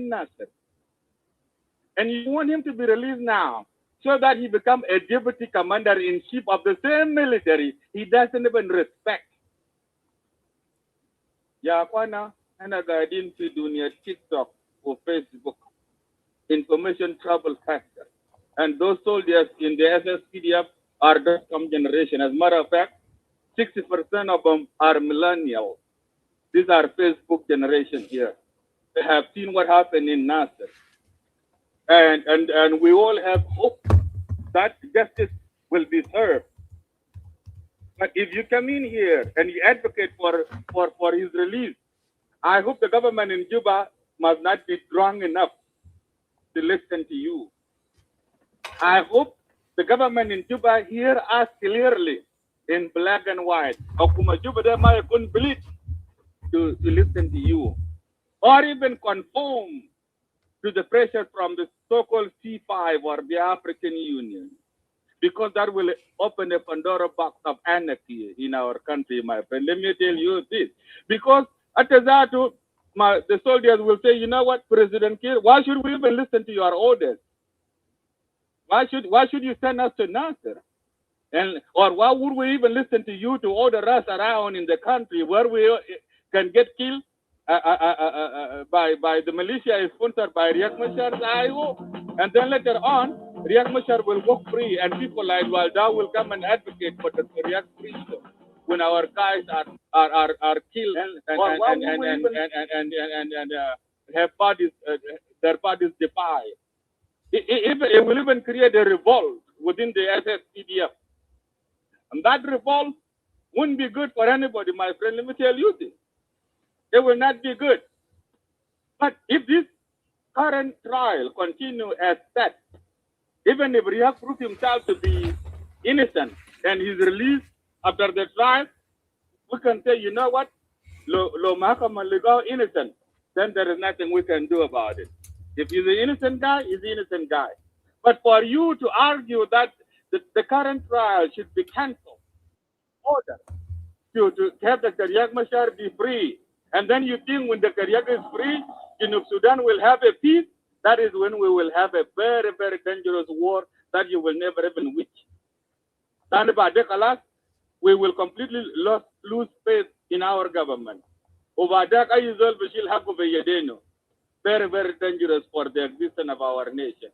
in Nasser. And you want him to be released now so that he become a deputy commander-in-chief of the same military he doesn't even respect. Ya kwana ana gadin fi dunia TikTok or Facebook, information travel faster. And those soldiers in the SSPDF are dot-com generation. As a matter of fact, 60% of them are millennials. These are Facebook generation here. They have seen what happened in Nasser. And we all have hope that justice will be served. But if you come in here and you advocate for his release, I hope the government in Juba must not be strong enough to listen to you. I hope the government in Juba hear us clearly in black and white. Okuma Juba they might complete to listen to you. Or even conform to the pressure from the so-called C5 or the African Union. Because that will open a Pandora box of anarchy in our country, my friend. Let me tell you this. Because after that, the soldiers will say, you know what, President Kiir, why should we even listen to your orders? Why should you send us to Nasser? Or why would we even listen to you to order us around in the country where we can get killed by the militia sponsored by Riek Machar's IO? And then later on, Riek Machar will walk free and people like Walda will come and advocate for the Riek freedom when our guys are killed and have bodies, their bodies defiled. It will even create a revolt within the SSPDF. And that revolt wouldn't be good for anybody, my friend. Let me tell you this. It will not be good. But if this current trial continue as set, even if Riek proved himself to be innocent and he's released after the trial, we can say, you know what? Lo Mahakama Legal innocent, then there is nothing we can do about it. If he's an innocent guy, he's an innocent guy. But for you to argue that the current trial should be cancelled, order to have the Riek Machar be free, and then you think when the Riek is free, Sudan will have a peace, that is when we will have a very, very dangerous war that you will never even win. We will completely lose faith in our government. Very, very dangerous for the existence of our nation.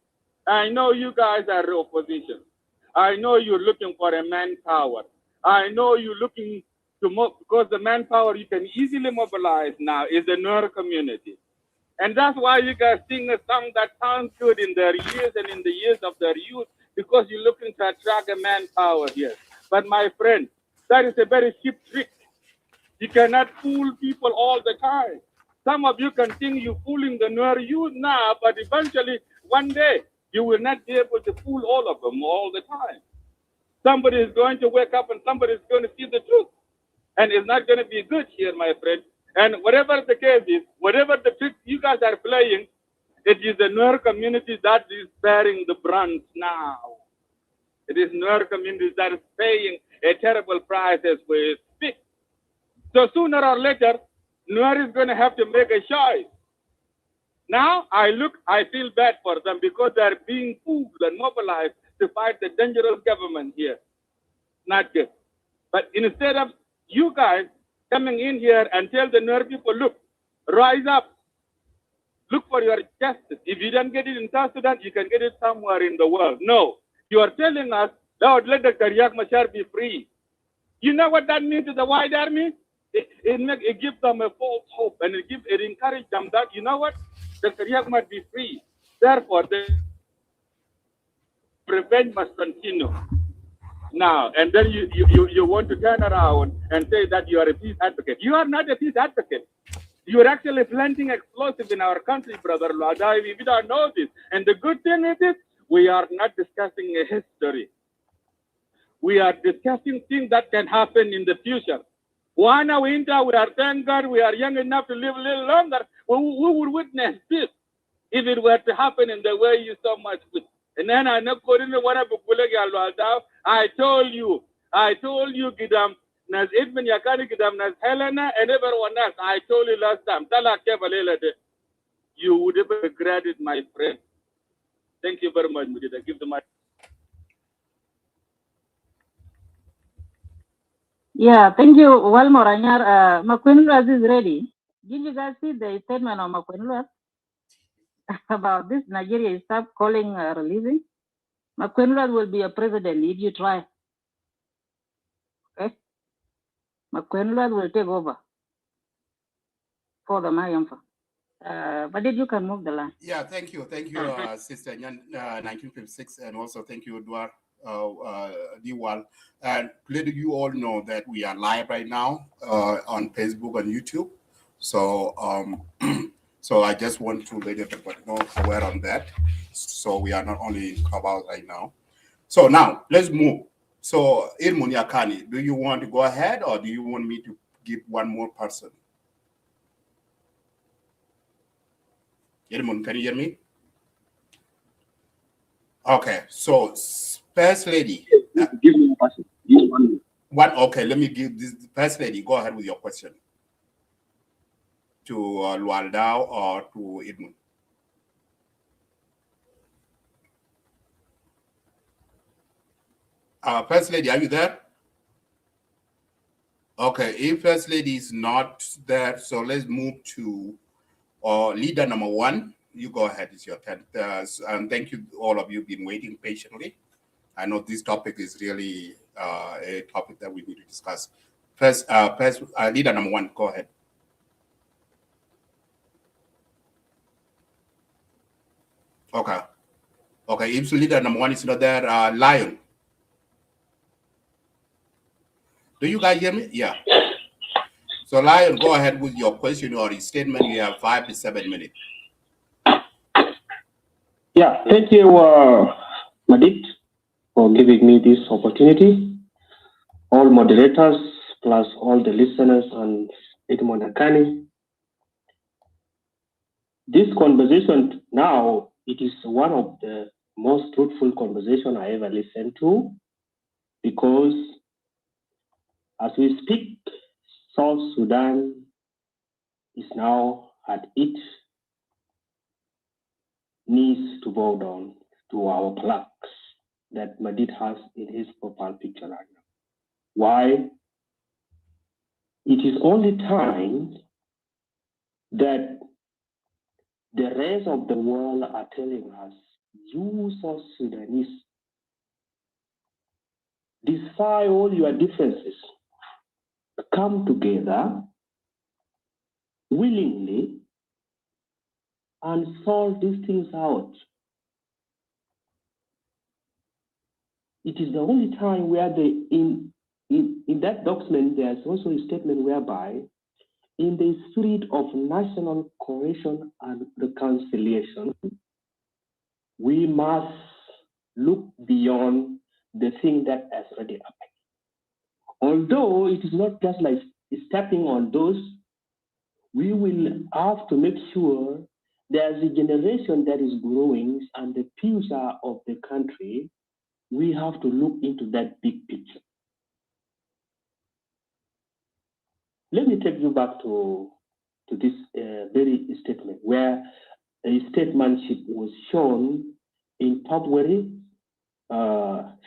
I know you guys are opposition. I know you're looking for a manpower. I know you're looking to because the manpower you can easily mobilize now is the Nuer community. And that's why you guys sing a song that sounds good in their years and in the years of their youth, because you're looking to attract a manpower here. But my friend, that is a very cheap trick. You cannot fool people all the time. Some of you can think you're fooling the Nuer youth now, but eventually, one day, you will not be able to fool all of them all the time. Somebody is going to wake up and somebody is going to see the truth. And it's not going to be good here, my friend. And whatever the case is, whatever the trick you guys are playing, it is the Nuer community that is bearing the brunt now. It is Nuer community that is paying a terrible price as we speak. So sooner or later, Nuer is going to have to make a choice. Now I feel bad for them because they are being fooled and mobilized to fight the dangerous government here. Not good. But instead of you guys coming in here and tell the Nuer people, look, rise up, look for your justice. If you don't get it in South Sudan, you can get it somewhere in the world. No, you are telling us, Lord, let Dr. Riek Machar be free. You know what that means to the white army? It gives them a false hope, and it encourages them that, you know what, Dr. Riek must be free. Therefore, the revenge must continue. Now, and then you want to turn around and say that you are a peace advocate. You are not a peace advocate. You are actually planting explosives in our country, Brother Luada. We don't know this. And the good thing is this, we are not discussing a history. We are discussing things that can happen in the future. Wana winter, we are, thank God, we are young enough to live a little longer. We would witness this if it were to happen in the way you so much with. And then I told you, Gidam, Nas Edmund Yakari Gidam, Nas Helena, and everyone else. I told you last time. Tala Kevalele. You would have regret it, my friend. Thank you very much, Mudita. Give the mic. Yeah, thank you, Walmore Anyar. Makwinlas is ready. Did you guys see the statement of Makwinlas about this? Nigeria is stop calling releasing. Makwinlas will be a president if you try. Okay, Makwinlas will take over for the Mayamfa. But if you can move the line. Yeah, thank you, Sister Nyan, 1956, and also thank you, Edward Diwal. And let you all know that we are live right now on Facebook and YouTube. So, so I just want to let everybody know aware on that. So we are not only in Clubhouse right now. So now let's move. So, Irmun Yakani, do you want to go ahead, or do you want me to give one more person? Irmun, can you hear me? Okay, so first lady. Give me a person. Give one. Okay, let me give this first lady. Go ahead with your question to Lualdao or to Edmund. First lady, are you there? Okay, if first lady is not there, so let's move to leader number one. You go ahead, it's your turn. And thank you, all of you, been waiting patiently. I know this topic is really a topic that we need to discuss. First, leader number one, go ahead. Okay. Okay, if leader number one is not there, Lion. Do you guys hear me? Yeah. So Lion, go ahead with your question or statement. You have 5 to 7 minutes. Yeah, thank you, Madit, for giving me this opportunity. All moderators, plus all the listeners and Edmond Akani. This conversation now, it is one of the most fruitful conversation I ever listened to, because as we speak, South Sudan is now at its knees to bow down to our plaques that Madid has in his profile picture right now. Why? It is only time that the rest of the world are telling us, you South Sudanese, despite all your differences, come together willingly and solve these things out. It is the only time where in that document, there's also a statement whereby, in the spirit of national cohesion and reconciliation, we must look beyond the thing that has already happened. Although it is not just like stepping on those, we will have to make sure there's a generation that is growing and the future of the country, we have to look into that big picture. Let me take you back to this very statement where a statesmanship was shown in February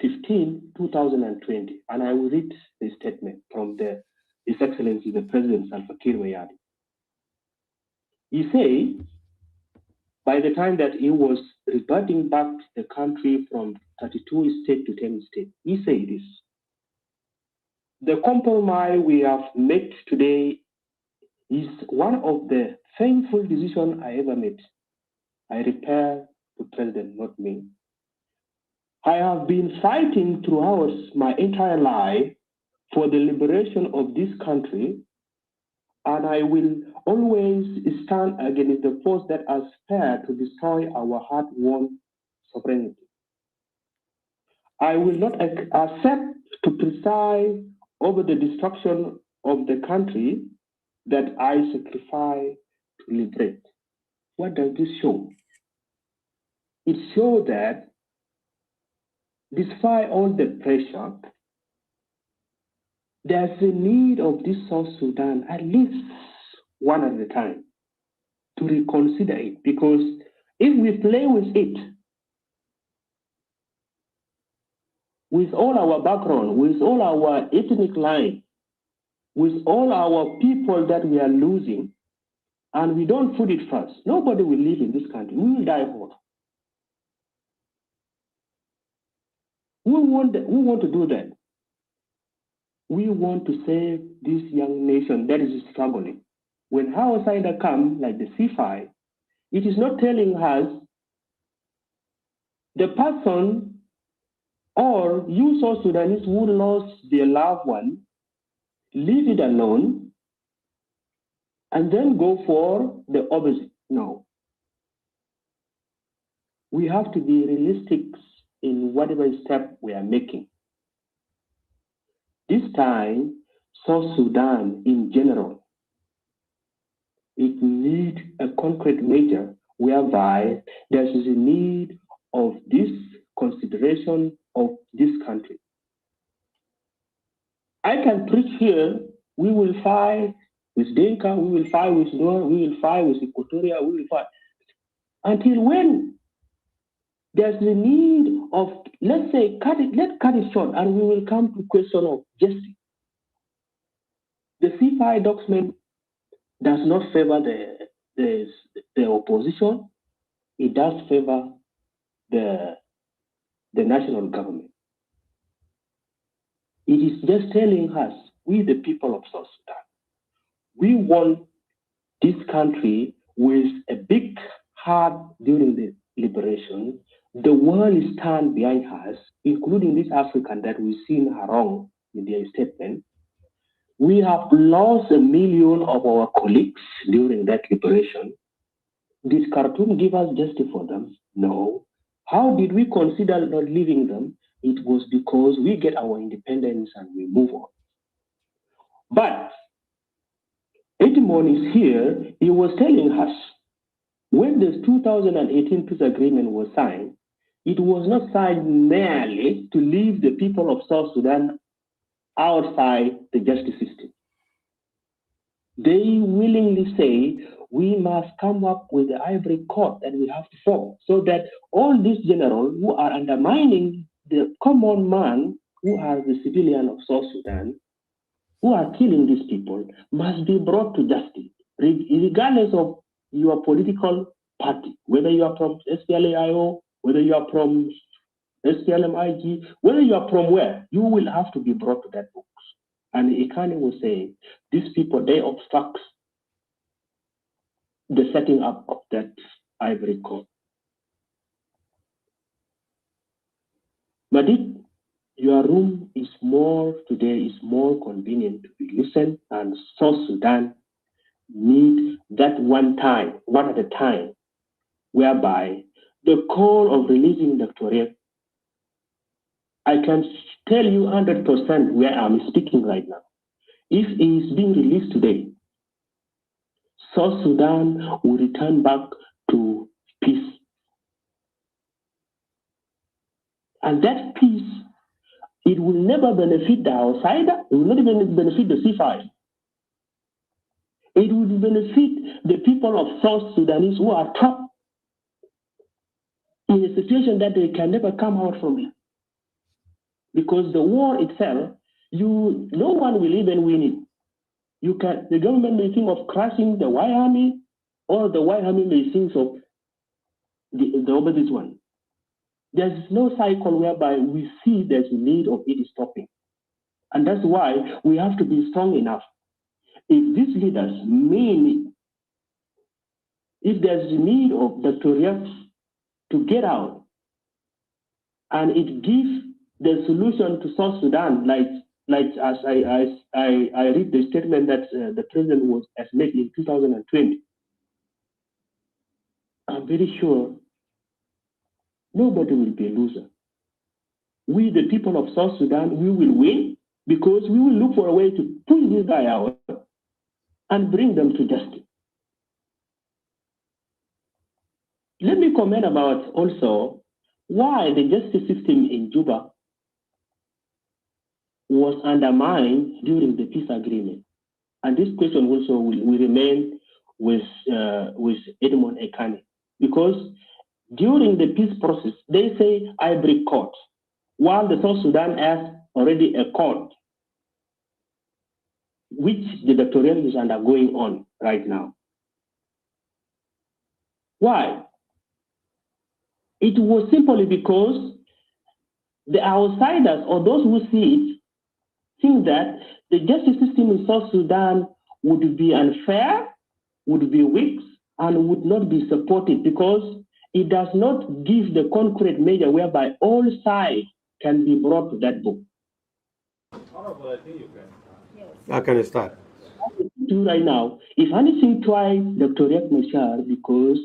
15, 2020. And I will read the statement from His Excellency, the President Salva Kiir Mayadi. He said, by the time that he was reverting back the country from 32 states to 10 states, he said this: the compromise we have made today is one of the painful decisions I ever made. I refer to President, not me. I have been fighting throughout my entire life for the liberation of this country, and I will always stand against the force that aspire to destroy our hard-won sovereignty. I will not accept to preside over the destruction of the country that I sacrifice to liberate. What does this show? It shows that despite all the pressure, there's a need of this South Sudan, at least one at a time. to reconsider it, because if we play with it, with all our background, with all our ethnic line, with all our people that we are losing, and we don't put it first, nobody will live in this country. We will die for. We want to do that. We want to save this young nation that is struggling. When outsider come, like the C5, it is not telling us the person or you South Sudanese who lost their loved one, leave it alone and then go for the opposite. No. We have to be realistic in whatever step we are making. This time, South Sudan in general, it needs a concrete measure whereby there is a need of this consideration of this country. I can preach here, we will fight with Dinka, we will fight with Noor, we will fight with Equatoria, we will fight. Until when there's the need of, let's say, let's cut it short, and we will come to question of justice. The C5 document does not favor the opposition. It does favor the national government. It is just telling us, we the people of South Sudan, we want this country with a big heart during the liberation. The world is stand behind us, including this African that we've seen wrong in their statement. We have lost 1 million of our colleagues during that liberation. Did Khartoum give us justice for them? No. How did we consider not leaving them? It was because we get our independence and we move on. But Edmond is here, he was telling us, when the 2018 peace agreement was signed, it was not signed merely to leave the people of South Sudan outside the justice system. They willingly say, we must come up with the ivory court that we have to form, so that all these generals who are undermining the common man, who are the civilian of South Sudan, who are killing these people, must be brought to justice, regardless of your political party, whether you are from SPLAIO, whether you are from SPLMIG, whether you are from where, you will have to be brought to that book. And Ikane will say, these people, they obstruct the setting up of that ivory court. Madid, your room is today is more convenient to be listened, and South Sudan need that one at a time, whereby the call of releasing Dr. Riek, I can tell you 100% where I'm speaking right now. If he is being released today, South Sudan will return back to peace. And that peace, it will never benefit the outsider, it will not even benefit the C5. It will benefit the people of South Sudanese who are trapped in a situation that they can never come out from it. Because the war itself, no one will even win it. The government may think of crushing the White Army, or the White Army may think of the opposite one. There's no cycle whereby we see there's a need of it stopping. And that's why we have to be strong enough. If these leaders if there's a need of Dr. Riek to get out, and it gives the solution to South Sudan, like as I read the statement that the president has made in 2020, I'm very sure nobody will be a loser. We, the people of South Sudan, we will win, because we will look for a way to pull this guy out and bring them to justice. Let me comment about also why the justice system in Juba was undermined during the peace agreement. And this question also will remain with Edmond Ekane, because during the peace process, they say Ivory Court, while the South Sudan has already a court, which the doctoral is undergoing on right now. Why? It was simply because the outsiders or those who see it think that the justice system in South Sudan would be unfair, would be weak, and would not be supported because it does not give the concrete measure whereby all sides can be brought to that book. Honorable, I think you can. How can I start? Do right now, if anything, try Dr. Riek Machar because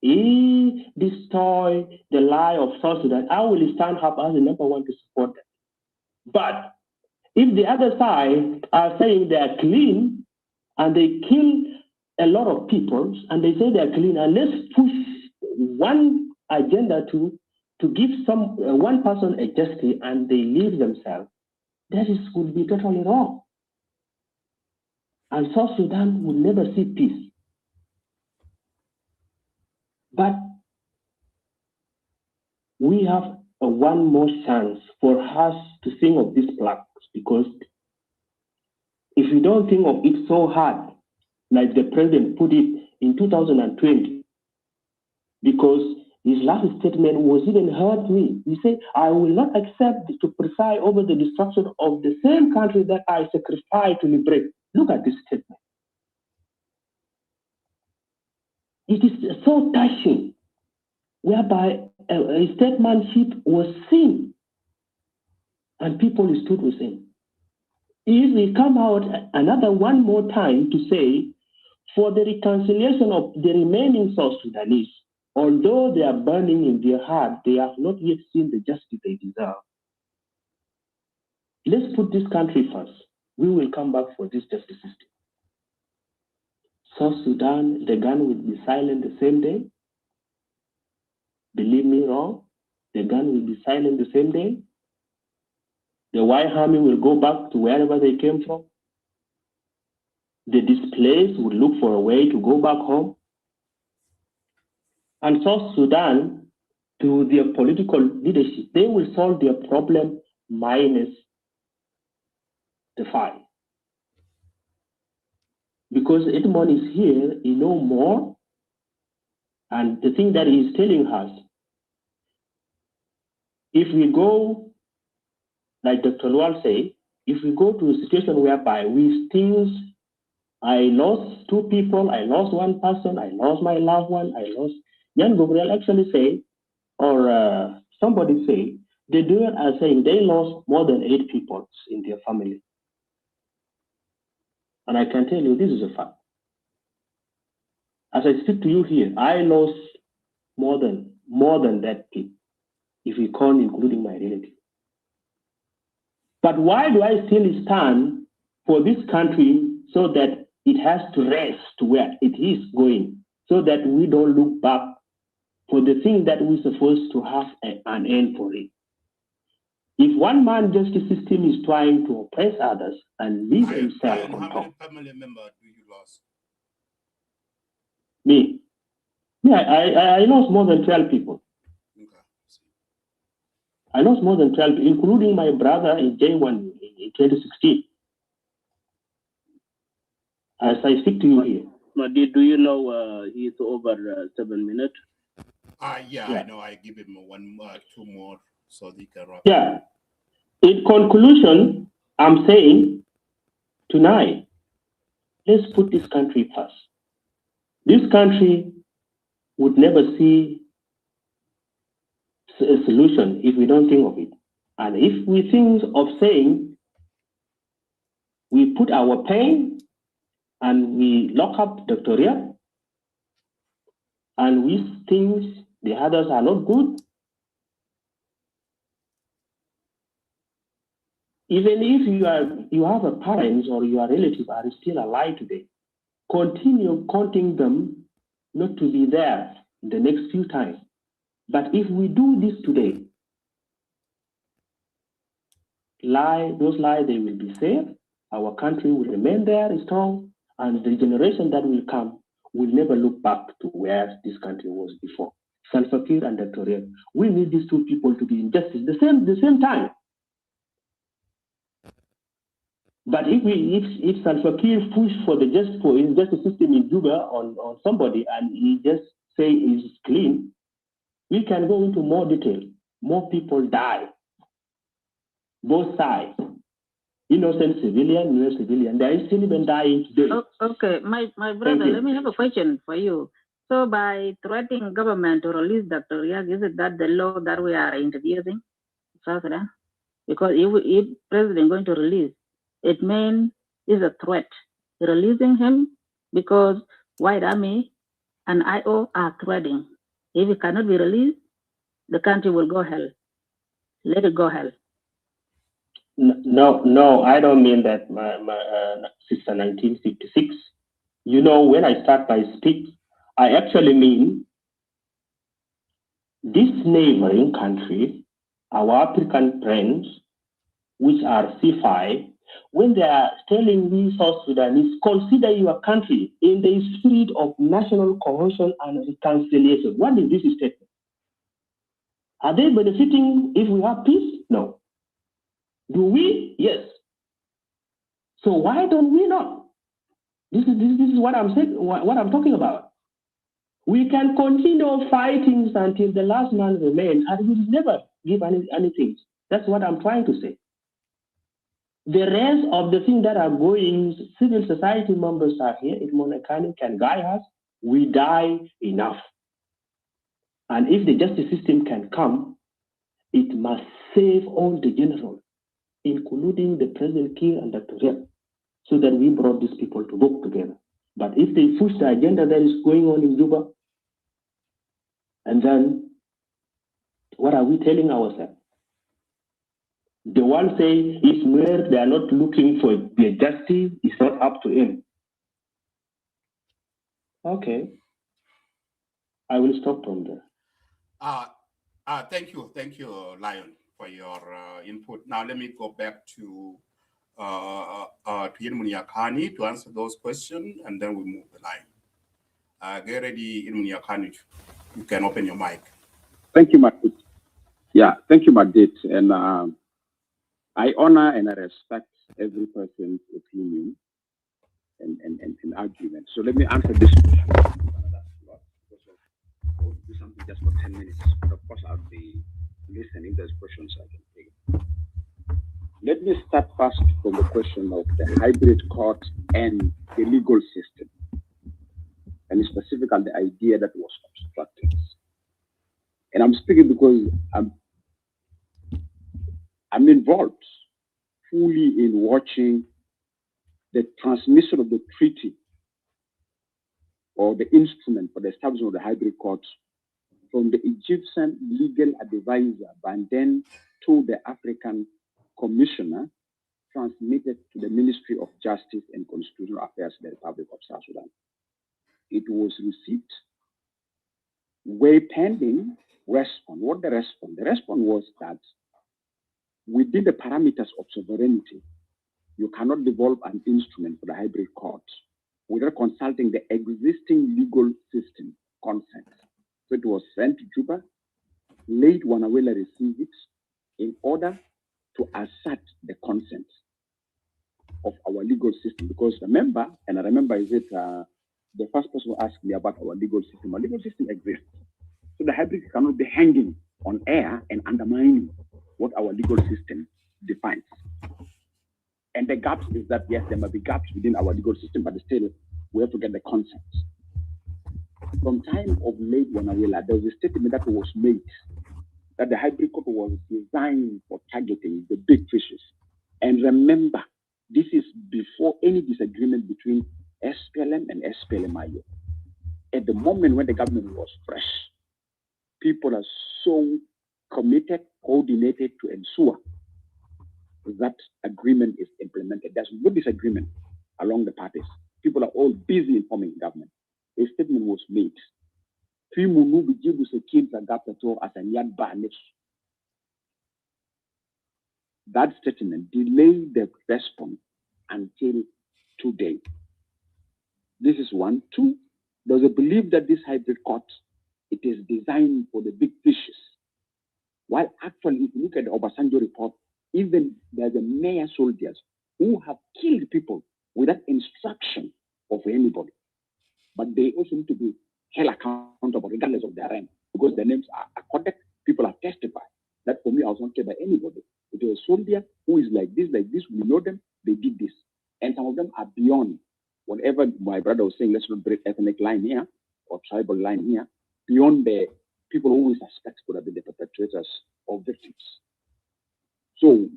he destroyed the lie of South Sudan. I will stand up as the number one to support them. But if the other side are saying they are clean and they kill a lot of people and they say they are clean, and let's push one agenda to give some one person a justice and they leave themselves, that would be totally wrong. And South Sudan will never see peace. But we have one more chance for us to think of these plaques, because if we don't think of it so hard, like the president put it in 2020, because his last statement was even hurt me. He said, I will not accept to preside over the destruction of the same country that I sacrificed to liberate. Look at this statement. It is so touching, whereby a statesmanship was seen and people stood with him. If we come out another one more time to say, for the reconciliation of the remaining South Sudanese, although they are burning in their heart, they have not yet seen the justice they deserve. Let's put this country first. We will come back for this justice system. South Sudan, the gun will be silent the same day. Believe me wrong, the gun will be silent the same day. The white army will go back to wherever they came from. The displaced will look for a way to go back home. And South Sudan, to their political leadership, they will solve their problem minus the fight. Because Edmond is here, he knows more. And the thing that he is telling us, if we go, like Dr. Lual say, if we go to a situation whereby we still, I lost two people, I lost one person, I lost my loved one, I lost, Jan Gabriel actually say, or somebody say, the doers are saying they lost more than 8 people in their family. And I can tell you, this is a fact. As I speak to you here, I lost more than that people, if we count including my relative. But why do I still stand for this country so that it has to rest to where it is going, so that we don't look back for the thing that we're supposed to have an end for it? If one man justice system is trying to oppress others and leave himself on top. How many family members do you lose? Me? Yeah, I lost more than 12 people. Okay. I lost more than 12, including my brother in J1 in 2016. As I speak to you here. Madi, do you know he's over 7 minutes? Yeah, I know. I give him 2 more so he can wrap. Yeah. In conclusion, I'm saying tonight, let's put this country first. This country would never see a solution if we don't think of it. And if we think of saying we put our pain and we lock up Dr. Riek and we think the others are not good, even if you have a parents or your relative are still alive today, continue counting them not to be there the next few times. But if we do this today, those lies, they will be saved, our country will remain there strong, and the generation that will come will never look back to where this country was before. Salva Kiir and Dr. Riek, we need these two people to be in justice the same time. But if Salva Kiir push for the justice system in Juba on somebody and he just say it's clean, we can go into more detail. More people die. Both sides. Innocent civilian, no civilian. There is still even dying today. Okay, my brother, let me have a question for you. So by threatening government to release Dr. Riek, is it that the law that we are introducing? Because if president going to release, it means it's a threat. Releasing him because White Army and IO are threatening. If it cannot be released, the country will go hell. Let it go hell. No, I don't mean that, my sister 1956. You know, when I start my speech, I actually mean this neighboring country, our African friends, which are C5, when they are telling me South Sudanese, consider your country in the spirit of national cohesion and reconciliation. What is this statement? Are they benefiting if we have peace? No. Do we? Yes. So why don't we not? This is what I'm saying, what I'm talking about. We can continue fighting until the last man remains, and we will never give anything. That's what I'm trying to say. The rest of the things that are going, civil society members are here. If Monakani can guide us, we die enough. And if the justice system can come, it must save all the generals, including the President Kiir and Dr. Riek, so that we brought these people to work together. But if they push the agenda that is going on in Juba, and then what are we telling ourselves? The one saying it's where they are not looking for the justice, it's not up to him. Okay. I will stop from there. Thank you, Lion, for your input. Now let me go back to Irmuniakani to answer those questions, and then we move the line. Get ready, Irmuniakani. You can open your mic. Thank you, Madit. Yeah, thank you, Madit. And I honor and I respect every person's opinion and argument. So let me answer this question. I will do something just for 10 minutes. But of course, I'll be listening. There's questions I can take. Let me start first from the question of the hybrid court and the legal system, and specifically the idea that was obstructed. And I'm speaking because I'm involved fully in watching the transmission of the treaty or the instrument for the establishment of the hybrid court from the Egyptian legal advisor and then to the African commissioner, transmitted to the Ministry of Justice and Constitutional Affairs in the Republic of South Sudan. It was received, way pending response. What the response? The response was that within the parameters of sovereignty, you cannot develop an instrument for the hybrid court without consulting the existing legal system consent. So it was sent to Juba. Late Wanawela received it in order to assert the consent of our legal system. Because remember, and I remember is it the first person who asked me about our legal system. Our legal system exists. So the hybrid cannot be hanging on air and undermining what our legal system defines. And the gaps is that, yes, there might be gaps within our legal system, but still, we have to get the concept. From time of late Wanawela, there was a statement that was made that the hybrid court was designed for targeting the big fishes. And remember, this is before any disagreement between SPLM and SPLMIO. At the moment when the government was fresh, people are so committed, coordinated to ensure that agreement is implemented. There's no disagreement along the parties. People are all busy informing government. A statement was made. That statement delayed the response until today. This is one. Two, There's a belief that this hybrid court, it is designed for the big fishes. While actually, if you look at the Obasanjo report, even there's a mayor soldiers who have killed people without instruction of anybody. But they also need to be held accountable regardless of their rank, because their names are accorded. People have testified. That for me, I was not killed by anybody. It was a soldier who is like this, we know them, they did this. And some of them are beyond whatever my brother was saying, let's not break ethnic line here or tribal line here, beyond the people who we suspect could have been the perpetrators or victims. So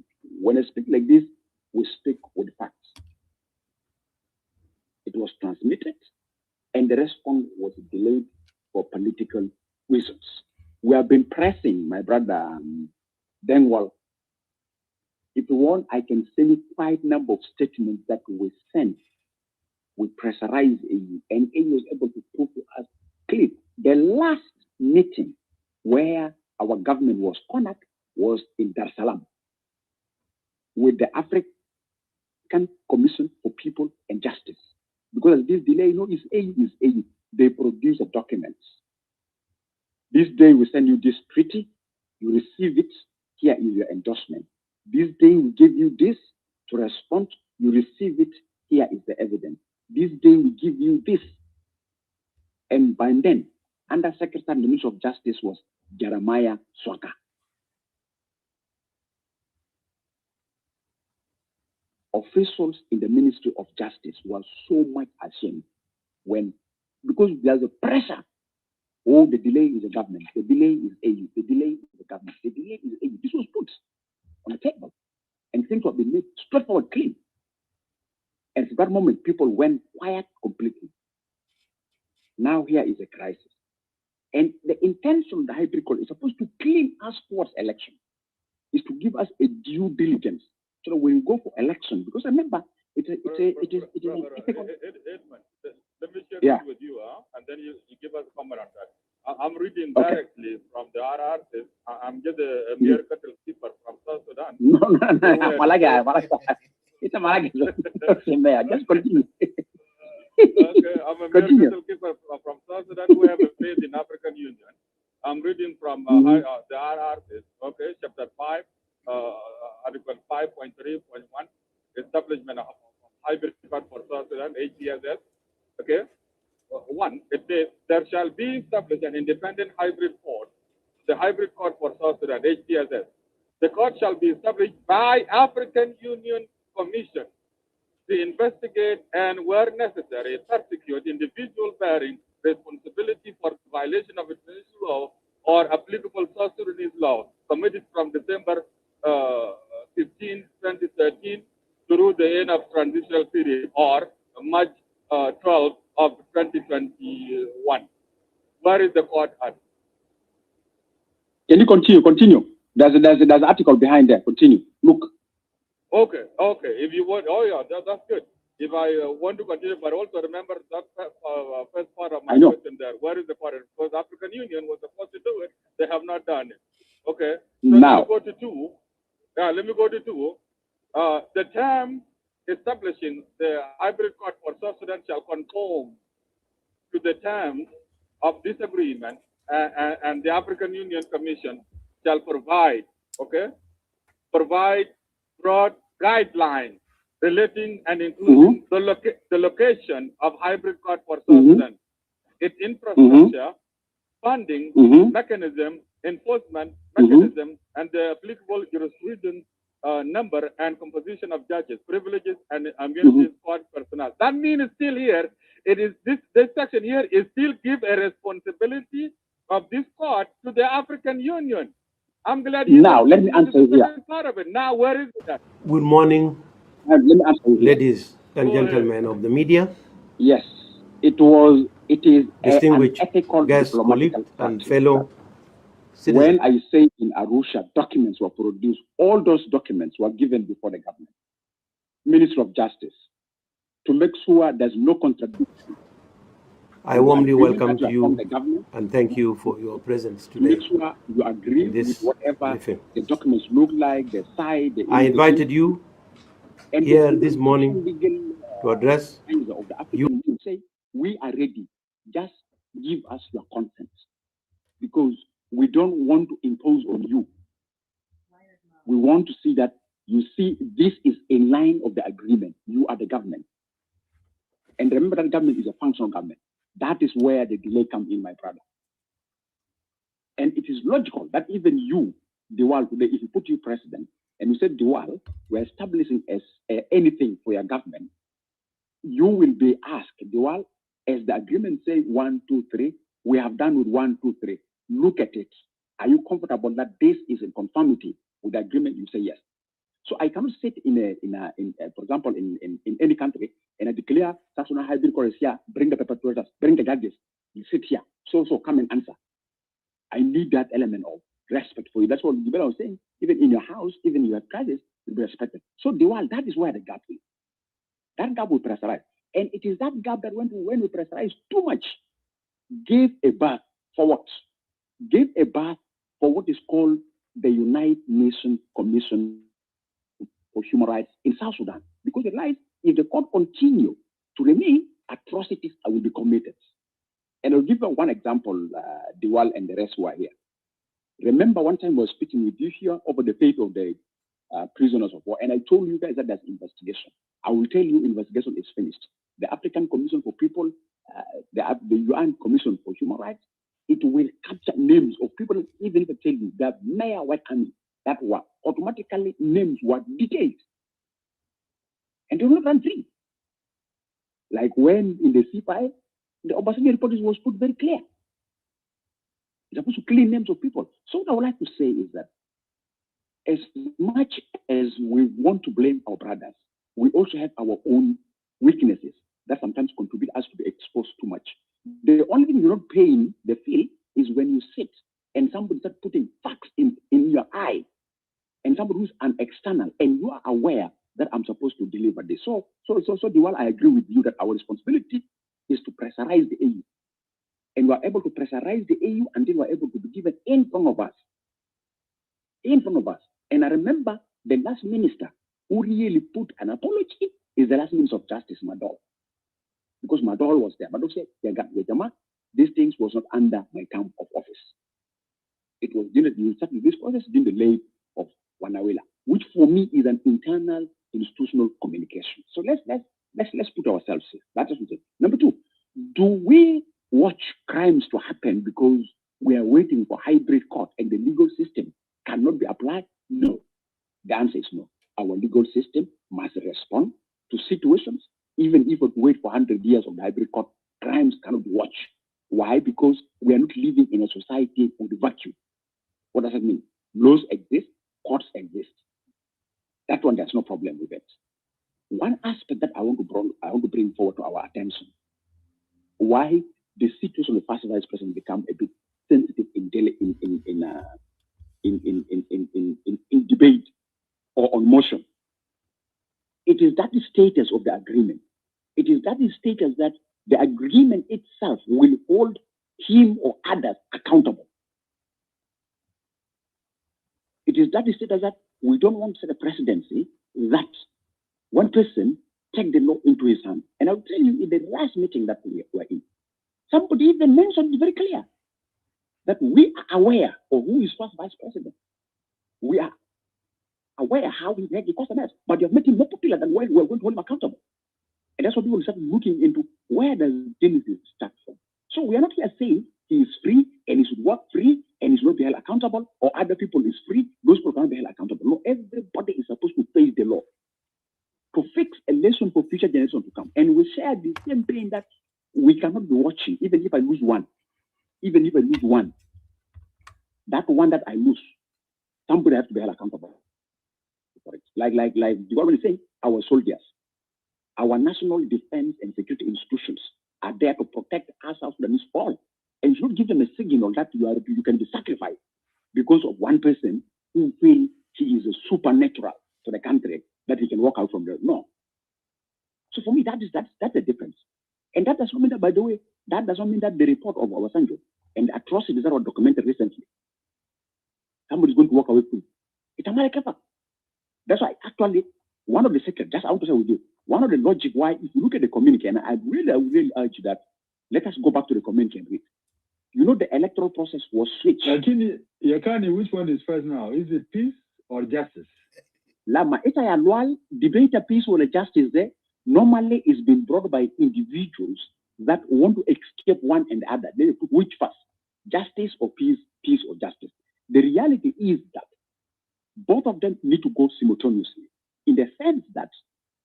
when I speak like this, we speak with facts. It was transmitted, and the response was delayed for political reasons. We have been pressing my brother Dengwal. If you want, I can send you quite a number of statements that we sent. We pressurized AU, and AU was able to prove to us clearly. The last meeting where our government was cornered was in Dar es Salaam with the African Commission for People and Justice. Because of this delay, it's AU. They produce the documents. This day we send you this treaty, you receive it, here is your endorsement. This day we give you this to respond, you receive it, here is the evidence. This day we give you this. And by then, Under Secretary of the Ministry of Justice was Jeremiah Swaka. Officials in the Ministry of Justice were so much ashamed because there's a pressure. Oh, the delay is the government. The delay is AU. The delay is the government. The delay is AU. This was put on the table. And things have been made straightforward, clean. And for that moment, people went quiet completely. Now here is a crisis. And the intention of the hybrid court is supposed to clean us towards election, is to give us a due diligence. So that when we go for election, because remember, it is an ethical. Edmund, let me share this with you, and then you give us a comment on that. I'm reading directly from the RRs. I'm just a mere cattle keeper from South Sudan. No. Malaga. It's a Malaga. Just continue. Okay, I'm a mere cattle keeper from South Sudan who have a faith in African Union. I'm reading from the RRs, okay, chapter 5, article 5.3.1, establishment of hybrid court for South Sudan, HCSS. Okay. 1, it says there shall be established an independent hybrid court, the hybrid court for South Sudan, HCSS. The court shall be established by African Union Commission to investigate and, where necessary, persecute individuals bearing responsibility for violation of international law or applicable South Sudanese law committed from December 15, 2013 through the end of transitional period or March 12 of 2021. Where is the court at? Can you continue? There's an article behind there. Continue. Look. Okay. If you want, that's good. If I want to continue, but also remember that first part of my question there. Where is the court? Because African Union was supposed to do it. They have not done it. Okay. So now, let me go to 2. Let me go to 2. The term establishing the hybrid court for South Sudan shall conform to the terms of this agreement, and the African Union Commission shall provide broad guidelines relating and including the location of hybrid court for South Sudan, its infrastructure, funding mechanism, enforcement mechanism, and the applicable jurisprudence number and composition of judges, privileges, and immunities court personnel. That means still here, it is this section here is still give a responsibility of this court to the African Union. I'm glad you now let me answer here. Part of it. Now where is that? Good morning, ladies and gentlemen of the media. Yes, it is distinguished an ethical guests, colleagues, and fellow citizens. When I say in Arusha, documents were produced, all those documents were given before the government, Ministry of Justice, to make sure there's no contradiction. I warmly welcome to you and thank you for your presence today. Make sure you agree with whatever the documents look like, the side. I invited you here this morning to address you. Say we are ready. just give us your consent, because we don't want to impose on you. We want to see that you see this is in line of the agreement. You are the government. And remember that government is a functional government. That is where the delay comes in, my brother. And it is logical that even you, Diwal, today, if you put you president and you said, Diwal, we're establishing as anything for your government, you will be asked, Diwal, as the agreement says 1, 2, 3, we have done with 1, 2, 3. Look at it. Are you comfortable that this is in conformity with the agreement? You say yes. So I cannot sit for example, in any country and I declare Sasuna hybrid course here, bring the perpetrators, bring the judges, you sit here. So come and answer. I need that element of respect for you. That's what I was saying. Even in your house, even in your crisis, you'll be respected. So that is where the gap is. That gap will pressurize. And it is that gap that when we pressurize too much, gave a birth for what? Gave a birth for what is called the United Nations Commission for Human Rights in South Sudan. Because the lies, if the court continue to remain, atrocities will be committed. And I'll give you one example, Diwal and the rest who are here. Remember one time I was speaking with you here over the fate of the prisoners of war, and I told you guys that there's investigation. I will tell you investigation is finished. The African Commission for People, the UN Commission for Human Rights, it will capture names of people, even if I tell you that Mayor White Army, that were automatically names were detailed. And they will not run free. Like when in the C5, the Obasanjo report was put very clear. It's supposed to clean names of people. So what I would like to say is that as much as we want to blame our brothers, we also have our own weaknesses that sometimes contribute us to be exposed too much. The only thing you're not paying the feel is when you sit and somebody starts putting facts in your eye, and somebody who's an external, and you are aware that I'm supposed to deliver this. So Diwal, I agree with you that our responsibility is to pressurize the AU. And we're able to pressurize the AU until we're able to be given in front of us. In front of us. And I remember the last minister who really put an apology is the last Minister of Justice, Madol. Because Madol was there. Madol said, these things was not under my term of office. It was this process during the late of Wanawela, which for me is an internal institutional communication. So let's put ourselves here. That's what we say. Number two, do we watch crimes to happen because we are waiting for hybrid court and the legal system cannot be applied? No. The answer is no. Our legal system must respond to situations, even if we wait for 100 years of the hybrid court, crimes cannot be watched. Why? Because we are not living in a society with a vacuum. What does that mean? Laws exist, courts exist. That one, there's no problem with it. One aspect that I want to bring forward to our attention, why the situation of the first vice president become a bit sensitive in debate or on motion. It is that the status of the agreement. It is that the status that the agreement itself will hold him or others accountable. It is that the status that we don't want to set a presidency that one person take the law into his hand. And I'll tell you, in the last meeting that we were in, somebody even mentioned it very clear that we are aware of who is first vice president. We are aware how he made the customers, but you have made him more popular than when we're going to hold him accountable. And that's what people start looking into. Where does Genesis start from? So we are not here saying he is free and he should work free and he should not be held accountable, or other people is free, those people cannot be held accountable. No, everybody is supposed to face the law to fix a lesson for future generations to come. And we share the same pain that we cannot be watching, even if I lose one. Even if I lose one, that one that I lose, somebody has to be held accountable for it. Like the government is saying, our soldiers, our national defense and security institutions are there to protect us out from this fall. And you should give them a signal that you can be sacrificed because of one person who feels he is a supernatural to the country, that he can walk out from there. No. So for me, that's the difference. And that does not mean that, by the way, that does not mean that the report of Obasanjo and the atrocities that were documented recently, somebody's going to walk away from. It's America. That's why actually one of the secrets, just I want to say with you, one of the logic why, if you look at the communique, and I really urge that Let us go back to the community and read. You know, the electoral process was switched. Yakani, which one is first now? Is it peace or justice? Lama, debate peace or justice there normally is being brought by individuals that want to escape one and the other. They put which first, justice or peace, peace or justice. The reality is that both of them need to go simultaneously, in the sense that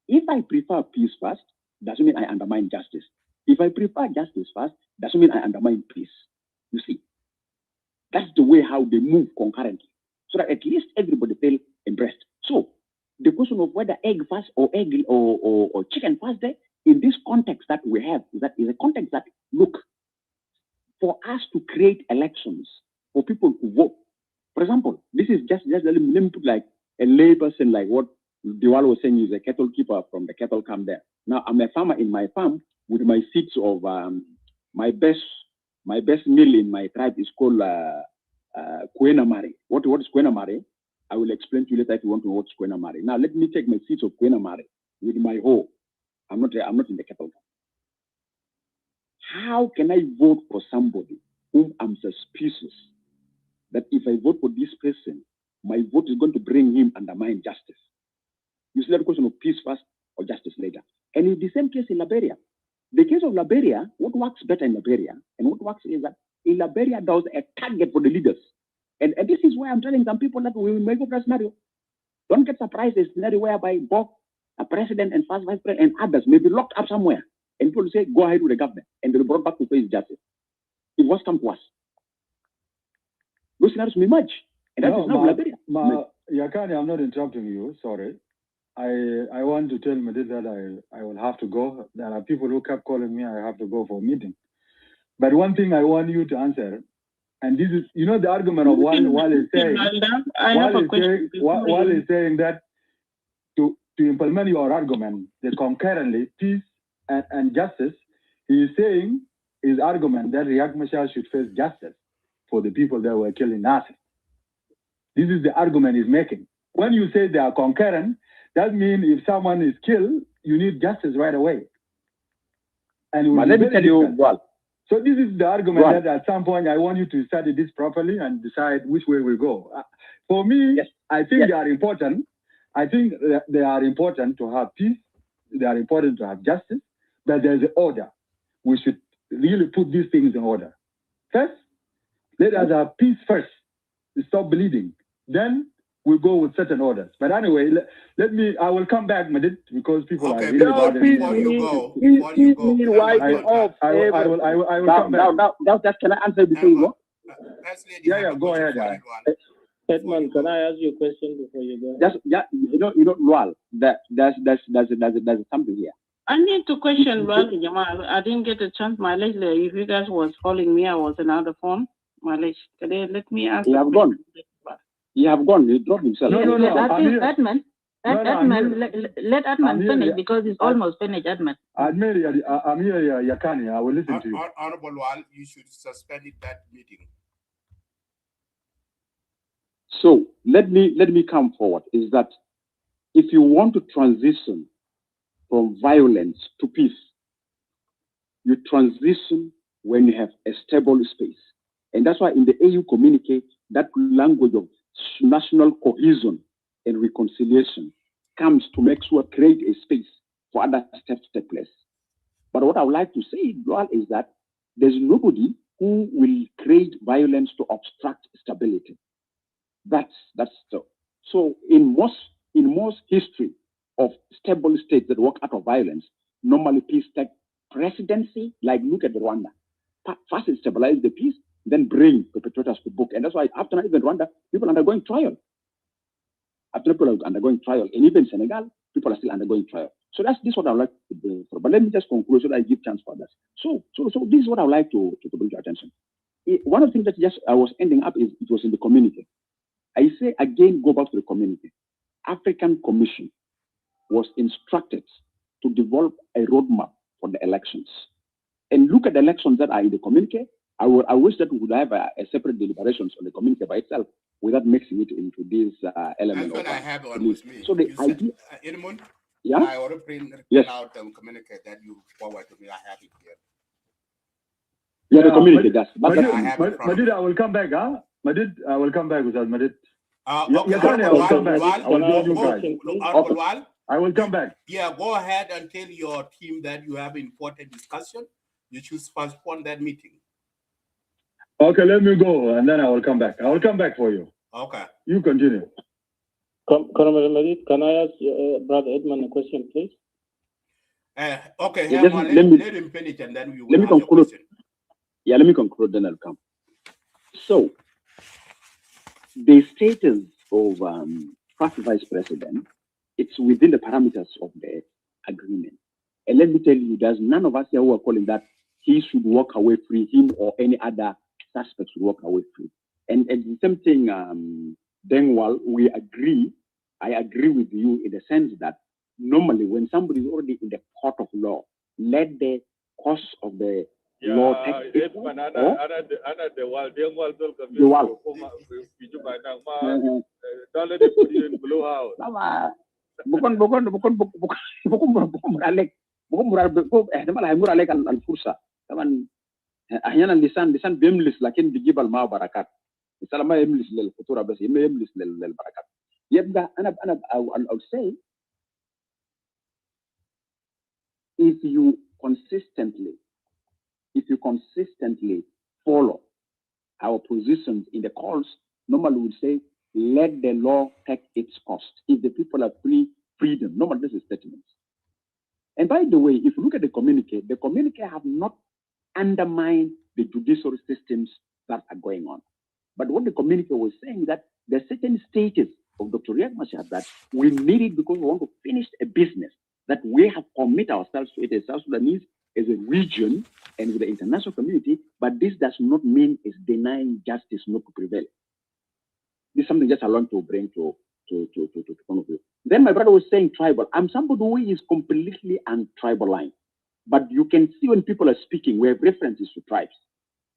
if I prefer peace first, doesn't mean I undermine justice. If I prefer justice first, doesn't mean I undermine peace. You see, that's the way how they move concurrently, so that at least everybody feel embraced. So the question of whether egg first or egg or chicken first there, in this context that we have, that is a context that, look, for us to create elections for people to vote. For example, this is just let me put like a lay person, like what Diwali was saying, is a cattle keeper from the cattle camp there. Now I'm a farmer in my farm with my seeds of my best meal in my tribe is called Kwena Mare. What is Kwena Mare? I will explain to you later if you want to know what's Kwena Mare. Now let me take my seeds of Kwena Mare with my hoe. I'm not in the cattle camp. How can I vote for somebody whom I'm suspicious that if I vote for this person, my vote is going to bring him undermine justice? You see that question of peace first or justice later. And in the same case in Liberia. The case of Liberia, what works better in Liberia, and what works is that in Liberia, there was a target for the leaders. And this is why I'm telling some people that we will make up a scenario. Don't get surprised, a scenario whereby both a president and first vice president and others may be locked up somewhere. And people say, go ahead with the government. And they'll be brought back to face justice. It was come to us. Those scenarios may merge. And that is not Liberia. Yakani, I'm not interrupting you. Sorry. I want to tell Medit that I will have to go. There are people who kept calling me. I have to go for a meeting. But one thing I want you to answer, and this is, you know, the argument of Wal is saying, Wal is saying that to implement your argument, that concurrently peace and justice, he is saying his argument that Riek Machar should face justice for the people that were killed in Nasser. This is the argument he's making. When you say they are concurrent, that means if someone is killed, you need justice right away. And let me tell you, well, so this is the argument that at some point I want you to study this properly and decide which way we go. For me, yes. I think they are important. I think they are important to have peace. They are important to have justice. But there's an order. We should really put these things in order. First, let us have peace first. Stop bleeding. Then we'll go with certain orders. But anyway, I will come back, Madid, because people are really bothering me. Before you go, I will come back. Now, can I answer before you go? Yeah, go ahead. Hetman, can I ask you a question before you go? Just, you know, Lual, there's something here. I need to question Lual, Jamal. I didn't get a chance. If you guys was calling me, I was in another phone. Let me ask. You have gone. You have gone. He dropped himself. No. Edmund. Let Edmund finish because he's almost finished, Edmund. I'm here, Yakani. I will listen to you. Honorable Wal, you should suspend that meeting. So let me come forward. Is that if you want to transition from violence to peace, you transition when you have a stable space. And that's why in the AU communique, that language of national cohesion and reconciliation comes to make sure create a space for other steps to take place. But what I would like to say, Joel, is that there's nobody who will create violence to obstruct stability. That's so in most history of stable states that work out of violence, normally peace take presidency. Like look at Rwanda. First stabilize the peace, then bring perpetrators to book. And that's why after even Rwanda, people are undergoing trial. After people are undergoing trial, and even Senegal, people are still undergoing trial. So this is what I would like to do. But let me just conclude so that I give chance for others. So this is what I would like to bring to attention. One of the things that I was ending up is it was in the community. I say again, go back to the community. African Commission was instructed to develop a roadmap for the elections. And look at the elections that are in the communique. I wish that we would have a separate deliberations on the communique by itself without mixing it into this element. That's what I have on with me. So the idea, Edmund, yeah? I already print out the communique that you forward to me. I have it here. Yeah, the communique does. Madid, I will come back, huh? Madid, I will come back with that, Madid. Okay, I will come back. I will join you guys. Uncle Wal, I will come back. Yeah, go ahead and tell your team that you have important discussion. You should postpone that meeting. Okay, let me go, and then I will come back. I will come back for you. Okay. You continue. Colonel Madid, can I ask Brother Edmund a question, please? Okay, Yeah, let him finish, and then we will ask your question. Yeah, let me conclude, then I'll come. So, the status of first vice president, it's within the parameters of the agreement. And let me tell you, there's none of us here who are calling that he should walk away free, him or any other suspect should walk away free. And the same thing, Dengwal, we agree, I agree with you in the sense that normally when somebody is already in the court of law, let the course of the law take its course. Don't let it put you in blue house. احيانا لسان بيملس لكن بيجيب الماء بركات. مثلا ما يملس للخطوره بس يملس للبركات. يبقى انا I'll say if you consistently follow our positions in the courts, normally we would say let the law take its course. If the people are free, freedom. Normally this is statements. And by the way, if you look at the communique have not undermined the judicial systems that are going on. But what the communique was saying that there are certain stages of Dr. Riek Machar that we need it because we want to finish a business that we have committed ourselves to it as South Sudanese, as a region and with the international community, but this does not mean it's denying justice not to prevail. This is something just I want to bring to one of you. Then my brother was saying tribal. I'm somebody who is completely un-tribal line. But you can see when people are speaking, we have references to tribes,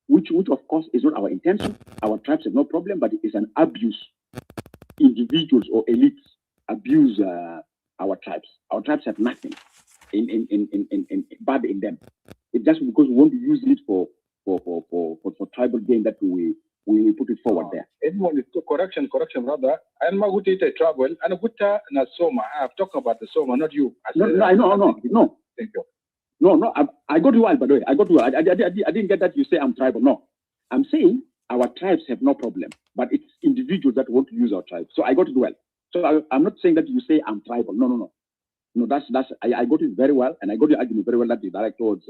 which of course is not our intention. Our tribes have no problem, but it is an abuse. Individuals or elites abuse our tribes. Our tribes have nothing bad in them. It's just because we want to use it for tribal gain that we put it forward there. Everyone, correction, brother. I'm not good at travel. I'm good at Soma. I've talked about the Soma, not you. I know. Thank you. No, I got you well, by the way. I got you well. I didn't get that you say I'm tribal. No. I'm saying our tribes have no problem, but it's individuals that want to use our tribes. So I got it well. So I'm not saying that you say I'm tribal. No. No, I got it very well, and I got your argument very well that you direct towards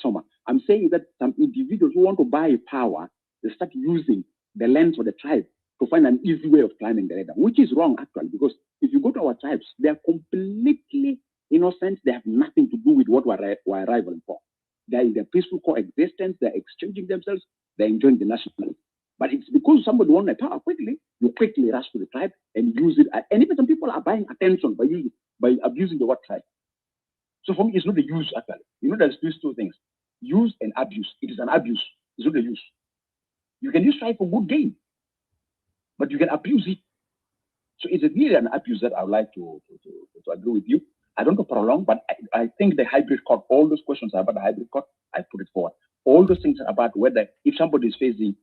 Soma. I'm saying that some individuals who want to buy power, they start using the lands of the tribe to find an easy way of climbing the ladder, which is wrong actually, because if you go to our tribes, they are completely innocent. They have nothing to do with what we're rivaling for. They're in their peaceful coexistence. They're exchanging themselves. They're enjoying the nationalism. But it's because somebody wants the power quickly, you quickly rush to the tribe and use it. And even some people are buying attention by abusing the word tribe. So for me, it's not the use actually. There's these two things: use and abuse. It is an abuse. It's not the use. You can use tribe for good gain, but you can abuse it. So it's really an abuse that I would like to agree with you. I don't want to prolong, but I think the hybrid court, all those questions about the hybrid court, I put it forward. All those things about whether if somebody is facing,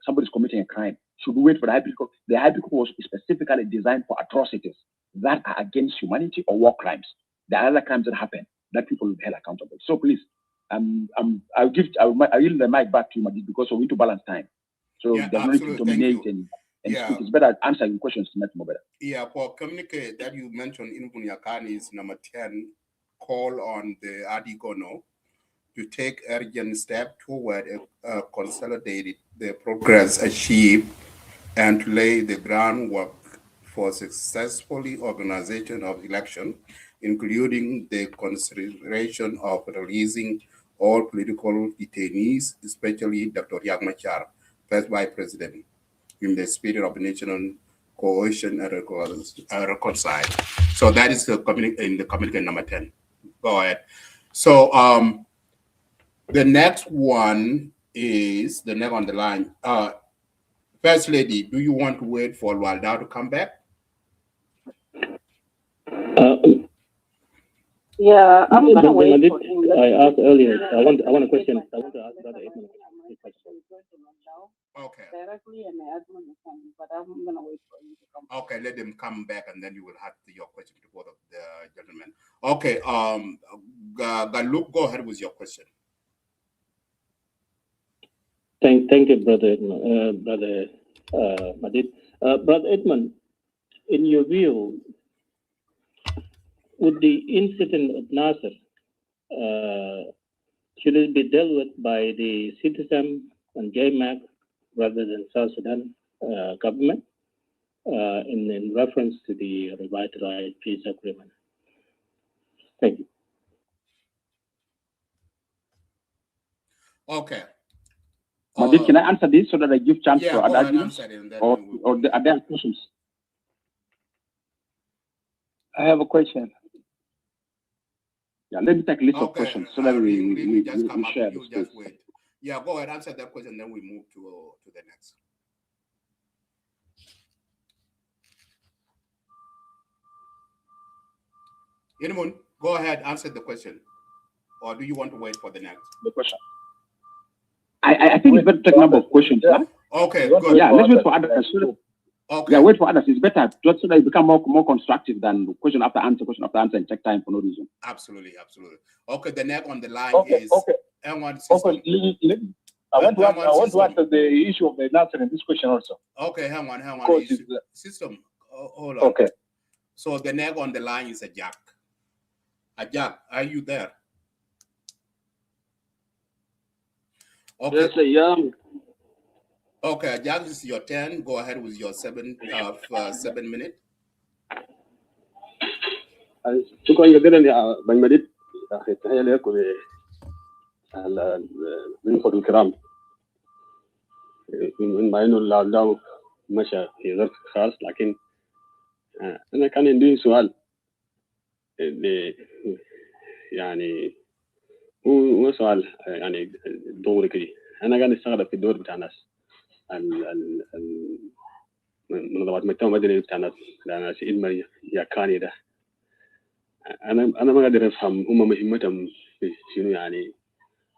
somebody's committing a crime, should we wait for the hybrid court? The hybrid court was specifically designed for atrocities that are against humanity or war crimes. There are other crimes that happen that people will be held accountable. So please, I'll yield the mic back to you, Magid, because we need to balance time. So there's no need to dominate and it's better answering questions to make more better. Yeah, for communicate that you mentioned in Bunyakani is number 10, call on the Adigono to take urgent step toward consolidated the progress achieved and to lay the groundwork for successfully organization of election, including the consideration of releasing all political detainees, especially Dr. Riek Machar, first Vice President, in the spirit of national cohesion and reconcile. So that is the communique number 10. Go ahead. So the next one is the next on the line. First Lady, do you want to wait for Walda to come back? Yeah, I'm gonna wait for him. I asked earlier. I want a question. I want to ask Brother Edmund. Okay. Directly and Edmund, but I'm gonna wait for him to come. Okay, let them come back, and then you will have your question to both of the gentlemen. Okay. Galuk, go ahead with your question. Thank you, Brother Edmund. Brother Madid. Brother Edmund, in your view, would the incident of Nasser should it be dealt with by the citizen and JMAC rather than South Sudan government in reference to the revitalized peace agreement? Thank you. Okay. Madid, can I answer this so that I give chance for other arguments? Or are there questions? I have a question. Yeah, let me take a list of questions so that we share the space. Wait. Yeah, go ahead, answer that question, then we move to the next. Anyone, go ahead, answer the question. Or do you want to wait for the next? The question. I think it's better to take a number of questions. Yeah? Okay, good. Yeah, let's wait for others. Okay. Yeah, wait for others. It's better just so that it become more constructive than question after answer, and take time for no reason. Absolutely. Okay, the next on the line is hang on. I want to answer the issue of the Nasser in this question also. Okay, hang on. System. Hold on. Okay. So the next on the line is Ajak. Ajak, are you there? Okay. Yes, I am. Okay, Ajak, this is your turn. Go ahead with your 7 minutes. شكرا جزيلا يا بن مديد. تحية لكم الأخوة الكرام. مع إنه اللاو مشى في ظرف خاص، لكن أنا كان عندي سؤال يعني هو سؤال يعني دوري كده. أنا قاعد أشتغل في الدور بتاع ناس منظمات المجتمع المدني بتاع ناس إلما ياكاني ده. أنا ما قادر أفهم هم مهمتهم شنو، يعني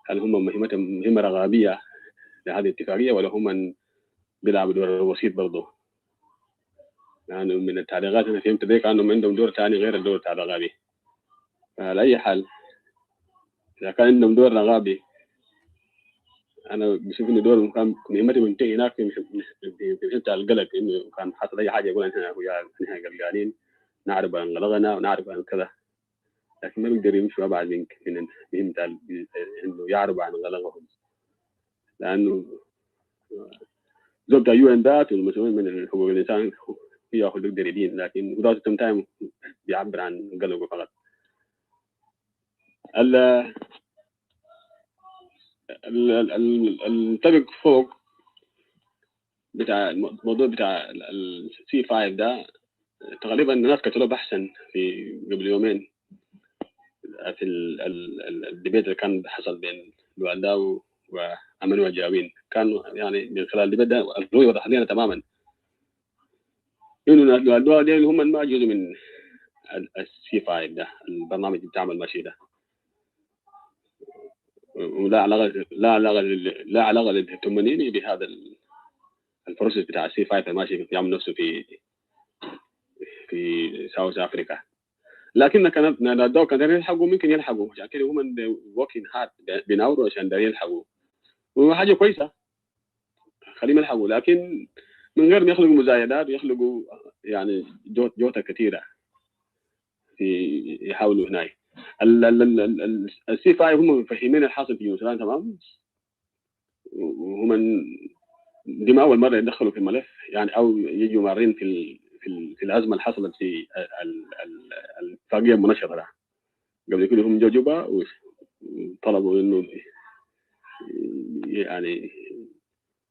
هل هم مهمتهم مهمة رغابية لهذه الاتفاقية، ولا هم بيلعبوا دور الوسيط برضه؟ يعني من التعليقات أنا فهمت ذيك أنهم عندهم دور ثاني غير الدور بتاع الرغابي. على أي حال إذا كان عندهم دور رغابي، أنا بشوف إن دور كان مهمتهم منتهي هناك في بتاع القلق، إنه كان حصل أي حاجة يقول إحنا قلقانين، نعرف عن غلغنا ونعرف عن كذا، لكن ما بيقدر يمشوا أبعد من المهم بتاع إنه يعرف عن غلغهم، لأنه زوجة UN ذات والمسؤولين من حقوق الإنسان هي حدود يدين، لكن وزارة التمتام بيعبر عن قلقه فقط. الطبق فوق بتاع الموضوع بتاع C5 ده، تقريبا الناس كتبوا بحثا في قبل يومين في الديبيت اللي كان حصل بين الوالدة وأمن وجاوين، كانوا يعني من خلال الديبيت ده الرؤية وضح لنا تماما إنه الوالدة دي هم ما جزء من C5 ده، البرنامج بتاع المشي ده، ولا علاقة للتمنيني بهذا البروسيس بتاع C5 الماشي يعمل نفسه في ساوث أفريقيا. لكن كان الدول كانوا يلحقوا، ممكن يلحقوا، عشان كده هم working hard بيناوروا عشان يلحقوا، وحاجة كويسة خليهم يلحقوا، لكن من غير ما يخلقوا مزايدات ويخلقوا يعني جوتا كثيرة في يحاولوا هناك. C5 هم مفهمين الحاصل في سودان تمام، وهم دي ما أول مرة يدخلوا في الملف يعني، أو يجوا مارين في الأزمة اللي حصلت في الاتفاقية المنشطة ده. قبل كده هم جوبا وطلبوا إنه يعني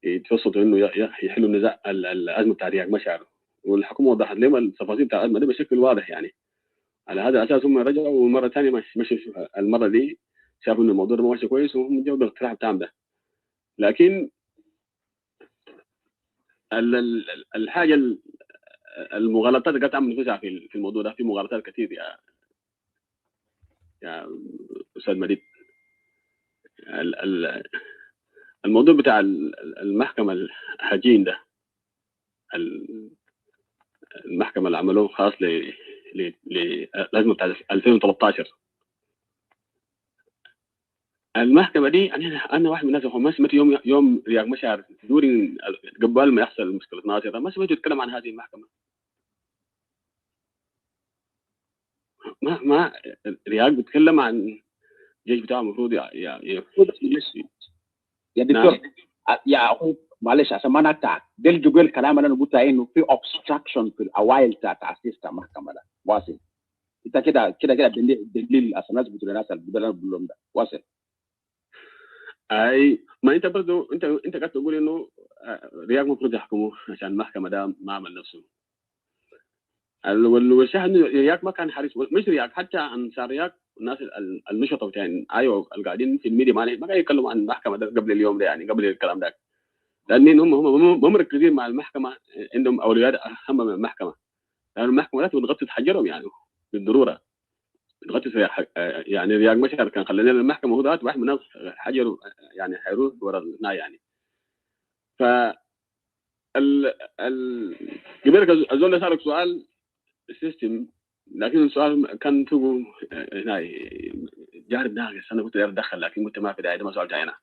يتوسطوا إنه يحلوا النزاع الأزمة بتاع رياك مشار، والحكومة وضحت لهم التفاصيل بتاع الأزمة دي بشكل واضح يعني. على هذا الأساس هم رجعوا، ومرة ثانية مش المرة دي شافوا إن الموضوع ده ماشي كويس، وهم جابوا الاقتراح بتاعهم ده. لكن الحاجة المغالطات اللي قاعد تعمل نفسها في الموضوع ده، في مغالطات كثير يا استاذ مديد، الموضوع بتاع المحكمه الهجين ده، المحكمه اللي عملوه خاص للازمه بتاع 2013. المحكمه دي انا واحد من الناس ما سمعت يوم رياض مشار دوري قبل ما يحصل مشكله ناصر، ما سمعت يتكلم عن هذه المحكمه. ما رياض بيتكلم عن الجيش بتاعه المفروض يا دكتور يا اخو معلش عشان ما نقطعك، ده الجبل الكلام اللي انا قلت انه في obstruction في الاوائل بتاع تاسيس المحكمه ده واصل. انت كده دليل عشان الناس بتقول الناس اللي بيقولوا لهم ده واصل. اي ما انت برضه انت قاعد تقول انه رياض المفروض يحكموه عشان المحكمه ده ما عمل نفسه. والشاهد انه رياض ما كان حريص، مش رياض حتى انصار رياض الناس النشطه بتاعين ايوه القاعدين في الميديا ما قاعد يتكلموا عن المحكمه ده قبل اليوم ده، يعني قبل الكلام ده، لان هم مركزين مع المحكمه، عندهم اولويات اهم من المحكمه، لان المحكمه لا تغطي حجرهم يعني بالضروره تغطي يعني رياض مشهر كان خلينا المحكمه هو ذات واحد من الناس حجروا يعني حيروح ورا الناس يعني. ف قبل الزول سالك سؤال السيستم، لكن السؤال كان فوق هنا جارب ناقص، انا قلت اتدخل لكن قلت ما في داعي، ده ما سؤال جاينا.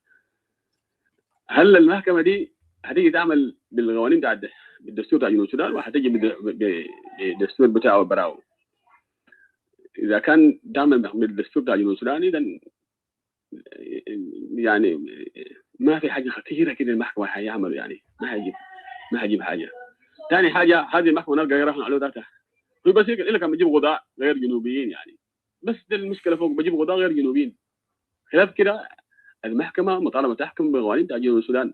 هل المحكمه دي هتيجي تعمل بالقوانين بتاع بالدستور بتاع جنوب السودان وهتجي بالدستور بتاعه براو؟ اذا كان تعمل بالدستور بتاع جنوب السودان اذا يعني ما في حاجه خطيره كده المحكمه هيعملوا، يعني ما هيجيب حاجه. ثاني حاجه هذه المحكمه نلقى غيرها على ذاتها، هو بس الا كان بيجيب قضاء غير جنوبيين يعني، بس ده المشكله فوق بيجيب قضاء غير جنوبيين. خلاف كده المحكمه مطالبه تحكم بقوانين بتاع جنوب السودان،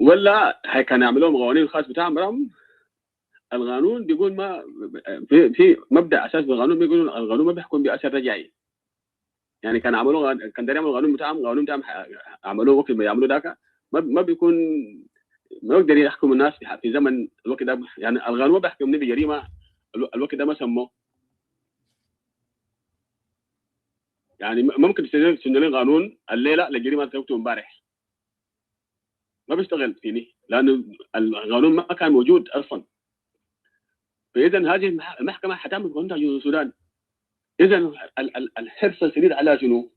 ولا كان يعملوا قوانين خاص بتاعهم. القانون بيقول ما في مبدا اساس بالقانون بيقول القانون ما بيحكم باثر رجعي، يعني كان داري يعملوا القانون بتاعهم عملوه وقت ما يعملوا ذاك ما بيكون ما يقدر يحكم الناس في زمن الوقت ده، يعني القانون ما بيحكمني بجريمه الوقت ده ما سموه، يعني ممكن تسجل قانون الليله لجريمه سويته امبارح ما بيشتغل فيني لانه القانون ما كان موجود اصلا. فاذا هذه المحكمه حتعمل قانون جنوب السودان. اذا الحرص الشديد على شنو؟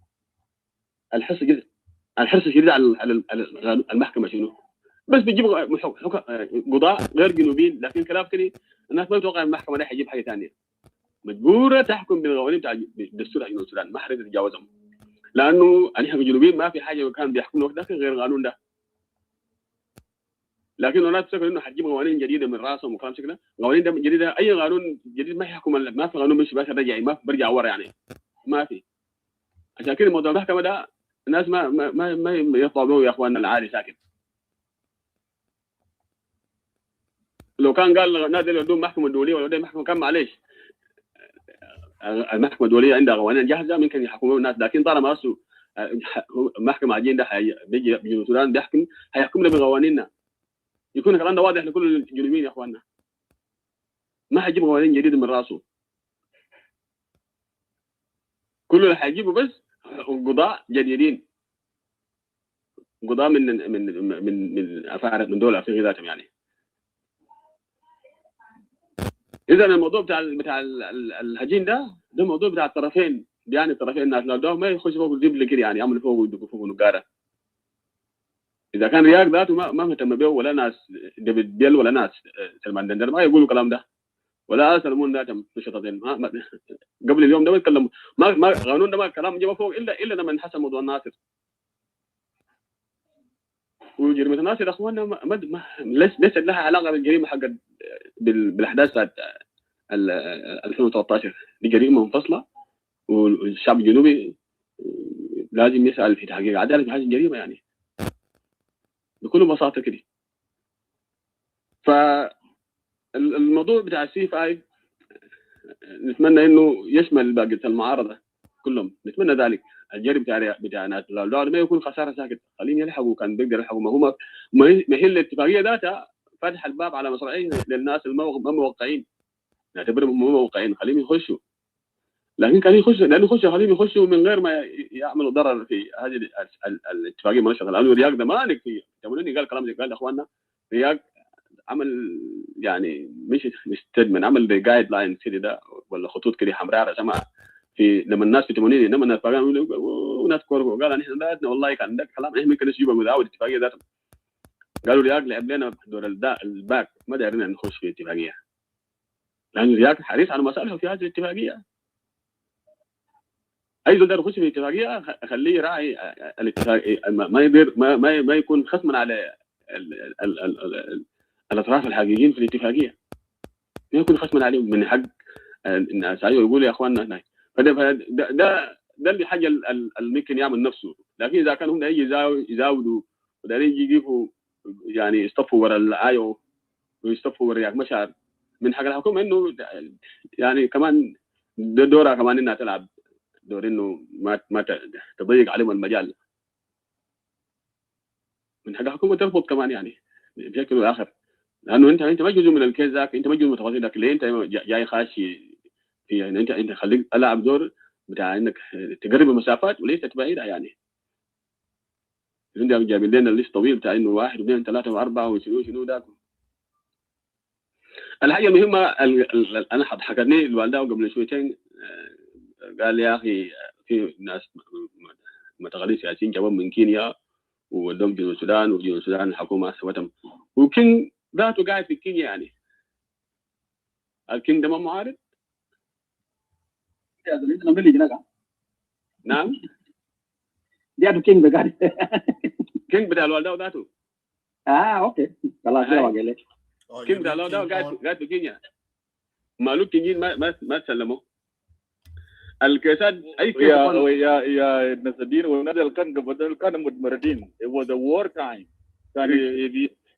الحرص الشديد على المحكمه شنو؟ بس بيجيب قضاء غير جنوبيين، لكن كلام كده الناس ما تتوقع المحكمه ده حيجيب حاجه ثانيه، مجبوره تحكم بالقوانين بتاع الدستور جنوب السودان، ما حد يتجاوزهم، لانه نحن الجنوبيين ما في حاجه كان بيحكموا وقت غير القانون ده. لكن الناس تفكر انه حتجيب قوانين جديده من راسهم وكلام كده، قوانين جديده اي قانون جديد ما يحكم، ما في قانون مش باشا رجعي، ما برجع ورا يعني ما في. عشان كده موضوع المحكمه ده الناس ما يطلعوا يا اخواننا العادي ساكت. لو كان قال نادي بدون محكمه دوليه ولا محكمه كان معلش، المحكمه الدوليه عندها قوانين جاهزه ممكن يحكموا الناس، لكن طالما اسوا محكمه عجين ده بيجي جنوب السودان بيحكم هيحكمنا بقوانيننا، يكون الكلام ده واضح لكل الجنوبيين يا اخواننا، ما حيجيب قوانين جديده من راسه، كل اللي حيجيبه بس قضاء جديدين، قضاء من افارقه من دول افريقيا ذاتهم يعني. اذا الموضوع بتاع الهجين ده موضوع بتاع الطرفين، يعني الطرفين الناس لو ما يخش فوق الجبل كده يعني يعملوا فوق ويدقوا فوق نقاره. اذا كان رياض ذاته ما مهتم به ولا ناس ديفيد بيل ولا ناس سلمان دندر ما يقولوا الكلام ده، ولا سلمون ذاتهم نشطتين قبل اليوم ده ما يتكلموا، ما قانون ده ما كلام جاب فوق الا لما انحسن موضوع الناصر وجريمه الناصر. اخواننا ليست لها علاقه بالجريمه حق بالاحداث بتاعت 2013، دي جريمه منفصله والشعب الجنوبي لازم يسال في تحقيق عداله في هذه الجريمه يعني بكل بساطه كده. فالموضوع بتاع السي 5 نتمنى انه يشمل باقي المعارضه كلهم، نتمنى ذلك. الجري بتاع ناس الاولاد ما يكون خساره ساكت، خليهم يلحقوا، كان بيقدر يلحقوا، ما هي الاتفاقيه ذاتها فتح الباب على مصراعيه للناس ما موقعين، نعتبرهم موقعين، خليهم يخشوا. لكن كان يخش لانه خليهم يخشوا من غير ما يعملوا ضرر في هذه الاتفاقيه منشطه. لانه رياض ده مالك في تمنوني قال كلام زي قال اخواننا رياض عمل يعني مش ستيتمنت، عمل زي جايد لاين كده ده ولا خطوط كده حمراء رسمها في لما الناس في 80 لما الناس وناس كوربو قال نحن ذاتنا والله كان عندك كلام احنا ممكن نجيبه مداول الاتفاقيه ذاتها. قالوا رياض لعب لنا دور الباك ما دارين نخش في الاتفاقيه لان رياض حريص على مصالحه في هذه الاتفاقيه. اي زول دار يخش في الاتفاقيه خليه يراعي الاتفاقيه، ما يقدر ما يكون خصما على الاطراف الحقيقيين في الاتفاقيه، ما يكون خصما عليهم من حق الناس. ايوه يقول يا اخواننا ده اللي حاجه اللي ممكن يعمل نفسه. لكن اذا كان هم يزاودوا ودارين يجيبوا يعني يصطفوا ورا الايو ويصطفوا ورا رياك مشعر، من حق الحكومه انه يعني كمان دورها كمان انها تلعب دور انه ما تضيق عليهم المجال. من حق الحكومه ترفض كمان يعني بشكل اخر، لانه انت ما جزء من الكيس ذاك، انت ما جزء من التفاصيل ذاك. ليه انت جاي خاشي في انت خليك العب دور بتاع انك تقرب المسافات وليس تبعدها. يعني عندهم جايبين لنا الليست طويل بتاع انه 1 2 3 و4 وشنو ذاك. الحاجه المهمه انا حكتني الوالده قبل شويتين، قال يا اخي في ناس متغلين سياسيين جابوا من كينيا ودوم جنوب السودان، وجنوب السودان الحكومه سوتهم، وكين ذاته قاعد في كينيا. يعني الكين ده ما معارض؟ نعم دي كينج بقى كين بتاع الوالده ذاته. اوكي خلاص كده واقع لك. كين بتاع الوالده قاعد في كينيا، مالوك كينيين ما تسلموا الكيسات. اي كيس يا ناس الدين والناس اللي كانوا متمردين. It was a war time.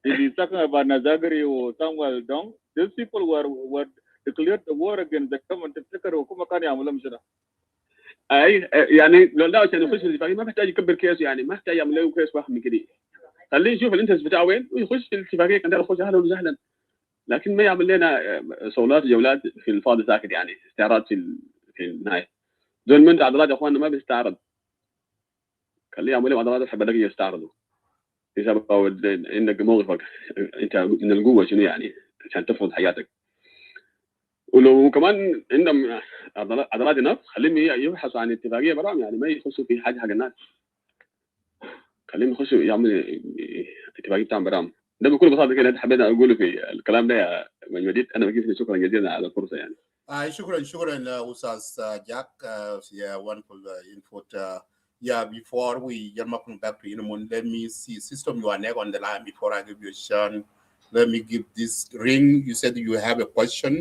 If you talking about Nazagari or Samuel Dong, these people were declared the war against the government. تفتكر وكما كان يعملوا مشنا. اي يعني لو ده عشان يخش في الاتفاقيه ما محتاج يكبر كيس، يعني ما محتاج يعمل له كيس واحد من كده. خليه يشوف الانترست بتاعه وين ويخش في الاتفاقيه، كان ده يخش اهلا وسهلا. لكن ما يعمل لنا صولات جولات في الفاضي ساكت، يعني استعراض في النهايه. دول من عضلات يا اخواننا ما بيستعرض، خليه يعمل لهم عضلات الحبلقيه يستعرضوا بسبب انك موقفك انت من القوه شنو يعني عشان تفرض حياتك. ولو كمان عندهم عضلات نفس خليهم يبحثوا عن اتفاقيه براهم، يعني ما يخشوا في حاجه حق الناس، خليهم يخشوا يعملوا اتفاقيه بتاعهم براهم. ده بكل بساطه كده حبيت اقوله في الكلام ده يا مجيد. انا بجيب شكرا جزيلا على الفرصه يعني. شكرا استاذ Jack. Yeah, wonderful input. Yeah, before we come back to Inamon, let me see system you are next on the line before I give you a chance. Let me give this ring. You said you have a question,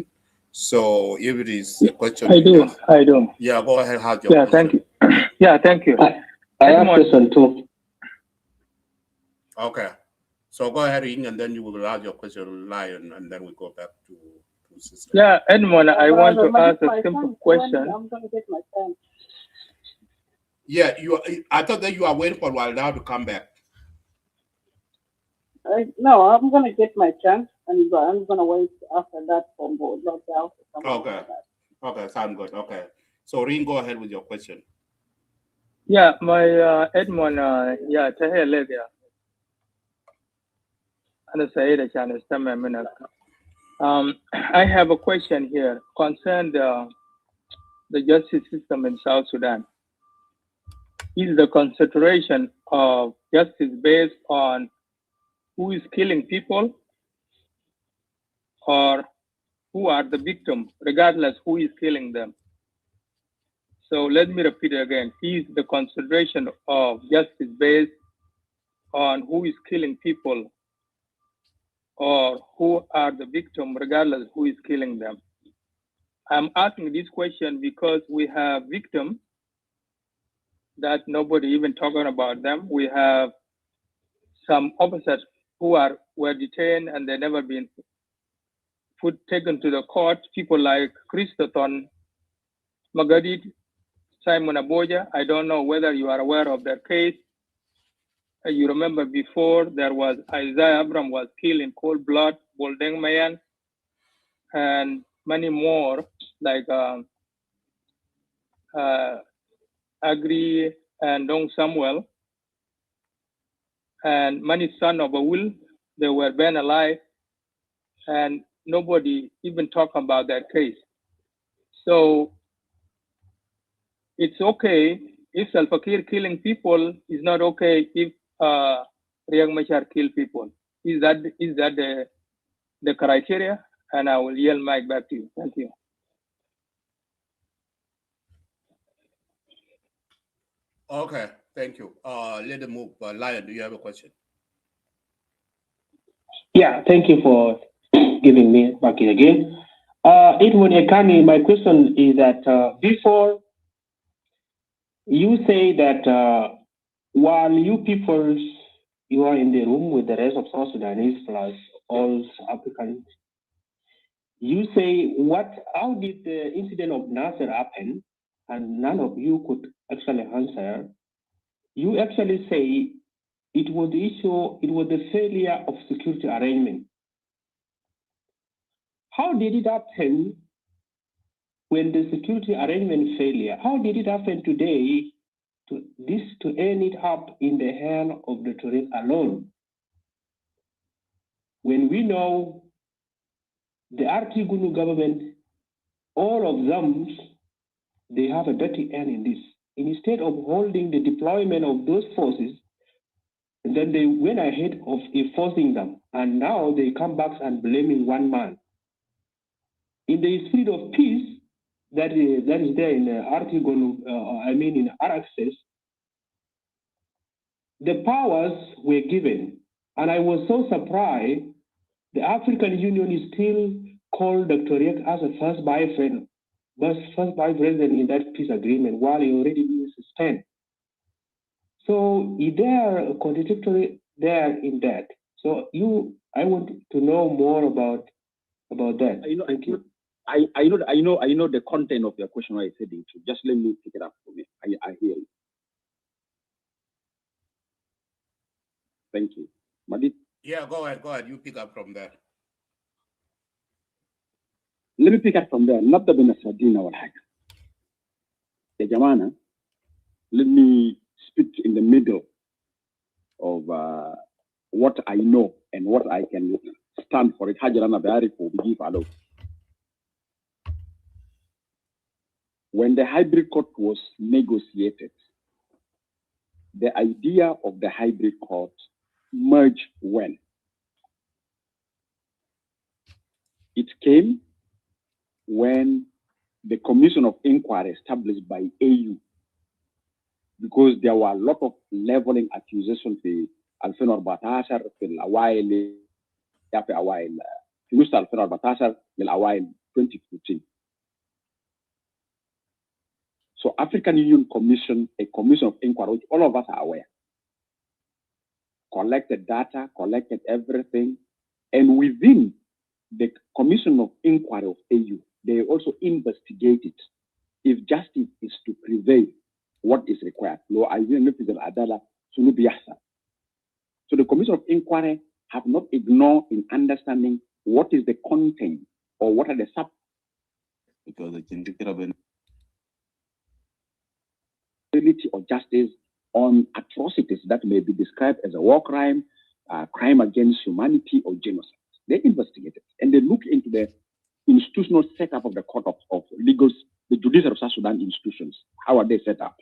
so if it is a question, I do. Yeah, go ahead. Have your question. Thank you. Thank you. I have a question too. Okay, so go ahead, Ing, and then you will ask your question, Lion, and then we go back to system. Yeah, Edmond, I want to ask a simple question. I'm going to get my time. Yeah, I thought that you are waiting for Walda to come back. No, I'm going to get my chance, and I'm going to wait after that for both. Okay, sound good. Okay, so Ring, go ahead with your question. Yeah, my Edmond, Tahir Legia. I have a question here concerning the justice system in South Sudan. Is the concentration of justice based on who is killing people or who are the victims, regardless who is killing them? So let me repeat it again. Is the concentration of justice based on who is killing people or who are the victims, regardless who is killing them? I'm asking this question because we have victims that nobody even talking about them. We have some officers who were detained and they never been taken to the court. People like Christoton Magadid, Simon Aboja. I don't know whether you are aware of their case. You remember before there was Isaiah Abram was killed in cold blood, Boldeng Mayan, and many more like Agri and Dong Samuel, and many sons of Awil, they were burned alive, and nobody even talk about that case. So it's okay if Salva Kiir killing people. It's not okay if Riek Machar kill people. Is that the criteria? And I will yield mic back to you. Thank you. Okay, thank you. Let them move. Lion, do you have a question? Yeah, thank you for giving me back in again. Edwin Ekani, my question is that before you say that while you people, you are in the room with the rest of South Sudanese plus all Africans, you say how did the incident of Nasser happen? And none of you could actually answer. You actually say it was the failure of security arrangement. How did it happen when the security arrangement failure? How did it happen today to end it up in the hand of the Tuareg alone? When we know the Artigunu government, all of them, they have a dirty hand in this. Instead of holding the deployment of those forces, and then they went ahead of enforcing them, and now they come back and blaming one man. In the spirit of peace that is there in Artigunu, in Araxes, the powers were given, and I was so surprised. The African Union is still called Dr. Riek as a first vice president in that peace agreement, while he already been suspended. So is there a contradictory there in that? So I want to know more about that. Thank you. I know the content of your question. I said it. Just let me pick it up for me. I hear you. Thank you. Madit? Yeah, go ahead. You pick up from there. Let me pick up from there. Not the Benasadina or Hack. Jamana, let me speak in the middle of what I know and what I can stand for it. Hajarana Bearifu give alone. When the hybrid court was negotiated, the idea of the hybrid court merged when? It came when the Commission of Inquiry established by AU, because there were a lot of leveling accusations في 2014 في الأوائل في أوائل في نص 2014 للأوائل 2015. So African Union Commission, a commission of inquiry, which all of us are aware, collected data, collected everything, and within the Commission of Inquiry of AU, they also investigated if justice is to prevail, what is required. So the Commission of Inquiry have not ignored in understanding what is the content or what are the sub, because the or justice on atrocities that may be described as a war crime, crime against humanity, or genocide. They investigated and they looked into the institutional setup of the court of legal, the judiciary of South Sudan institutions. How are they set up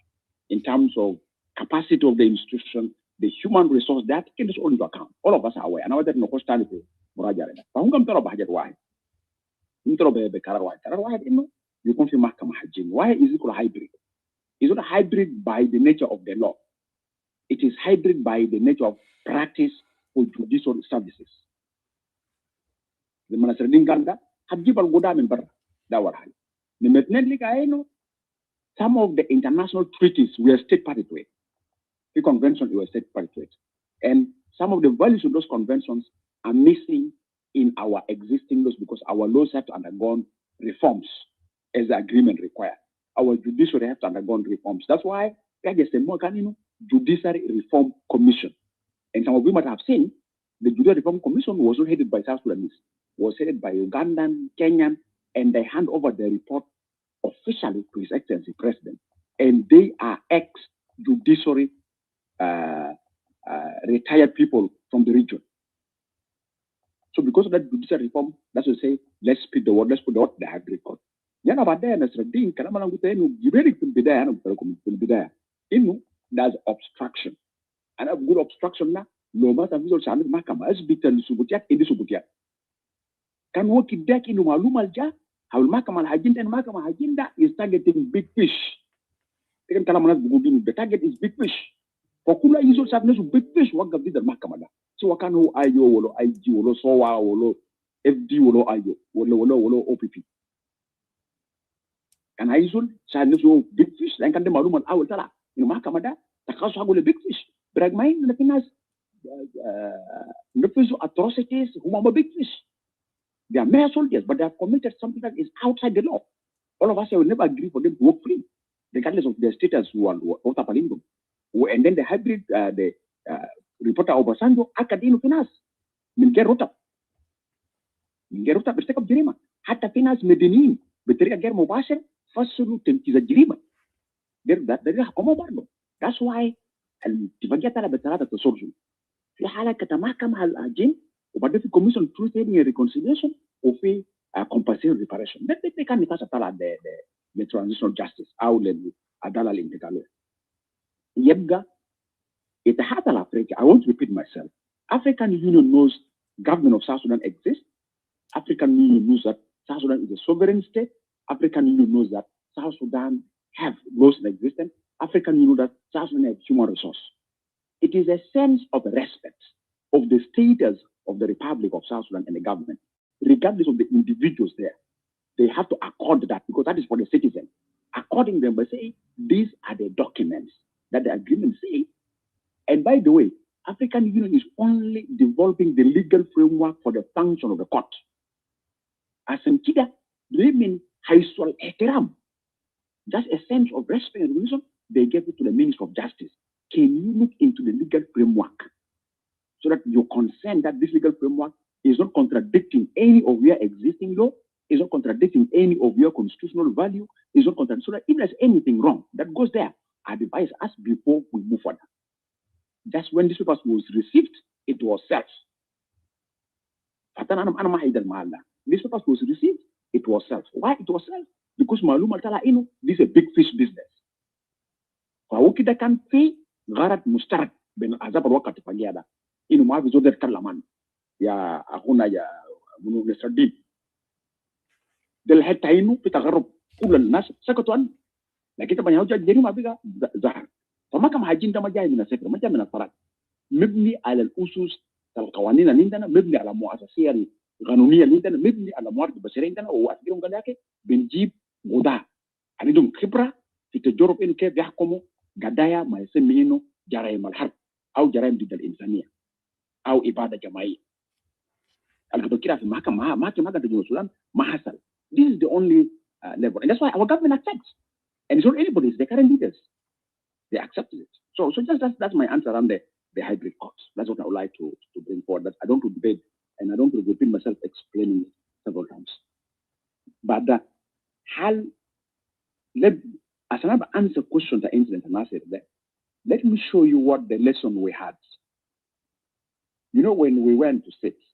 in terms of capacity of the institution, the human resource that can just all into account. All of us are aware. And I no question to Muraja. But who come to Bahajat why? You confirm Mahkamah Hajin. Why is it called hybrid? It's not hybrid by the nature of the law. It is hybrid by the nature of practice for judicial services. The Manasradin Ganda have given Godam in Barra. That were high. Some of the international treaties we are state party to it. The convention we are state party to it. And some of the values of those conventions are missing in our existing laws because our laws have to undergo reforms as the agreement requires. Our judiciary have to undergo reforms. That's why there is a Judiciary Reform Commission. And some of you might have seen the Judiciary Reform Commission was not headed by South Sudanese, was headed by Ugandan, Kenyan, and they hand over the report of officially to His Excellency President, and they are ex-judiciary retired people from the region. So because of that judicial reform, that's what say, let's speed the word, let's put the word the hybrid court. Yana baadaye Nasruddin kama languta jiberi kumbidaya na kumbidaya there's obstruction. And a good obstruction na no matter visual channel mahakama as bitan subutiat indi subutiat. Kan wo kidak inu malum alja haul mahakama hajinda and mahakama hajinda is targeting big fish. Tekan kala manas bugudin the target is big fish. For kula visual channel big fish wag gabdi the mahakama da. So wakano ayo wolo IG wolo sowa wolo FD wolo ayo wolo OPP. Kan aizul channel so big fish dan kan de malum al awal tala inu mahakama da takaso hagole big fish. Bragmain na Pinas atrocities who are big fish. They are mere soldiers, but they have committed something that is outside the law. All of us will never agree for them to work free, regardless of their status or Tapalingum. And then the hybrid, the reporter Obasanjo, Akadino Pinas, Mingerota, Bestek of Jirima, Hatta Pinas Medinin, Beteria Ger Mobasher, first solution is a Jirima. There is a Comobardo. That's why الاتفاقيات على بتاعتها التسرج في حاله كتمحكم على الجين وبعدين في كوميشن تروث اند ريكونسيليشن وفي compulsory reparation. They can نقاش طلع the transitional justice او العداله الانتقاليه. يبقى الاتحاد الافريقي. I want to repeat myself. African Union knows government of South Sudan exists. African Union knows that South Sudan is a sovereign state. African Union knows that South Sudan have laws in existence. African Union that South Sudan has human resource. It is a sense of respect of the status of the Republic of South Sudan and the government, regardless of the individuals there. They have to accord that because that is for the citizen. According to them, by saying these are the documents that the agreement say. And by the way, African Union is only developing the legal framework for the function of the court. As in Kida, they mean Haiswal Eteram. Just a sense of respect and reason. They gave it to the Minister of Justice. Can you look into the legal framework so that you're concerned that this legal framework is not contradicting any of your existing law, is not contradicting any of your constitutional value, is not contradicting, so that if there's anything wrong that goes there, advise us before we move further. Just when this paper was received, it was self. This paper was received, it was self. Why it was self? Because Malum Altala, this is a big fish business. فهو كده كان في غرض مشترك بين احزاب الوقت الاتفاقيه ده انه ما في زود يتكلم يا اخونا يا نصر الدين ده الحته انه في تغرب كل الناس سكتوا عنه لكن طبعا يوجد الجريمه بقى ظهر فما كان حاجين ده ما جاي من السفر ما جاي من الفراغ مبني على الاسس القوانين اللي عندنا مبني على المؤسسيه القانونيه اللي عندنا مبني على الموارد البشريه عندنا واخيرا قال لك بنجيب غداء عندهم خبره في تجرب انه كيف يحكموا قضايا ما يسمينه جرائم الحرب او جرائم ضد الانسانيه او اباده جماعيه. القبل كده في المحكمه ما قدر جنوب السودان ما حصل. This is the only level, and that's why our government accepts. And it's not anybody, it's the current leaders. They accepted it. So just that's my answer on the hybrid courts. That's what I would like to bring forward. That I don't want to debate and I don't want to repeat myself explaining it several times. But as another answer question to incident and I said that, let me show you what the lesson we had. You know, when we went to states,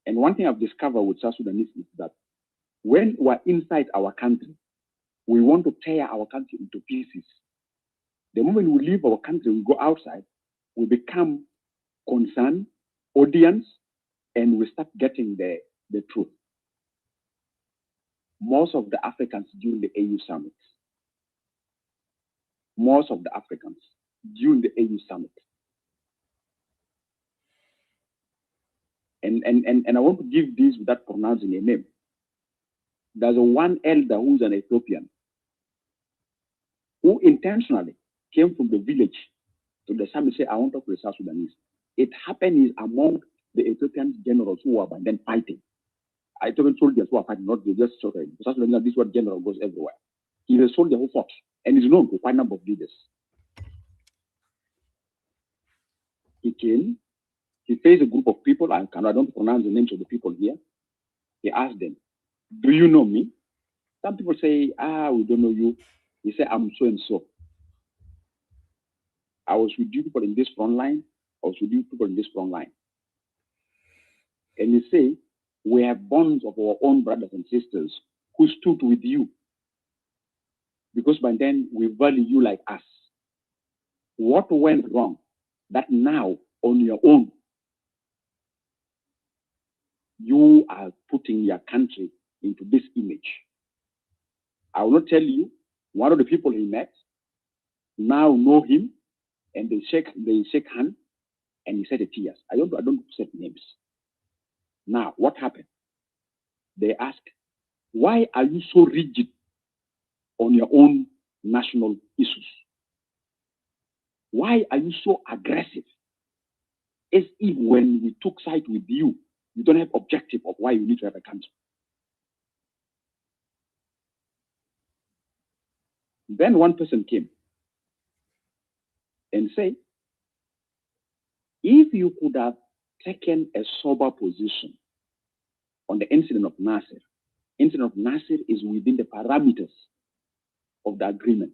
and one thing I've discovered with South Sudanese is that when we're inside our country, we want to tear our country into pieces. The moment we leave our country, we go outside, we become concerned, audience, and we start getting the truth. Most of the Africans during the AU summit, most of the Africans during the AU summit, and I want to give this without pronouncing a name. There's one elder who's an Ethiopian who intentionally came from the village to the summit and said, I want to talk to the South Sudanese. It happened is among the Ethiopian generals who were then fighting. Ethiopian soldiers who are fighting, not just soldiers. South Sudan, this word general goes everywhere. He's a soldier who fought and is known to quite a number of leaders. He came, he faced a group of people, I don't pronounce the names of the people here. He asked them, do you know me? Some people say, we don't know you. He said, I'm so and so. I was with you people in this front line. I was with you people in this front line. And you say, we have bonds of our own brothers and sisters who stood with you. Because by then we value you like us. What went wrong? That now on your own, you are putting your country into this image. I will not tell you, one of the people he met now know him, and they shake hands, and he said the tears. I don't say names. Now, what happened? They ask, why are you so rigid on your own national issues? Why are you so aggressive? As if when we took side with you, you don't have objective of why you need to have a country. Then one person came and said, if you could have taken a sober position on the incident of Nasser is within the parameters of the agreement.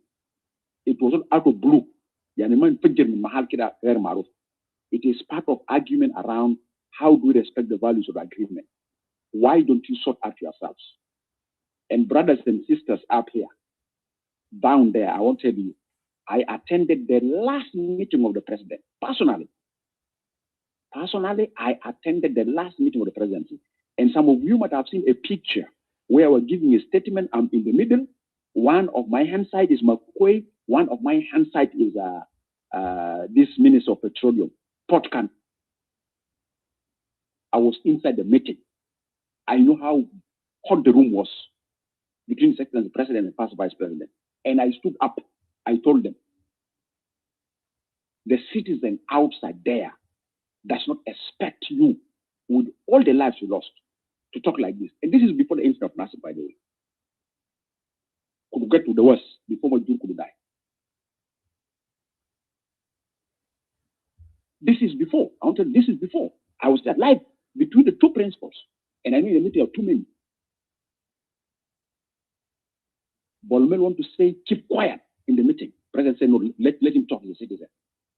It wasn't out of blue. It is part of argument around how do we respect the values of the agreement. Why don't you sort out yourselves? And brothers and sisters up here, down there, I won't tell you, I attended the last meeting of the president, personally. Personally, I attended the last meeting of the presidency. And some of you might have seen a picture where we're giving a statement. I'm in the middle. One of my hand side is McQuay. One of my hand side is this Minister of Petroleum, Potkan. I was inside the meeting. I know how hot the room was between the president and past vice president. And I stood up. I told them, the citizen outside there does not expect you, with all the lives you lost, to talk like this. And this is before the incident of Nasser, by the way. Could get to the worst before my could die. This is before. I want to tell you, this is before. I was there live between the two principals. And I knew the meeting of too many. Bolmel want to say, keep quiet in the meeting. President said, no, let him talk as a citizen.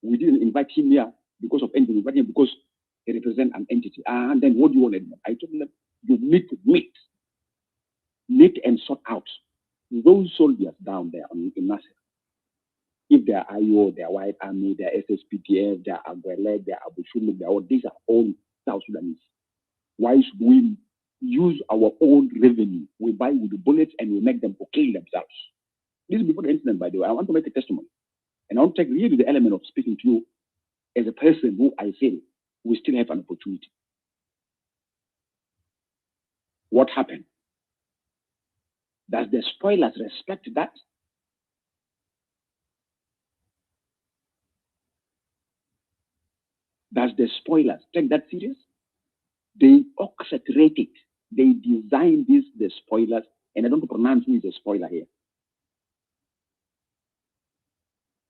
We didn't invite him here because of anything. We invited him because he represents an entity. And then what do you want? I told them, you need to meet and sort out those soldiers down there in Nasser. If they are IO, they are White Army, they are SSPTF, they are Aguelec, they are Abu Shuluk, these are all South Sudanese. Why should we use our own revenue? We buy with the bullets and we make them to kill themselves. This is before the incident, by the way. I want to make a testimony. And I want to take really the element of speaking to you as a person who I feel we still have an opportunity. What happened? Does the spoilers respect that? Does the spoilers take that serious? They orchestrate it. They design the spoilers, and I don't pronounce who is a spoiler here.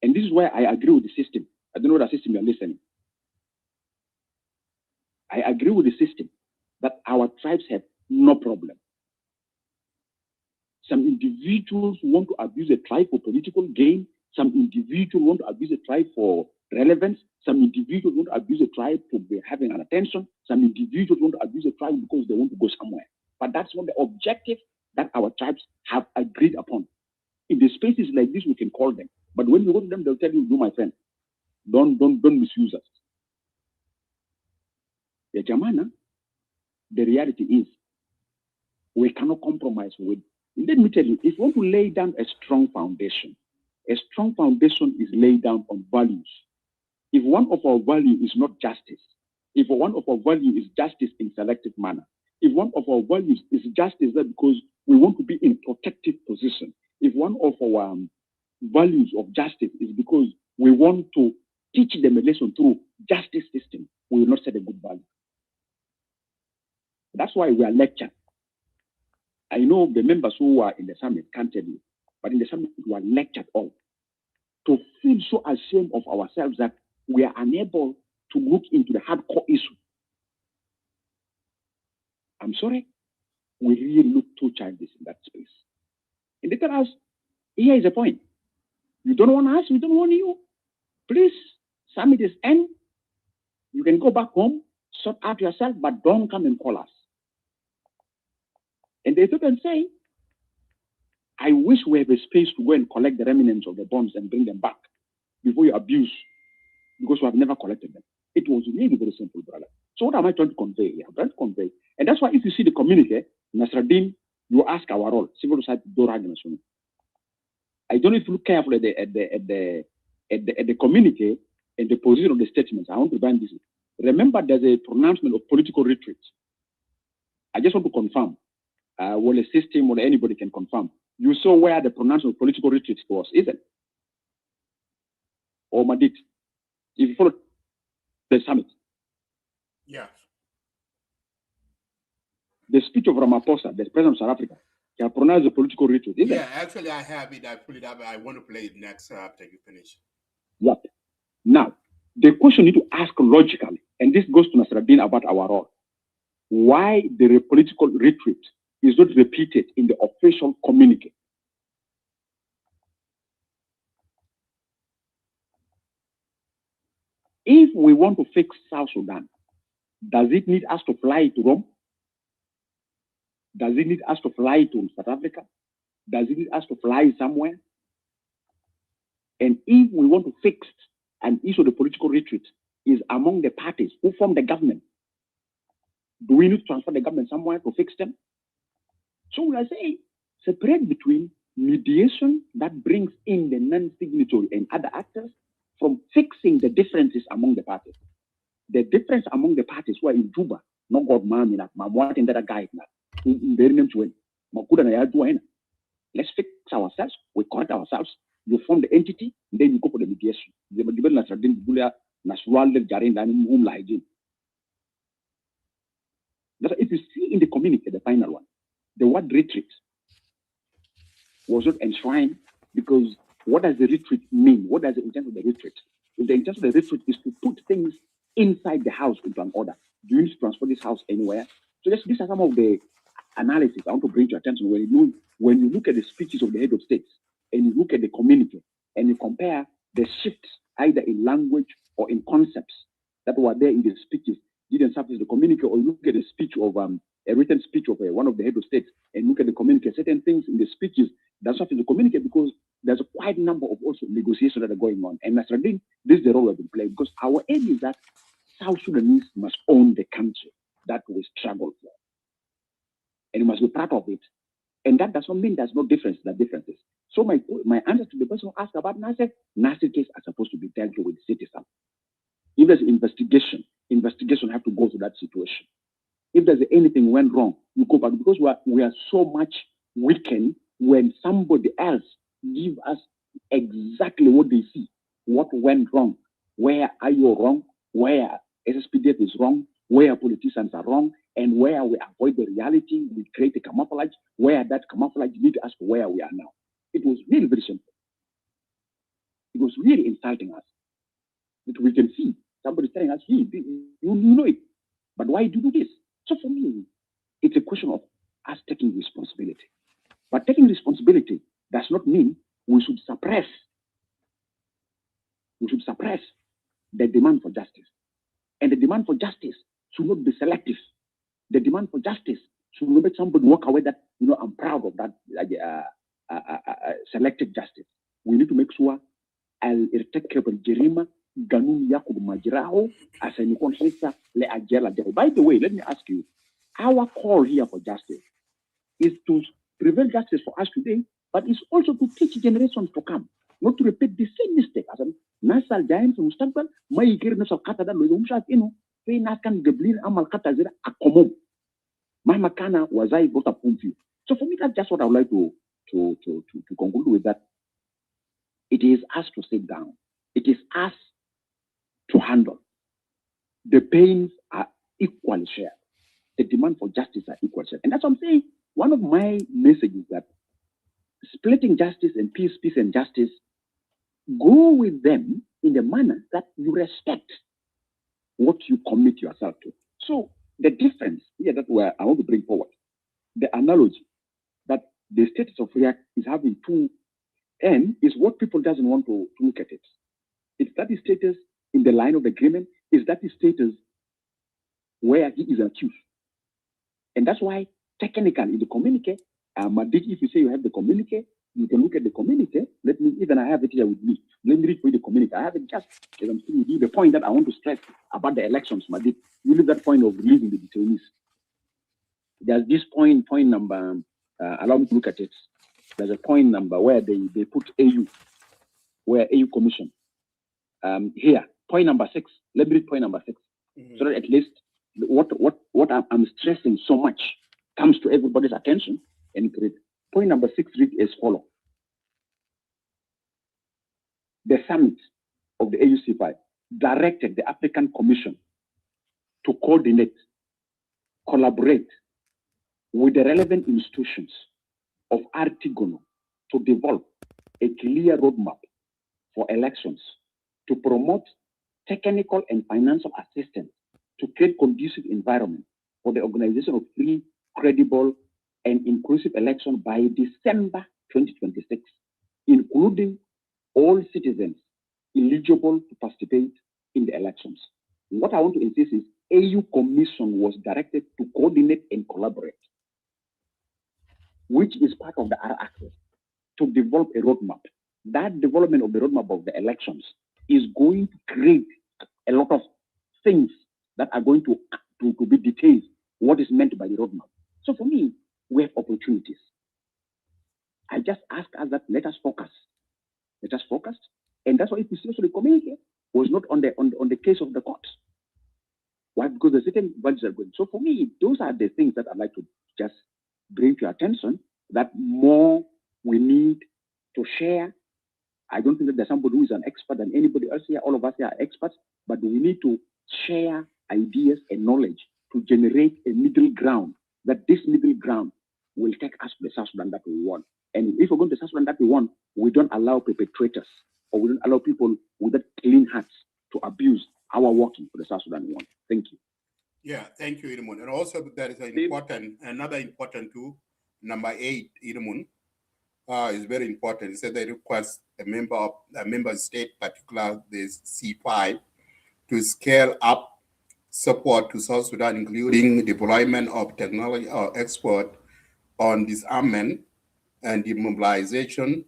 And this is why I agree with the system. I don't know what system you're listening. I agree with the system that our tribes have no problem. Some individuals want to abuse a tribe for political gain. Some individuals want to abuse a tribe for relevance. Some individuals want to abuse a tribe to be having an attention. Some individuals want to abuse a tribe because they want to go somewhere. But that's not the objective that our tribes have agreed upon. In the spaces like this, we can call them. But when you go to them, they'll tell you, no, my friend, don't misuse us. The Jamana, the reality is, we cannot compromise with. Let me tell you, if you want to lay down a strong foundation is laid down on values. If one of our values is not justice, if one of our values is justice in selective manner, if one of our values is justice because we want to be in protective position, if one of our values of justice is because we want to teach them a lesson through justice system, we will not set a good value. That's why we are lectured. I know the members who are in the summit can't tell you, but in the summit we are lectured all to feel so ashamed of ourselves that we are unable to look into the hardcore issue. I'm sorry, we really look too childish in that space. And they tell us, here is the point. You don't want us, we don't want you. Please, summit is end. You can go back home, sort out yourself, but don't come and call us. And the Ethiopians say, I wish we have a space to go and collect the remnants of the bombs and bring them back before you abuse, because we have never collected them. It was really very simple, brother. So what am I trying to convey here? I'm trying to convey. And that's why if you see the communique, Nasruddin, you ask our role, civil society, I don't know if you look carefully at the communique and the position of the statements. I want to bring this. Remember, there's a pronouncement of political retreat. I just want to confirm. Well, a system or anybody can confirm. You saw where the pronouncement of political retreat was, isn't it? Or Madid, if you follow the summit. Yes. The speech of Ramaphosa, the president of South Africa, can pronounce the political retreat, isn't it? Yeah, actually, I have it. I pull it up. I want to play it next after you finish. Yep. Now, the question you need to ask logically, and this goes to Nasruddin about our role. Why the political retreat is not repeated in the official communique? If we want to fix South Sudan, does it need us to fly to Rome? Does it need us to fly to South Africa? Does it need us to fly somewhere? And if we want to fix an issue of the political retreat is among the parties who form the government, do we need to transfer the government somewhere to fix them? So we are saying, separate between mediation that brings in the non-signatory and other actors from fixing the differences among the parties. The difference among the parties who are in Juba, no God, man, what in that guy, let's fix ourselves, we correct ourselves, you form the entity, then you go for the mediation. If you see in the communique, the final one, the word retreat was not enshrined, because what does the retreat mean? What does the intent of the retreat? If the intent of the retreat is to put things inside the house into an order, do you need to transfer this house anywhere? So these are some of the analysis I want to bring to your attention. When you look at the speeches of the head of states and you look at the communique and you compare the shifts either in language or in concepts that were there in the speeches, didn't surface the communique, or you look at the speech of a written speech of one of the head of states and look at the communique, certain things in the speeches that surface the communique, because there's a quite number of also negotiations that are going on. And Nasruddin, this is the role we've been playing, because our aim is that South Sudanese must own the country that we struggle for. And we must be part of it. And that does not mean there's no difference, there are differences. So my answer to the person who asked about Nasser case are supposed to be dealt with citizens. If there's investigation have to go to that situation. If there's anything went wrong, you go back, because we are so much weakened when somebody else give us exactly what they see, what went wrong, where are you wrong, where SSPDF is wrong, where politicians are wrong, and where we avoid the reality, we create a camouflage, where that camouflage leads us to where we are now. It was really very simple. It was really insulting us. That we can see somebody telling us, hey, you know it, but why do you do this? So for me, it's a question of us taking responsibility. But taking responsibility does not mean we should suppress the demand for justice. And the demand for justice should not be selective. The demand for justice should not make somebody walk away that, I'm proud of that selective justice. We need to make sure al-irtikab al-jarima ganun yakub majrahu asanikon hisa le ajala. By the way, let me ask you, our call here for justice is to prevail justice for us today, but it's also to teach generations to come, not to repeat the same mistake. As nasal giant from Mustaqbal, ma yigir nasa kata da lo yumshat fe nakan gablin amal kata zira akomom. Mahma kana wazai bota pumfi. So for me, that's just what I would like to conclude with, that it is us to sit down. It is us to handle. The pains are equally shared. The demand for justice are equally shared. And that's what I'm saying. One of my messages is that splitting justice and peace and justice, go with them in the manner that you respect what you commit yourself to. So the difference here that I want to bring forward, the analogy that the status of Riek is having two N is what people doesn't want to look at it. Is that his status in the line of agreement? Is that his status where he is accused? And that's why technically in the communique, if you say you have the communique, you can look at the communique. Let me, even I have it here with me. Let me read through the communique. I have it just as I'm still with you. The point that I want to stress about the elections, Madid, you leave that point of releasing the detainees. There's this point number, allow me to look at it. There's a point number where they put AU, where AU Commission. Here, point number 6. Let me read point number 6. So that at least what I'm stressing so much comes to everybody's attention. And read. Point number 6 reads as follows. The summit of the AUC5 directed the African Commission to coordinate, collaborate with the relevant institutions of Artigono to develop a clear roadmap for elections, to promote technical and financial assistance to create conducive environment for the organization of free, credible, and inclusive election by December 2026, including all citizens eligible to participate in the elections. What I want to insist is AU Commission was directed to coordinate and collaborate, which is part of the R access, to develop a roadmap. That development of the roadmap of the elections is going to create a lot of things that are going to be detailed, what is meant by the roadmap. So for me, we have opportunities. I just ask us that let us focus. Let us focus. And that's why if you see also the community was not on the case of the court. Why? Because the certain budgets are going. So for me, those are the things that I'd like to just bring to your attention, that more we need to share. I don't think that there's somebody who is an expert than anybody else here. All of us here are experts, but we need to share ideas and knowledge to generate a middle ground, that this middle ground will take us to the South Sudan that we want. And if we're going to the South Sudan that we want, we don't allow perpetrators, or we don't allow people with that clean hearts to abuse our working for the South Sudan we want. Thank you. Yeah, thank you, Irmun. And also there is another important too, number 8, Irmun, is very important. It said they request a member state, particularly the C5, to scale up support to South Sudan, including deployment of technology or expert on disarmament and demobilization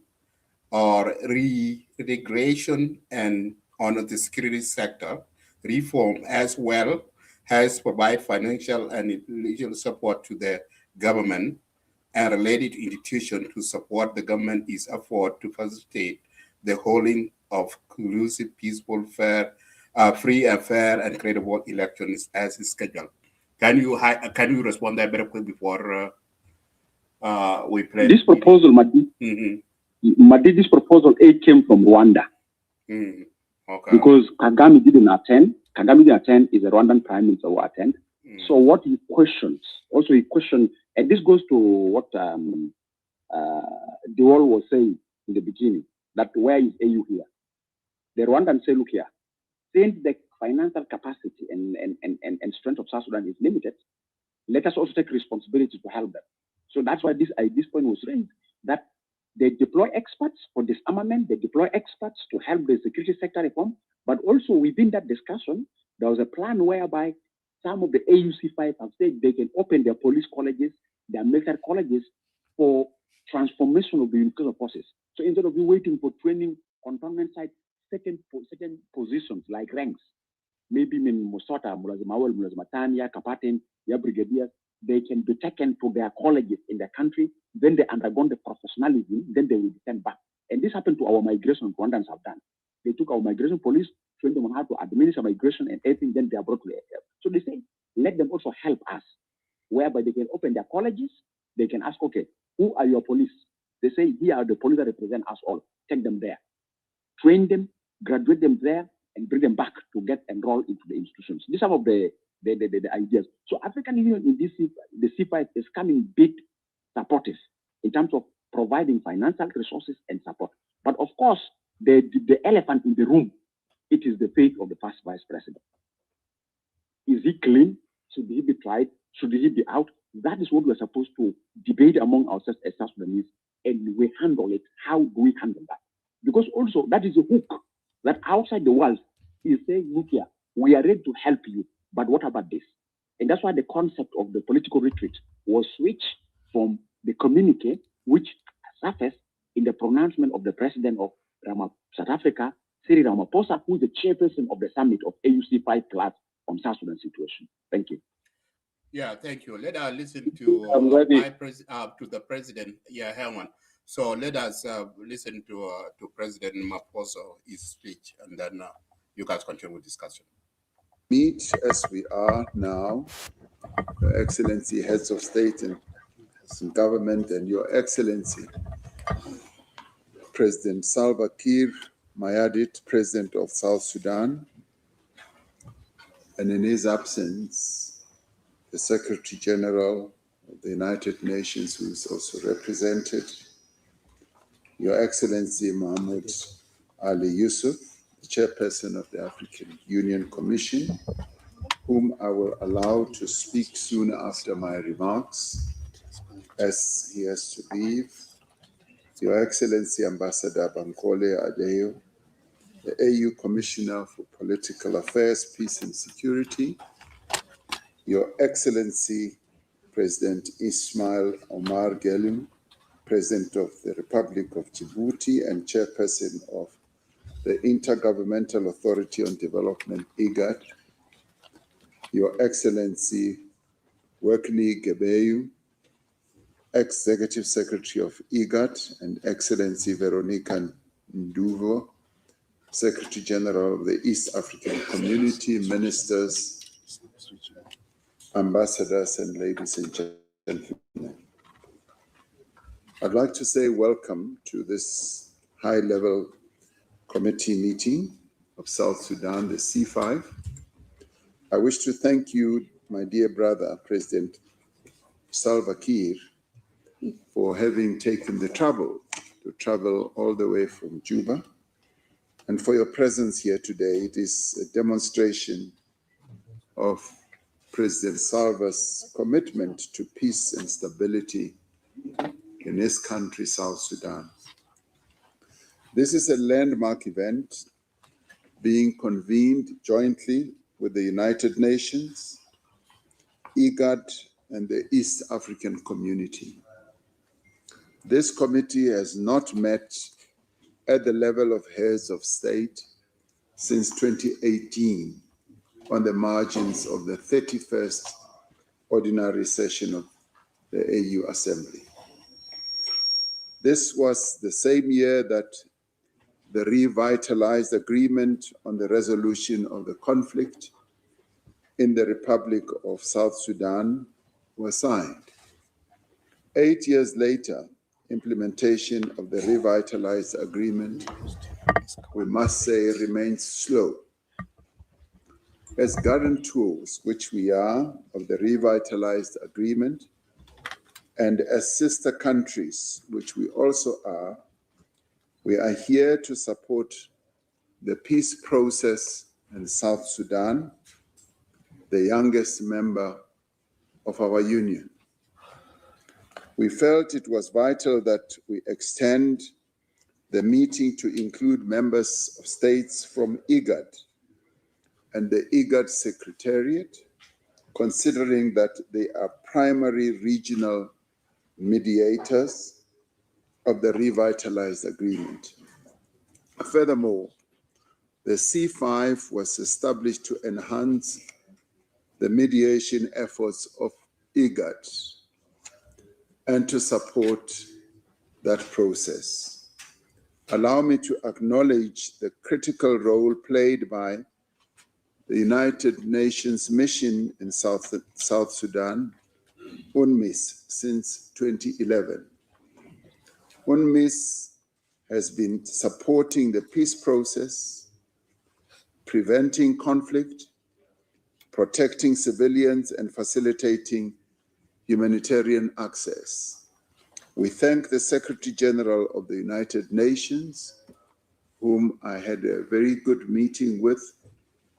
or reintegration and on the security sector reform, as well as provide financial and legal support to the government and related institutions to support the government's effort to facilitate the holding of inclusive, peaceful, fair, free and fair and credible elections as scheduled. Can you respond that very quick before we play? This proposal, Madi, this proposal came from Rwanda. Okay. Because Kagame didn't attend. Kagame didn't attend, is a Rwandan prime minister who attend. So what he questions, and this goes to what Dewal was saying in the beginning, that where is AU here? The Rwandans say, look here, since the financial capacity and strength of South Sudan is limited, let us also take responsibility to help them. So that's why this point was raised, that they deploy experts for disarmament, they deploy experts to help the security sector reform, but also within that discussion, there was a plan whereby some of the AUC5 have said they can open their police colleges, their military colleges for transformation of the universal forces. So instead of you waiting for training on government side, certain positions like ranks, maybe Musota, Mulazimawel, Mulazimatania, Kapaten, your brigadiers, they can be taken to their colleges in the country, then they undergo the professionalism, then they will be sent back. And this happened to our migration Rwandans have done. They took our migration police, trained them on how to administer migration and everything, then they are brought to the AF. So they say, let them also help us, whereby they can open their colleges, they can ask, okay, who are your police? They say, here are the police that represent us all. Take them there. Train them, graduate them there, and bring them back to get enrolled into the institutions. These are some of the ideas. So African Union in this, the C5 is coming big supportive in terms of providing financial resources and support. But of course, the elephant in the room, it is the fate of the first vice president. Is he clean? Should he be tried? Should he be out? That is what we're supposed to debate among ourselves as South Sudanese, and we handle it. How do we handle that? Because also that is a hook that outside the world is saying, look here, we are ready to help you, but what about this? And that's why the concept of the political retreat was switched from the communique, which surfaced in the pronouncement of the president of South Africa, Cyril Ramaphosa, who is the chairperson of the summit of AUC 5+ on South Sudan situation. Thank you. Yeah, thank you. Let us listen to the president. Yeah, hang on. So let us listen to President Ramaphosa, his speech, and then you guys continue with discussion. Meet as we are now, Your Excellency, heads of state and government, and Your Excellency, President Salva Kiir Mayardit, President of South Sudan, and in his absence, the Secretary General of the United Nations, who is also represented, Your Excellency Mahmoud Ali Yusuf, the Chairperson of the African Union Commission, whom I will allow to speak soon after my remarks, as he has to leave, Your Excellency Ambassador Bankole Adeyo, the AU Commissioner for Political Affairs, Peace and Security, Your Excellency President Ismail Omar Guelleh, President of the Republic of Djibouti and Chairperson of the Intergovernmental Authority on Development, IGAD, Your Excellency Workney Gebeyu, Executive Secretary of IGAD, and Excellency Veronica Nduvo, Secretary General of the East African Community, ministers, ambassadors, and ladies and gentlemen. I'd like to say welcome to this high-level committee meeting of South Sudan, the C5. I wish to thank you, my dear brother, President Salva Kiir, for having taken the trouble to travel all the way from Juba, and for your presence here today. It is a demonstration of President Salva's commitment to peace and stability in his country, South Sudan. This is a landmark event being convened jointly with the United Nations, IGAD, and the East African Community. This committee has not met at the level of heads of state since 2018 on the margins of the 31st ordinary session of the AU Assembly. This was the same year that the revitalized agreement on the resolution of the conflict in the Republic of South Sudan was signed. 8 years later, implementation of the revitalized agreement, we must say, remains slow. As guarantors, which we are, of the revitalized agreement, and as sister countries, which we also are, we are here to support the peace process in South Sudan, the youngest member of our union. We felt it was vital that we extend the meeting to include members of states from IGAD and the IGAD Secretariat, considering that they are primary regional mediators of the revitalized agreement. Furthermore, the C5 was established to enhance the mediation efforts of IGAD and to support that process. Allow me to acknowledge the critical role played by the United Nations mission in South Sudan, UNMISS, since 2011. UNMISS has been supporting the peace process, preventing conflict, protecting civilians, and facilitating humanitarian access. We thank the Secretary General of the United Nations, whom I had a very good meeting with,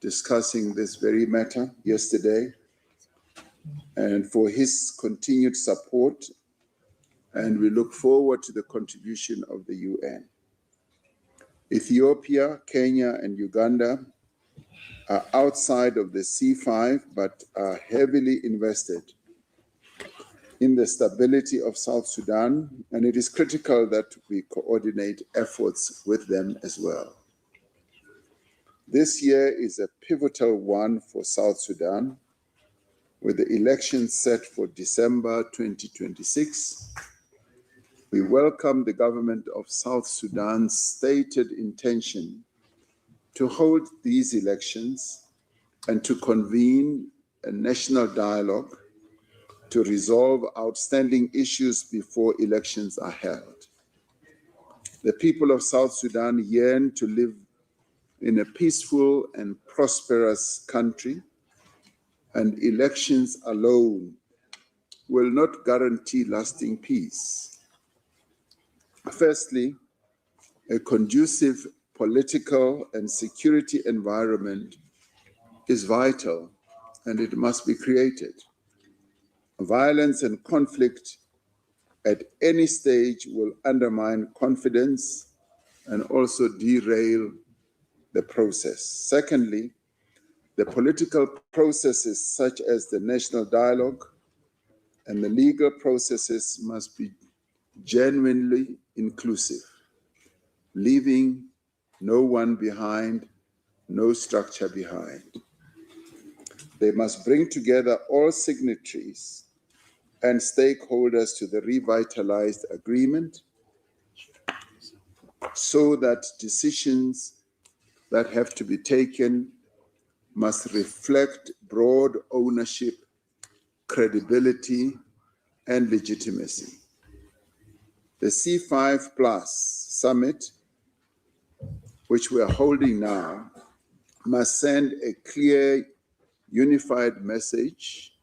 discussing this very matter yesterday, and for his continued support, and we look forward to the contribution of the UN. Ethiopia, Kenya, and Uganda are outside of the C5, but are heavily invested in the stability of South Sudan, and it is critical that we coordinate efforts with them as well. This year is a pivotal one for South Sudan, with the election set for December 2026. We welcome the government of South Sudan's stated intention to hold these elections and to convene a national dialogue to resolve outstanding issues before elections are held. The people of South Sudan yearn to live in a peaceful and prosperous country, and elections alone will not guarantee lasting peace. Firstly, a conducive political and security environment is vital, and it must be created. Violence and conflict at any stage will undermine confidence and also derail the process. Secondly, the political processes such as the national dialogue and the legal processes must be genuinely inclusive, leaving no one behind, no structure behind. They must bring together all signatories and stakeholders to the revitalized agreement so that decisions that have to be taken must reflect broad ownership, credibility, and legitimacy. The C5 Plus Summit, which we are holding now, must send a clear, unified message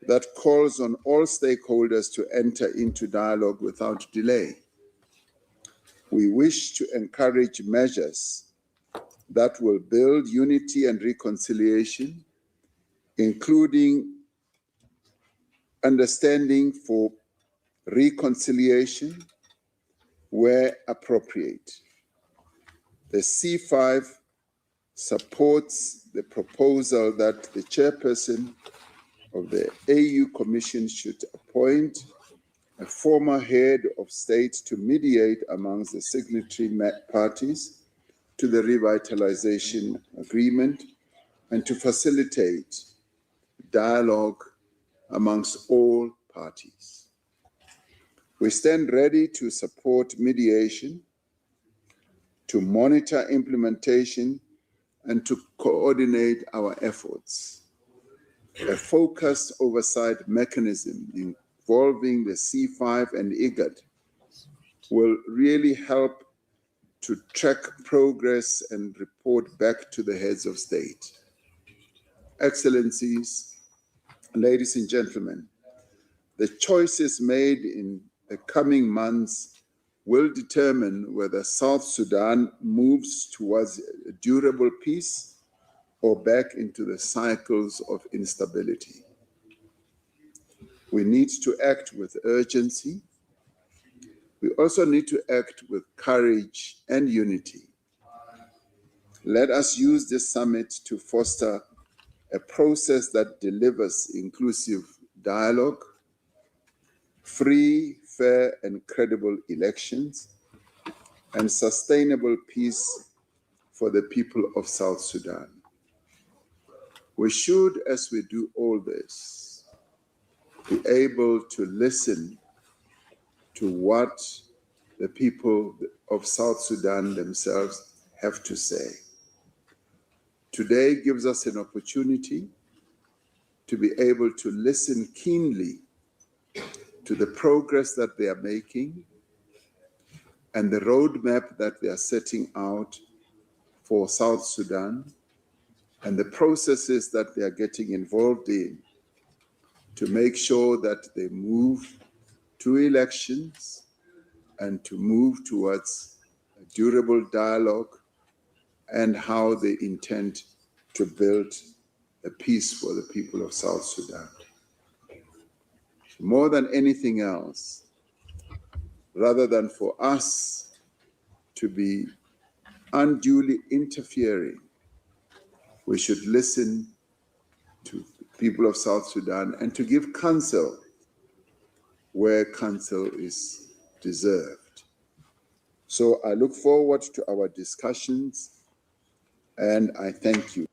that calls on all stakeholders to enter into dialogue without delay. We wish to encourage measures that will build unity and reconciliation, including understanding for reconciliation where appropriate. The C5 supports the proposal that the chairperson of the AU Commission should appoint a former head of state to mediate amongst the signatory parties to the revitalization agreement and to facilitate dialogue amongst all parties. We stand ready to support mediation, to monitor implementation, and to coordinate our efforts. A focused oversight mechanism involving the C5 and IGAD will really help to track progress and report back to the heads of state. Excellencies, ladies and gentlemen, the choices made in the coming months will determine whether South Sudan moves towards a durable peace or back into the cycles of instability. We need to act with urgency. We also need to act with courage and unity. Let us use this summit to foster a process that delivers inclusive dialogue, free, fair, and credible elections, and sustainable peace for the people of South Sudan. We should, as we do all this, be able to listen to what the people of South Sudan themselves have to say. Today gives us an opportunity to be able to listen keenly to the progress that they are making and the roadmap that they are setting out for South Sudan and the processes that they are getting involved in to make sure that they move to elections and to move towards a durable dialogue and how they intend to build a peace for the people of South Sudan. more than anything else, rather than for us to be unduly interfering, we should listen to the people of South Sudan and to give counsel where counsel is deserved. So I look forward to our discussions, and I thank you.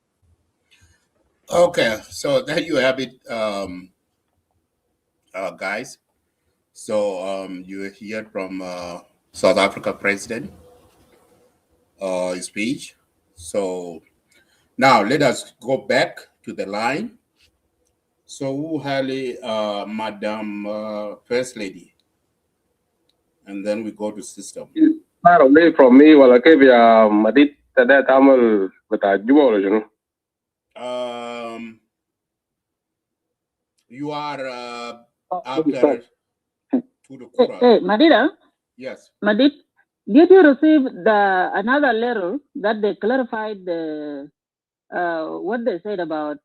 Okay, so there you have it, guys. So you hear from South Africa President speech. So now let us go back to the line. So who Hali, Madam First Lady, and then we go to system. Far away from me, well, okay, we are Madid that Amal, but I do all, you know. You are after Tudukura. Hey, Madida? Yes. Madid, did you receive another letter that they clarified what they said about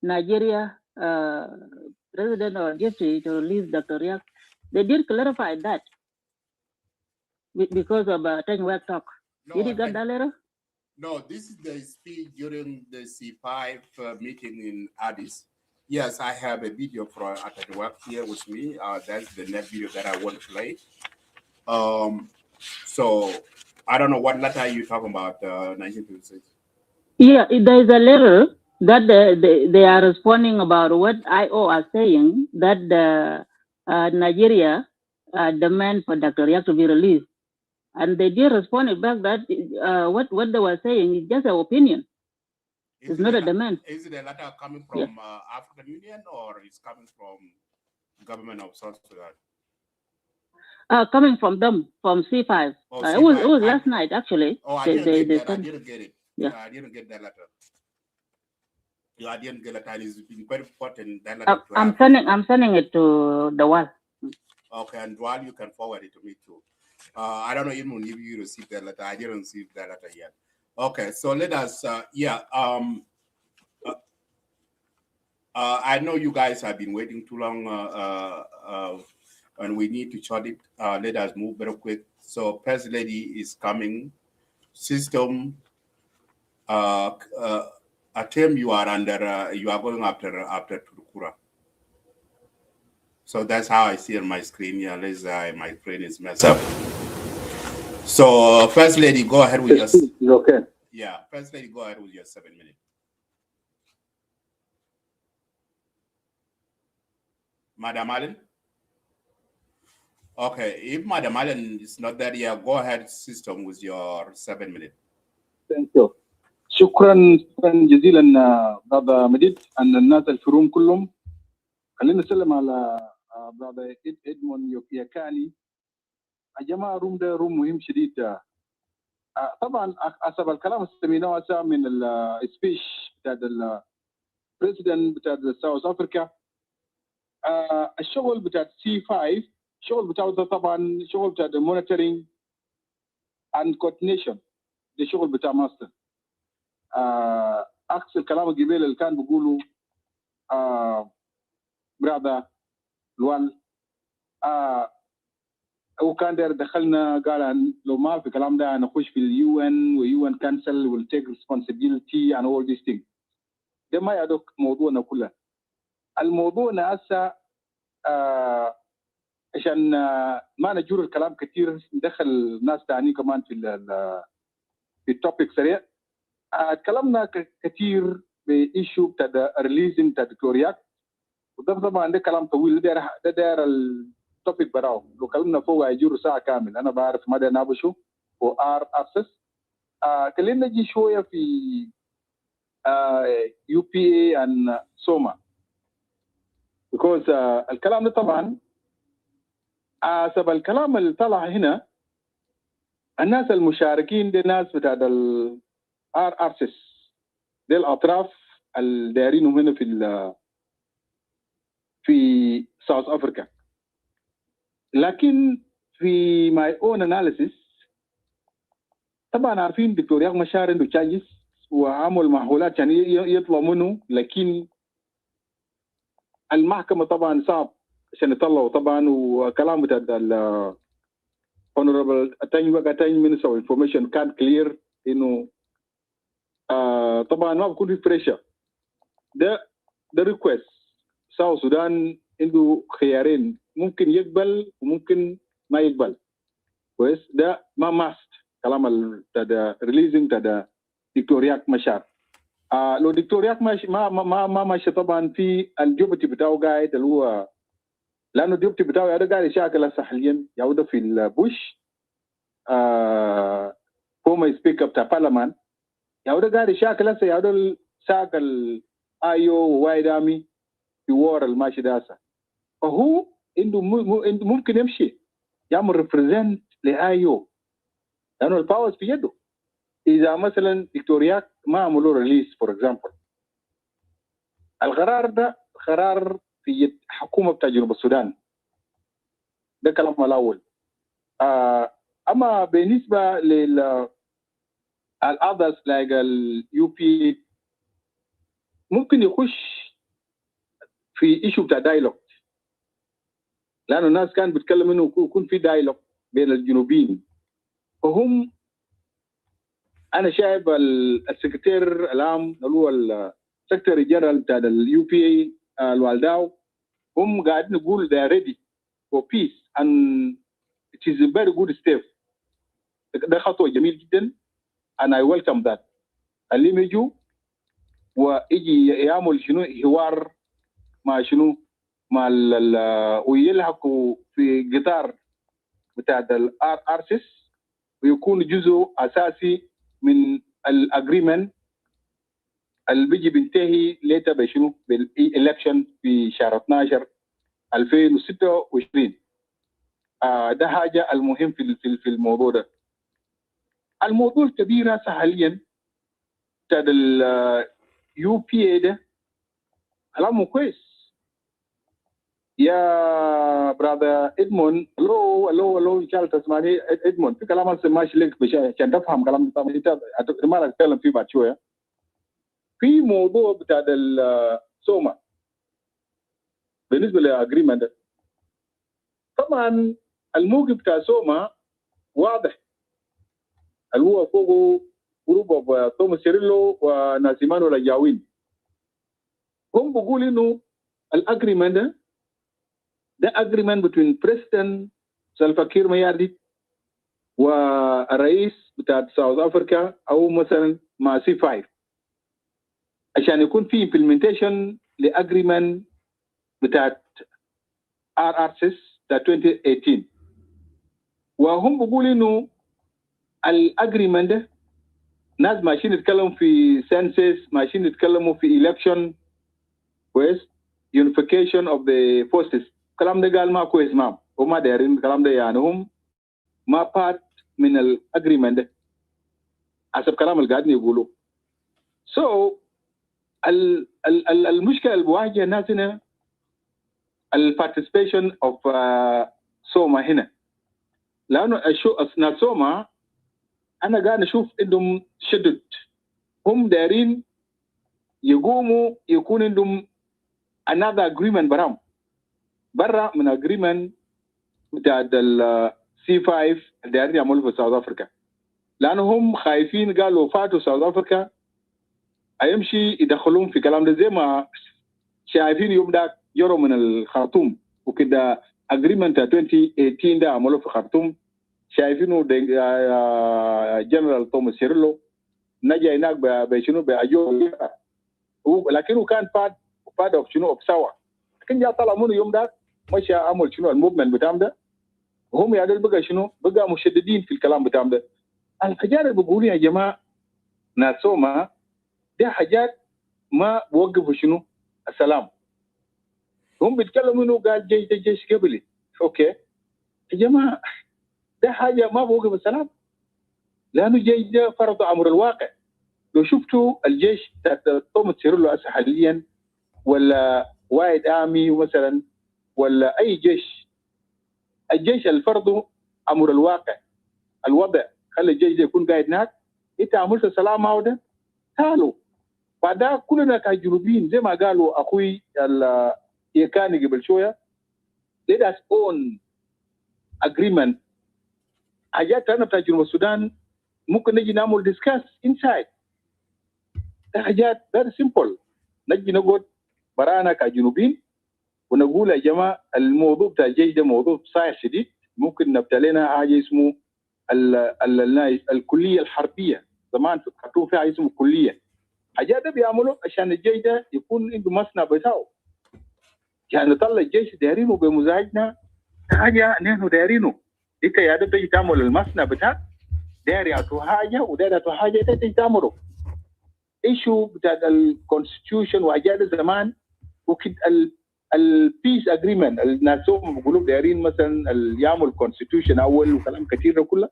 Nigeria president or deputy to release Dr. Riek? They did clarify that because of Tenwek talk. No, did you get that letter? No, this is the speech during the C5 meeting in Addis. Yes, I have a video from Atenwek here with me. That's the next video that I want to play. So I don't know what letter you're talking about, 1956. Yeah, there is a letter that they are responding about what IO are saying, that Nigeria demand for Dr. Riek to be released. And they did respond back that what they were saying is just an opinion. It's not a demand. Is it a letter coming from African Union or is coming from government of South Sudan? Coming from them, from C5. Oh, it was last night, actually. Oh, I didn't get that. I didn't get it. Yeah. I didn't get that letter. Yeah, I didn't get that letter. It's been very important. That letter I'm sending it to the wall. Okay, and while you can forward it to me too. I don't know even if you received that letter. I didn't receive that letter yet. Okay, so let us, I know you guys have been waiting too long, and we need to short it. Let us move very quick. So, First Lady is coming. System, a term you are under, you are going after Turukura. So that's how I see on my screen. Yeah, unless my screen is messed up. So, First Lady, go ahead with your. Okay. Yeah, First Lady, go ahead with your 7 minutes. Madam Allen? Okay, if Madam Allen is not there, yeah, go ahead, System, with your 7 minutes. Thank you. شكرا جزيلا brother مجيد أن الناس الفروم كلهم. خلينا نسلم على brother إدمون يوكياكاني. الجماعة روم ده روم مهم شديد. طبعا حسب الكلام استميناه من السبيش بتاع البريزيدنت بتاع ساوث افريكا. الشغل بتاع سي 5 الشغل بتاعه ده طبعا شغل بتاع المونيتورنج اند كوردينيشن، ده شغل بتاع ماستر. عكس الكلام القبيل اللي كان بيقولوا براذر لوال هو كان داير دخلنا قال لو ما في كلام ده نخش في اليو ان ويو ان كانسل ويل تيك ريسبونسبيلتي and all these things. ده ما يدوك موضوعنا كله. الموضوعنا هسه عشان ما نجور الكلام كثير ندخل ناس ثانيين كمان في التوبيك سريع. تكلمنا كثير بايشو بتاع ريليزنج بتاع دكتور رياك، وده طبعا ده كلام طويل. ده داير التوبيك براو لو كلمنا فوق هيجور ساعه كامل. انا بعرف مدى نابشو وار اكسس. خلينا نجي شويه في يو بي اي ان سوما because الكلام ده طبعا حسب الكلام اللي طلع هنا الناس المشاركين دي ناس بتاع الار ارسس، دي الاطراف اللي دايرينهم هنا في ساوث افريكا. لكن في my own analysis طبعا عارفين دكتور رياك مشار عنده تشانجز وعمل محاولات عشان يطلع منه، لكن المحكمة طبعا صعب عشان يطلعوا طبعا. وكلام بتاع honorable attain minister of information كان clear انه طبعا ما بكون في بريشر. ده ريكوست. ساوث السودان عنده خيارين، ممكن يقبل وممكن ما يقبل. كويس، ده ما ماست كلام بتاع ريليزنج بتاع دكتور رياك مشار. لو دكتور رياك ما ماشي طبعا في الجوبتي بتاعه قاعد اللي هو، لانه الجوبتي بتاعه قاعد يشاكل هسه حاليا يعود في البوش فورمر سبيكر بتاع برلمان، يعود قاعد يشاكل هسه يعود شاكل ايو ووايد ارمي في وور الماشي ده هسه. فهو عنده ممكن يمشي يعمل ريبريزنت لايو لانه الباورز في يده. اذا مثلا دكتور رياك ما عملوا ريليس فور اكزامبل، القرار ده قرار في يد حكومه بتاع جنوب السودان. ده كلام الاول. اما بالنسبه لل الاذرز لايك اليو بي ممكن يخش في ايشو بتاع دايلوج، لانه الناس كان بيتكلم انه يكون في دايلوج بين الجنوبيين. فهم انا شايف السكرتير العام اللي هو السكرتير جنرال بتاع اليو بي اي الوالداو، هم قاعدين نقول they are ready for peace and it is a very good step. ده خطوه جميل جدا and I welcome that. اللي يجوا ويجي يعمل شنو حوار مع شنو مع ويلحقوا في قطار بتاع الارسس ويكون جزء اساسي من الاجريمنت اللي بيجي بينتهي ليتا بشنو بالإلكشن في شهر 12 2026. ده حاجه المهم في الموضوع ده. الموضوع الكبير هسه حاليا بتاع اليو بي اي ده كلامه كويس يا براذر ادمون. لو ان شاء الله تسمعني ادمون، في كلام هسه ماشي لك عشان تفهم كلام طبعا انت ما اتكلم فيه بعد شويه. في موضوع بتاع السوما بالنسبه للاجريمنت ده، طبعا الموقف بتاع سوما واضح، اللي هو فوقه جروب اوف توماس سيريلو وناسيمان رجاوين. هم بيقول انه الاجريمنت ده اجريمنت بين بريزيدنت سلفا كير ميارديت والرئيس بتاع ساوث افريكا او مثلا مع سي 5 عشان يكون في امبلمنتيشن لاجريمنت بتاعت ار ار سيس بتاع 2018. وهم بيقولوا انه الاجريمنت ده ناس ماشيين يتكلموا في سنسس، ماشيين يتكلموا في الكشن كويس، يونيفيكيشن اوف ذا فورسز. الكلام ده قال ما كويس، ما هم دايرين الكلام ده، يعني هم ما بارت من الاجريمنت ده حسب كلام اللي قاعدين يقولوا. المشكله اللي بواجه الناس هنا البارتيسيبيشن اوف سوما هنا، لانه ناس سوما انا قاعد اشوف عندهم شدد، هم دايرين يقوموا يكون عندهم another agreement برا من agreement بتاع السي 5 دايرين يعملوا في ساوث افريكا، لانه هم خايفين قالوا فاتوا ساوث افريكا هيمشي يدخلون في كلام ده زي ما شايفين يوم ده يورو من الخرطوم وكده agreement 2018 ده عملوا في خرطوم، شايفينه جنرال توماس سيريلو نجا هناك بشنو باجو، لكنه كان فاد اوف شنو اوف سوا، لكن جاء طلع منه يوم ده مشى عمل شنو الموفمنت بتاعهم ده، وهم يعني بقى شنو بقى مشددين في الكلام بتاعهم ده. الحاجات اللي بيقولوا يا جماعه ناسوما دي حاجات ما بوقفوا شنو السلام. هم بيتكلموا انه قال جيش قبلي، اوكي يا جماعه ده حاجه ما بوقف السلام، لانه الجيش ده فرض امر الواقع. لو شفتوا الجيش بتاع توماس سيريلو حاليا ولا وايد ارمي مثلا ولا اي جيش، الجيش الفرض امر الواقع، الوضع خلي الجيش ده يكون قاعد هناك، انت عملت السلام معه ده تعالوا بعدها كلنا كجنوبيين زي ما قالوا اخوي يكاني قبل شويه، let us own agreement. حاجات أنا بتاع جنوب السودان ممكن نجي نعمل discuss inside. ده حاجات very simple. نجي نقعد برانا كجنوبين ونقول يا جماعة الموضوع بتاع الجيش ده موضوع صعب شديد، ممكن نبتلي لنا حاجة اسمه الكلية الحربية. زمان في الخرطوم في حاجة اسمه الكلية. حاجات ده بيعملوا عشان الجيش ده يكون عنده مصنع بتاعه. عشان نطلع الجيش دايرينه بمزاجنا حاجة نحن دايرينه. انت يا ده تيجي تعمل المصنع بتاعك داير يعطوا حاجة وداير يعطوا حاجة انت تيجي تعمله. ايشو بتاع الكونستيتيوشن وحاجات زمان وكده البيس اجريمنت الناس بيقولوا دايرين مثلا يعمل كونستيتيوشن اول وكلام كثير ده كله.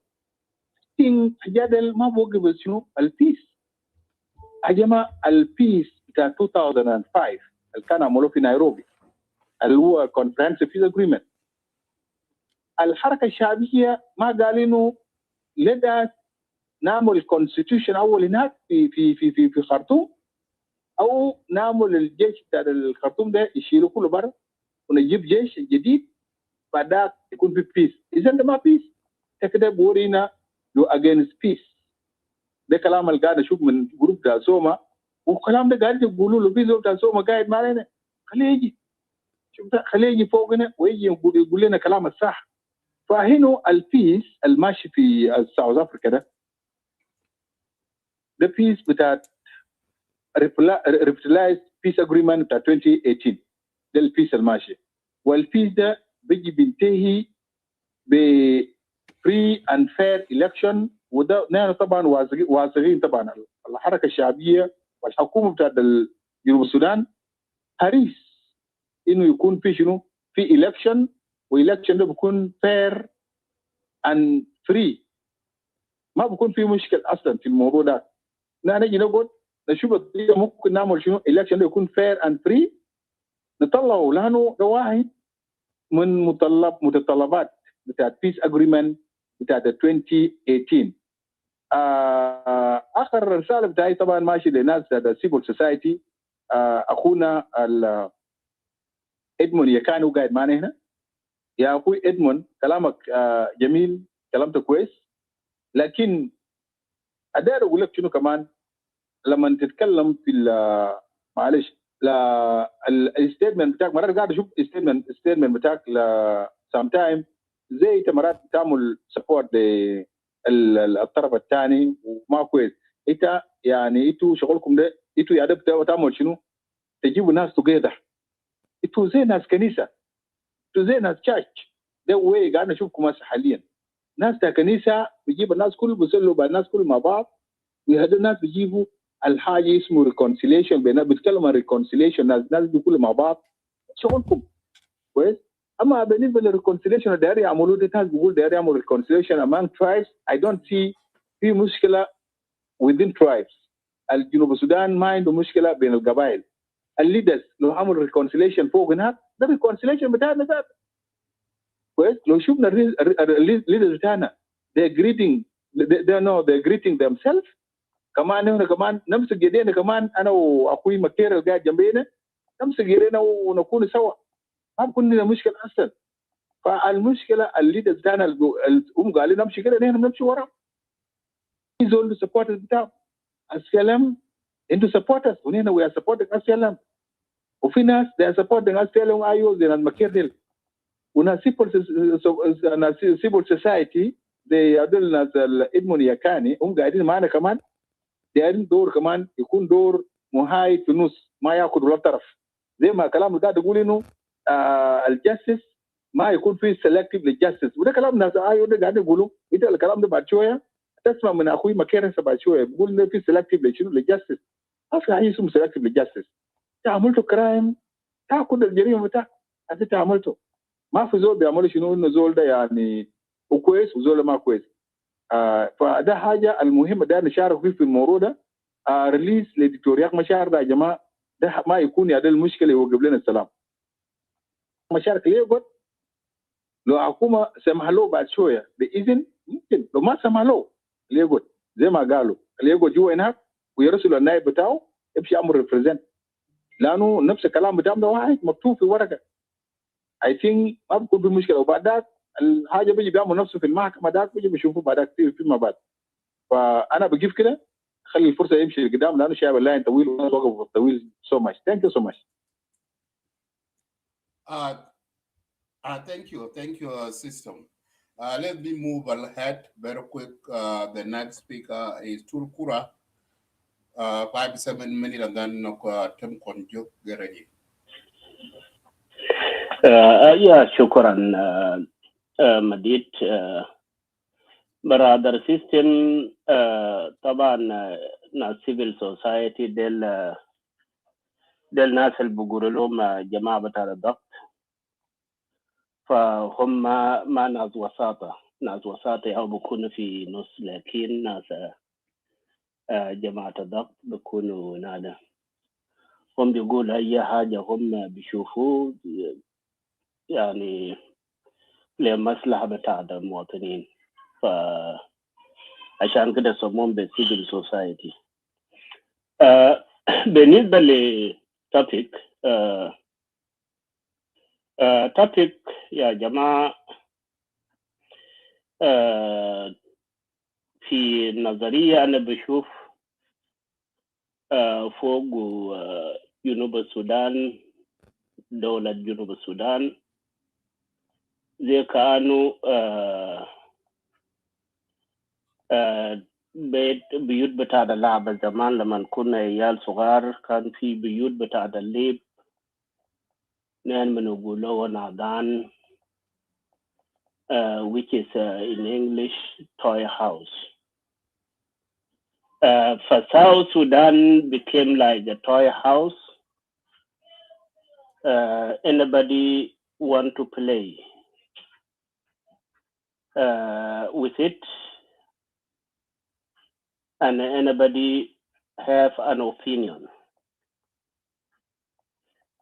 حاجات ما بوقف شنو البيس. يا جماعه البيس بتاع 2005 اللي كان عملوه في نيروبي اللي هو كونفرنسيف بيس اجريمنت. الحركه الشعبيه ما قال انه لدى نعمل كونستيتيوشن اول هناك في خرطوم او نعمل الجيش بتاع الخرطوم ده يشيلوا كله برا ونجيب جيش جديد بعدها يكون في بيس. اذا ده ما بيس كده بورينا لو اجينست بيس. ده كلام اللي قاعد اشوف من جروب بتاع سوما والكلام ده قاعد يقولوا له بيس بتاع سوما قاعد معنا خليه يجي شوف ده خليه يجي فوقنا ويجي يقول لنا كلام الصح. فهنا البيس الماشي في ساوث افريقيا ده بيس بتاع ريفيتلايز بيس اجريمنت بتاع 2018 ده البيس الماشي. والبيس ده بيجي بينتهي ب free and fair election. وده نحن طبعا واثقين طبعا الحركه الشعبيه والحكومه بتاعت جنوب السودان حريص انه يكون في شنو في election والelection ده بيكون fair and free. ما بيكون في مشكل اصلا في الموضوع ده. نجي نقعد نشوف الطريقه ممكن نعمل شنو election ده يكون fair and free نطلعه لانه ده واحد من متطلبات بتاعت peace agreement بتاعت 2018. اخر رساله بتاعي طبعا ماشي لناس السيفل سوسايتي. اخونا ادمون يكانو قاعد معنا هنا. يا اخوي ادمون كلامك جميل كلامك كويس لكن ادير اقول لك شنو كمان لما تتكلم في معلش الستيتمنت بتاعك مرات قاعد اشوف الستيتمنت بتاعك سام تايم زي انت مرات تعمل سبورت للطرف الثاني وما كويس. انت يعني انتوا شغلكم ده انتوا يا ده تعمل شنو؟ تجيبوا ناس توجذر. انتوا زي ناس كنيسه انتوا زي ناس تشاتش. ده وين قاعد نشوفكم حاليا ناس كنيسه بيجيب الناس كله بيصلوا مع الناس كله مع بعض وهذول الناس بيجيبوا الحاجه اسمه ريكونسيليشن بيتكلموا عن ريكونسيليشن الناس دي كلهم مع بعض شغلكم كويس. اما بالنسبه للريكونسيليشن الدائري يعملوا ده ناس بيقول دائري يعملوا ريكونسيليشن among tribes. I don't see في مشكله within tribes. الجنوب السودان ما عنده مشكله بين القبائل. الليدرز لو عملوا ريكونسيليشن فوق هناك ده ريكونسيليشن بتاعنا ذاته كويس. لو شفنا الليدرز بتاعنا they're greeting themselves. كمان هنا كمان نمسك يدينا كمان انا واخوي مكير اللي قاعد جنبينا نمسك يدينا ونكون سوا ما بكون لنا مشكله اصلا. فالمشكله الليدرز بتاعنا هم قالوا نمشي كده نحن بنمشي ورا. يزول السبورترز بتاعه السلام انتوا سبورترز ونحن وي ار سبورتنج السلام. وفي ناس they are supporting السلام ايوه زي المكير ديل وناس civil society زي هذول ناس ادمون يكاني هم قاعدين معنا كمان دايرين دور كمان يكون دور محايد في النص ما ياخذ ولا طرف. زي ما كلام اللي قاعد يقول انه الجاستس ما يكون فيه سيلكتيف للجاستس وده كلام ناس ده قاعد يقولوا انت الكلام ده بعد شويه تسمع من اخوي مكير بعد شويه بيقول انه في سيلكتيف لشنو للجاستس. ما في حاجه اسمه سيلكتيف للجاستس. انت عملته كرايم تاخذ الجريمه بتاعك انت عملته. ما في زول بيعملوا شنو انه زول ده يعني وكويس وزول ما كويس. فده حاجه المهمه ده نشارك فيه في الموضوع ده. ريليس لدكتور رياك مشار ده يا جماعه ده ما يكون يا ده المشكله يوقف لنا السلام. مشارك ليه يقول لو حكومه سمح له بعد شويه باذن ممكن لو ما سمح له ليه يقول زي ما قالوا ليه يقول جوا هناك ويرسل النائب بتاعه يمشي امر ريبريزنت لانه نفس الكلام بتاعهم ده واحد مكتوب في ورقه I think ما بكون بمشكله. وبعد ذاك الحاجه بيجي بيعمل نفسه في المحكمه ذاك بيجي بيشوفوا بعد ذاك فيما بعد. فانا بجيب كده خلي الفرصه يمشي لقدام لانه شايف اللاين طويل والناس وقفوا طويل. So much. Thank you so much. Thank you, system. Let me move ahead very quick. The next speaker is Turkura. 5-7 minutes, and then Tim Konjuk, get ready. شكرا مديد. برادر سيستم طبعا ناس civil society ديل ناس اللي بيقولوا لهم جماعة بتاع الضغط، فهم ما ناس وساطة أو بيكونوا في نص، لكن ناس جماعة الضغط بيكونوا نادا هم بيقول أي حاجة هم بيشوفوا يعني لمصلحة بتاع المواطنين، فعشان كده سموهم بالcivil society. بالنسبة لتوبيك توبيك يا جماعة، في نظرية أنا بشوف فوق جنوب السودان، دولة جنوب السودان زي كانوا بيوت بتاع اللعبة زمان لما كنا عيال صغار، كان في بيوت بتاع الليب نحن بنقولوا نادان which is in English toy house. For South Sudan became like a toy house. Anybody want to play with it, and anybody have an opinion,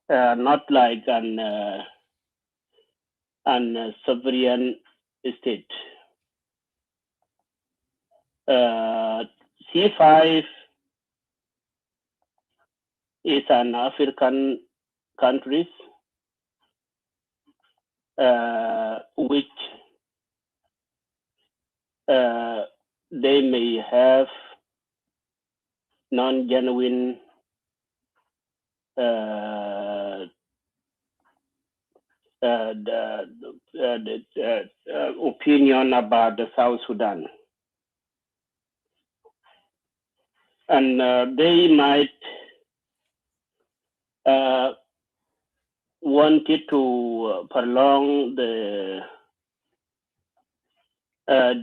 not like an sovereign state. C5 is an African countries which they may have non-genuine opinion about the South Sudan, and they might wanted to prolong the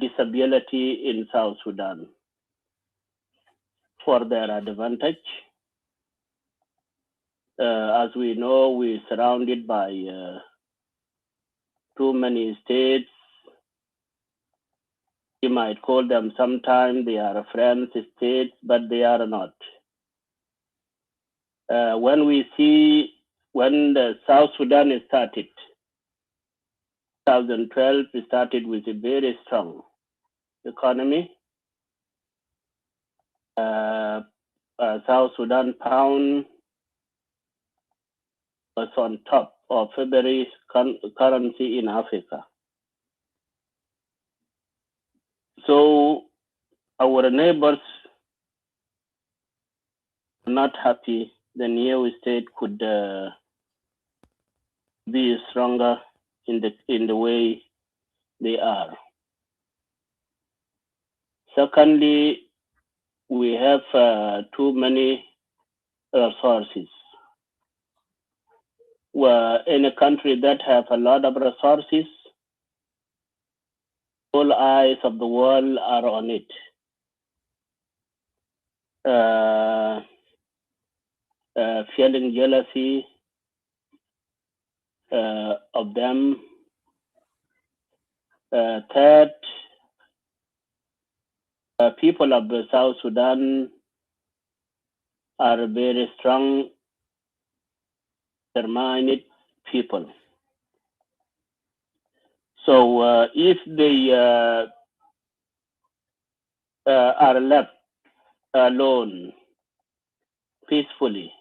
disability in South Sudan for their advantage. As we know, we're surrounded by too many states. You might call them sometimes they are friends states, but they are not. When we see when the South Sudan started, 2012, we started with a very strong economy. South Sudan pound was on top of every currency in Africa. So our neighbors are not happy. The new state could be stronger in the way they are. Secondly, we have too many resources. Where in a country that have a lot of resources, all eyes of the world are on it. Feeling jealousy of them. Third, people of the South Sudan are very strong, determined people. So if they are left alone peacefully,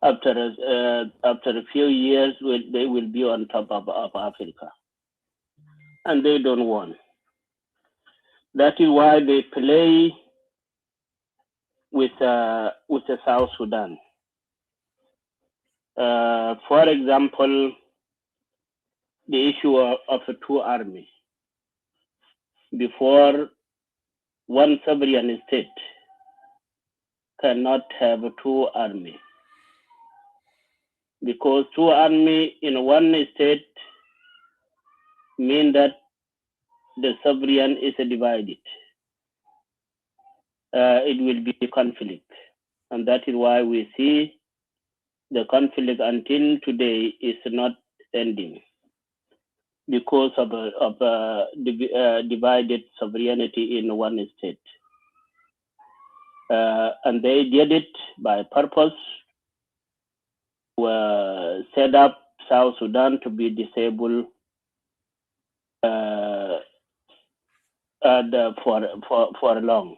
after a few years, they will be on top of Africa, and they don't want. That is why they play with the South Sudan. For example, the issue of a two army. Before, one sovereign state cannot have a two army, because two army in one state mean that the sovereign is divided. It will be conflict, and that is why we see the conflict until today is not ending, because of divided sovereignty in one state. And they did it by purpose, set up South Sudan to be disabled for long.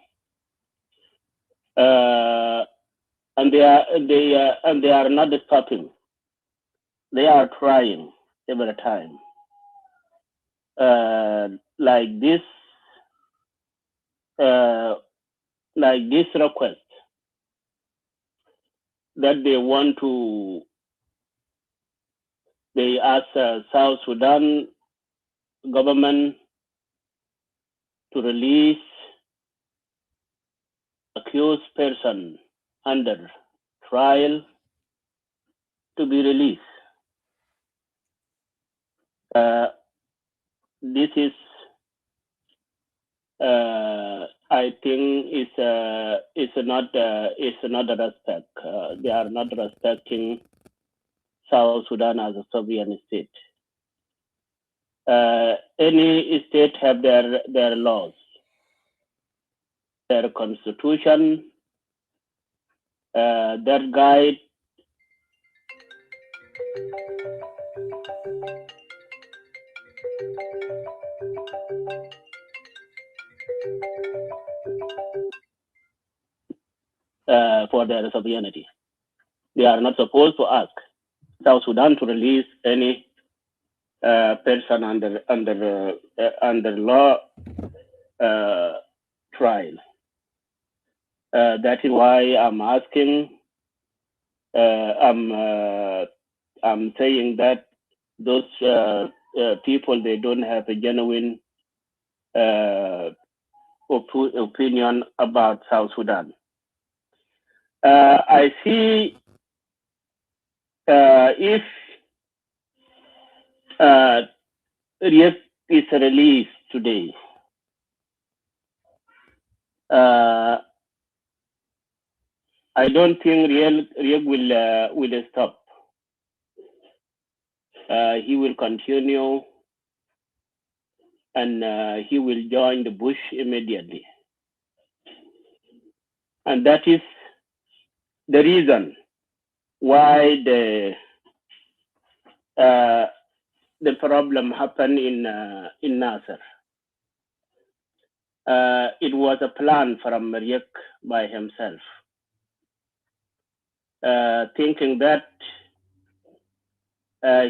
And they are not stopping. They are trying every time. Like this request that they ask South Sudan government to release accused person under trial to be released. This is, I think, is not a respect. They are not respecting South Sudan as a sovereign state. Any state have their laws, their constitution, their guide. For their sovereignty. They are not supposed to ask South Sudan to release any person under law trial. That is why I'm asking. I'm saying that those people, they don't have a genuine opinion about South Sudan. I see if Riek is released today, I don't think Riek will stop. He will continue, and he will join the bush immediately. And that is the reason why the problem happened in Nasser. It was a plan from Riek by himself, thinking that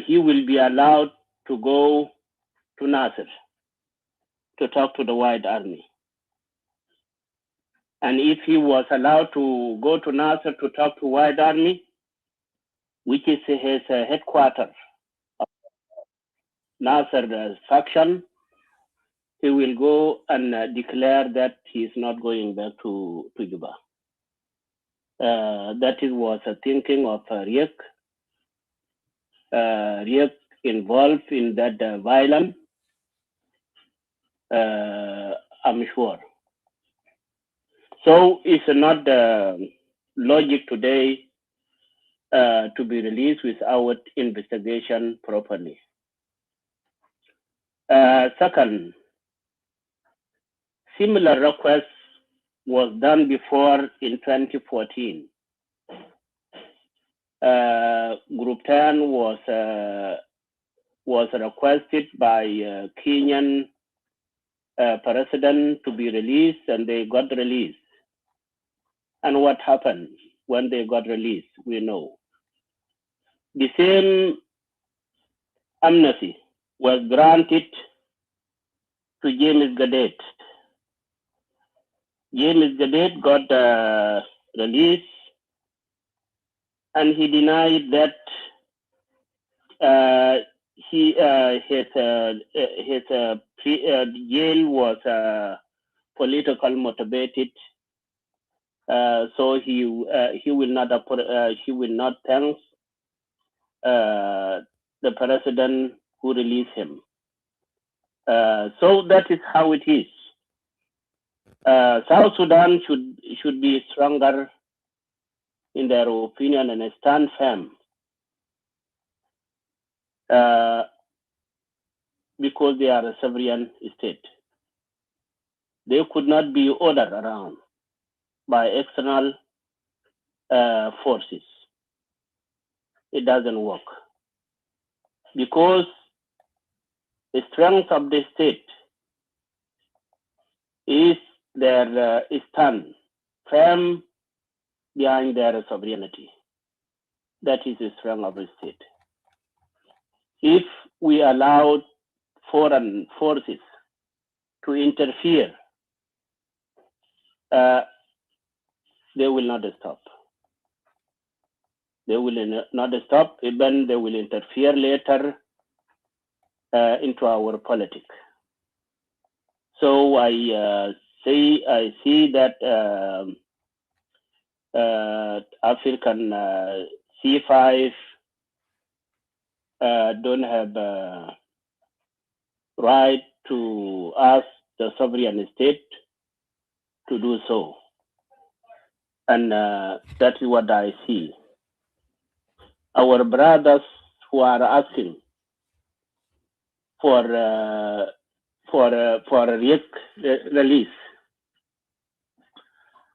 he will be allowed to go to Nasser to talk to the White Army. And if he was allowed to go to Nasser to talk to White Army, which is his headquarters of Nasser faction, he will go and declare that he is not going back to Juba. That was a thinking of Riek. Riek involved in that violence, I'm sure. So it's not logic today to be released without investigation properly. Second, similar request was done before in 2014. Group 10 was requested by Kenyan president to be released, and they got released. And what happened when they got released, we know. the same amnesty was granted to James Gadet. James Gadet got released, and he denied that his jail was political motivated. So he will not thank the president who released him. So that is how it is. South Sudan should be stronger in their opinion and stand firm, because they are a sovereign state. They could not be ordered around by external forces. It doesn't work, because the strength of the state is their stand firm behind their sovereignty. That is the strength of the state. If we allow foreign forces to interfere, they will not stop. They will not stop, even they will interfere later into our politics. So I see that African C5 don't have right to ask the sovereign state to do so, and that is what I see. Our brothers who are asking for Riek release,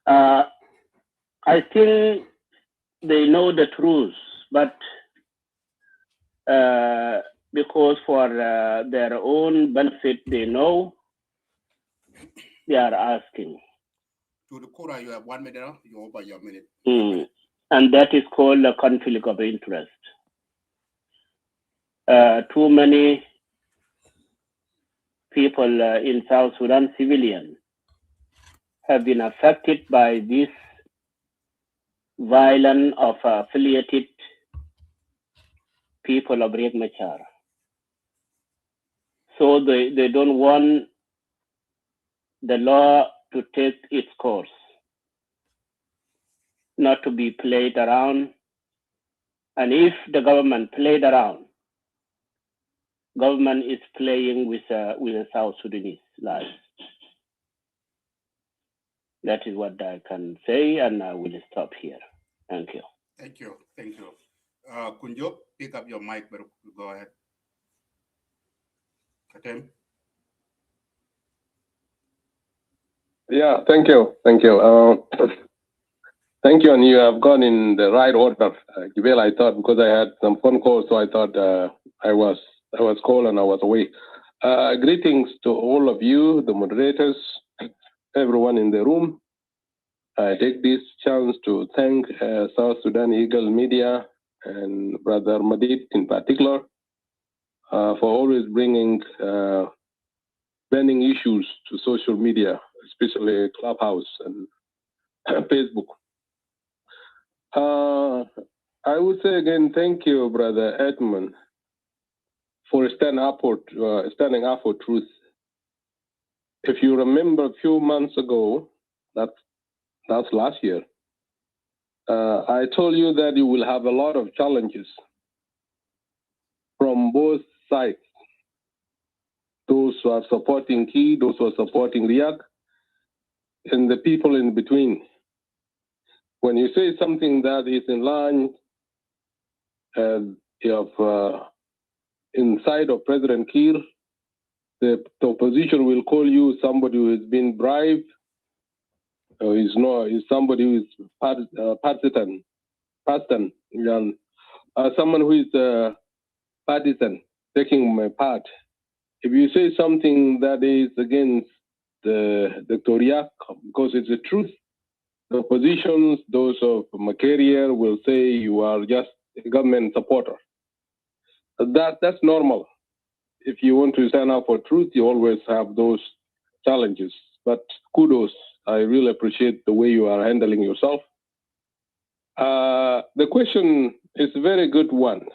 I think they know the truth, but because for their own benefit, they know they are asking. To the Kura, you have 1 minute. You over your minute. And that is called a conflict of interest. Too many people in South Sudan, civilians, have been affected by this violence of affiliated people of Riek Machar. So they don't want the law to take its course, not to be played around. And if the government played around, government is playing with the South Sudanese lives. That is what I can say, and I will stop here. Thank you. Thank you. Thank you. Kunjo, pick up your mic, but go ahead. Katem. Yeah, thank you. Thank you. Thank you, and you have gone in the right order. Gibel, I thought, because I had some phone calls, so I thought I was called and I was away. Greetings to all of you, the moderators, everyone in the room. I take this chance to thank South Sudan Eagle Media and Brother Madid in particular for always bringing burning issues to social media, especially Clubhouse and Facebook. I would say again, thank you, Brother Edmund, for standing up for truth. If you remember a few months ago, that's last year, I told you that you will have a lot of challenges from both sides. Those who are supporting Key, those who are supporting Riek, and the people in between. When you say something that is in line inside of President Kiir, the opposition will call you somebody who has been bribed, or is somebody who is partisan, someone who is partisan, taking my part. If you say something that is against the Toriak, because it's the truth, the oppositions, those of Macaria, will say you are just government supporter. That's normal. If you want to stand up for truth, you always have those challenges. But kudos, I really appreciate the way you are handling yourself. The question is a very good one.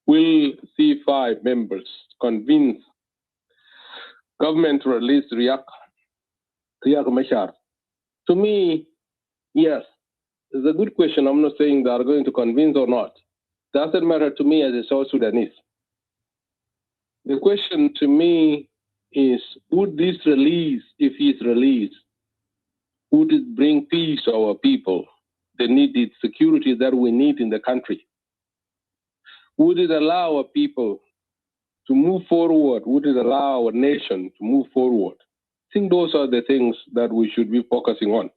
Will C5 members convince government to release Riek Machar? To me, yes. It's a good question. I'm not saying they are going to convince or not. It doesn't matter to me as a South Sudanese. The question to me is, would this release, if he's released, would it bring peace to our people, the needed security that we need in the country? Would it allow our people to move forward? Would it allow our nation to move forward? I think those are the things that we should be focusing on.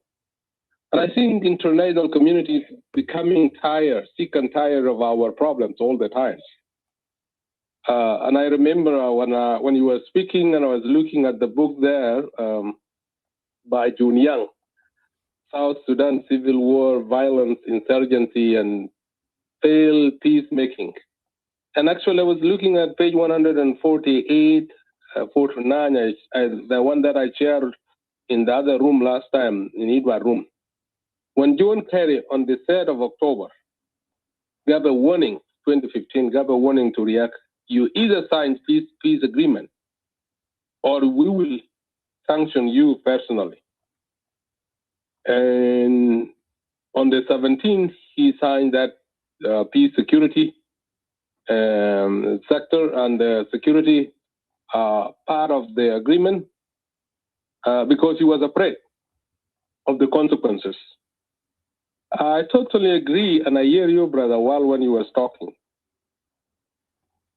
And I think international community is becoming tired, sick and tired of our problems all the time. And I remember when you were speaking and I was looking at the book there by Jun Young, South Sudan Civil War, Violence, Insurgency, and Failed Peacemaking. And actually I was looking at page 148, 49, the one that I shared in the other room last time, in Edward room. When John Kerry on the 3rd of October gave a warning, 2015, gave a warning to Riek, you either sign peace agreement or we will sanction you personally. And on the 17th, he signed that peace security sector and the security part of the agreement because he was afraid of the consequences. I totally agree, and I hear you, Brother Wal, when you was talking.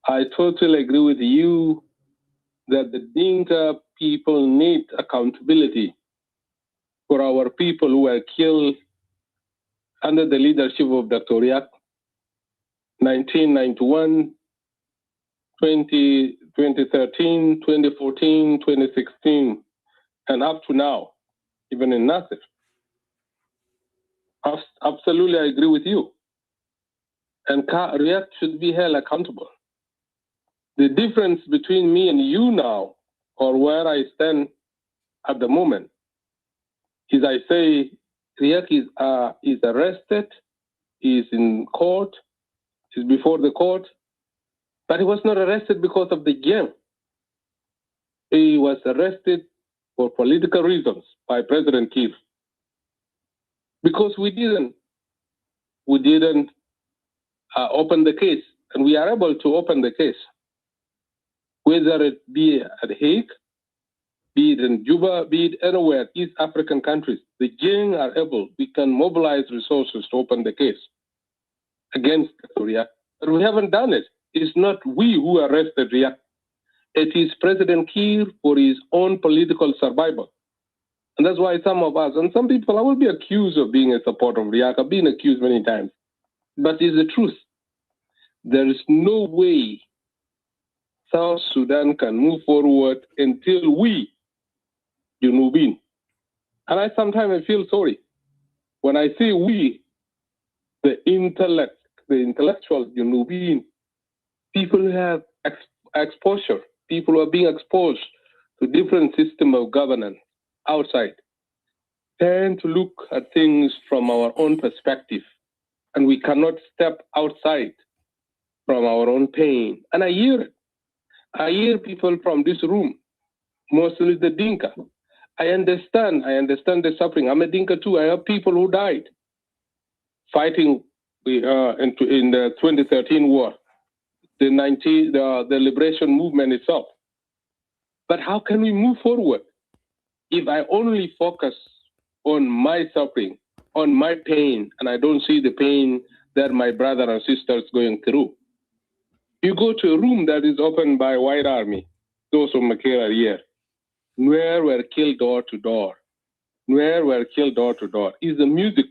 I totally agree with you that the Dinka people need accountability for our people who were killed under the leadership of Dr. Riek, 1991, 2013, 2014, 2016, and up to now, even in Nasir. Absolutely, I agree with you. And Riek should be held accountable. The difference between me and you now, or where I stand at the moment, is I say Riek is arrested, is in court, is before the court, but he was not arrested because of the gang. He was arrested for political reasons by President Kiir. Because we didn't open the case, and we are able to open the case, whether it be at Hague, be it in Juba, be it anywhere, East African countries. The gang are able, we can mobilize resources to open the case against Riek. But we haven't done it. It's not we who arrested Riek. It is President Kiir for his own political survival. And that's why some of us, and some people, I will be accused of being a supporter of Riek. I've been accused many times. But it's the truth. There is no way South Sudan can move forward until we, Junubin. And I sometimes feel sorry when I say we, the intellectual Junubin, people who have exposure, people who are being exposed to different system of governance outside, tend to look at things from our own perspective. And we cannot step outside from our own pain. And I hear it. I hear people from this room, mostly the Dinka. I understand the suffering. I'm a Dinka too. I have people who died fighting in the 2013 war, the liberation movement itself. But how can we move forward if I only focus on my suffering, on my pain, and I don't see the pain that my brother and sisters going through? You go to a room that is opened by White Army, those of Makera here. Nuer were killed door to door. Nuer were killed door to door. Is the music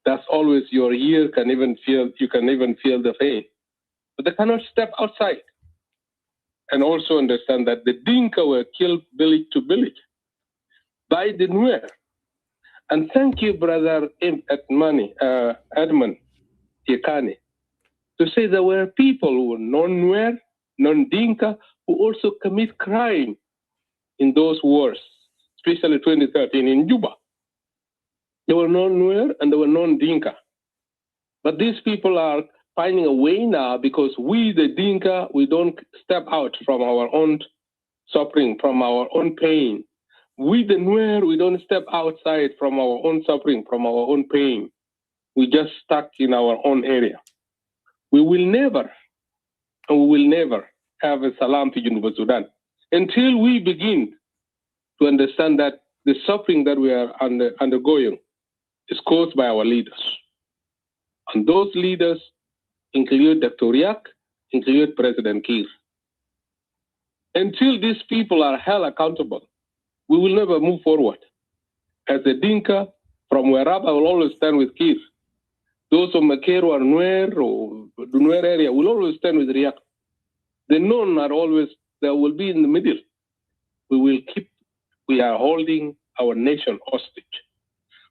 that's always your ear can even feel, you can even feel the pain. But they cannot step outside. And also understand that the Dinka were killed village to village by the Nuer. And thank you, Brother Edmund, Yekane, to say there were people who were non-Nuer, non-Dinka, who also commit crime in those wars, especially 2013 in Juba. There were non-Nuer and there were non-Dinka. But these people are finding a way now because we, the Dinka, we don't step out from our own suffering, from our own pain. We, the Nuer, we don't step outside from our own suffering, from our own pain. We just stuck in our own area. We will never, and we will never have a salam to University Sudan until we begin to understand that the suffering that we are undergoing is caused by our leaders. And those leaders include Dr. Riek, include President Kiir. Until these people are held accountable, we will never move forward. As a Dinka, from where up, I will always stand with Kiir. Those of Makero or Nuer or the Nuer area will always stand with Riek. The known are always, there will be in the middle. We are holding our nation hostage.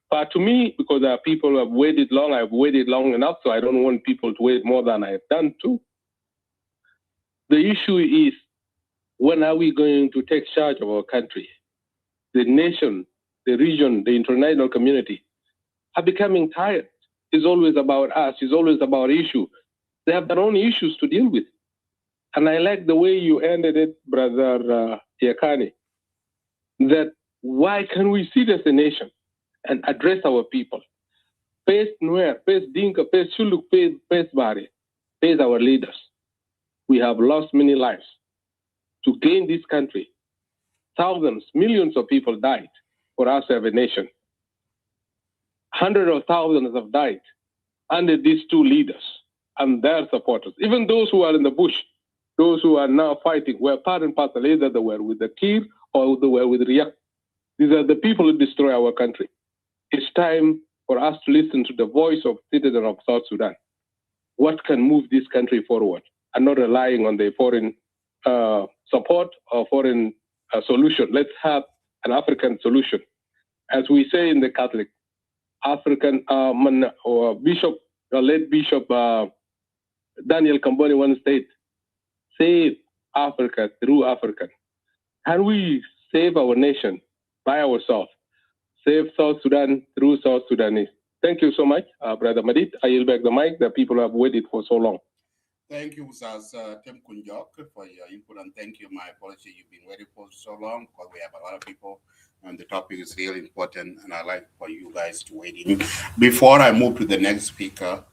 But to me, because there are people who have waited long, I've waited long enough, so I don't want people to wait more than I have done too. The issue is, when are we going to take charge of our country? The nation, the region, the international community are becoming tired. It's always about us. It's always about issue. They have their own issues to deal with. And I like the way you ended it, Brother Yekane, that why can we sit as a nation and address our people? Face Nuer, face Dinka, face Shuluk, face Bari, face our leaders. We have lost many lives to gain this country. Thousands, millions of people died for us to have a nation. Hundreds of thousands have died under these two leaders and their supporters. Even those who are in the bush, those who are now fighting, were part and parcel, either they were with the Kiir or they were with Riek. These are the people who destroy our country. It's time for us to listen to the voice of citizens of South Sudan. What can move this country forward and not relying on the foreign support or foreign solution. Let's have an African solution. As we say in the Catholic, African Bishop, late Bishop Daniel Kamboni once said, save Africa through African. Can we save our nation by ourselves? Save South Sudan through South Sudanese. Thank you so much, Brother Madid. I yield back the mic. The people have waited for so long. Thank you, Saz Tim Kunjok, for your input, and thank you. My apology, you've been waiting for so long because we have a lot of people, and the topic is really important, and I like for you guys to wait in. Before I move to the next speaker,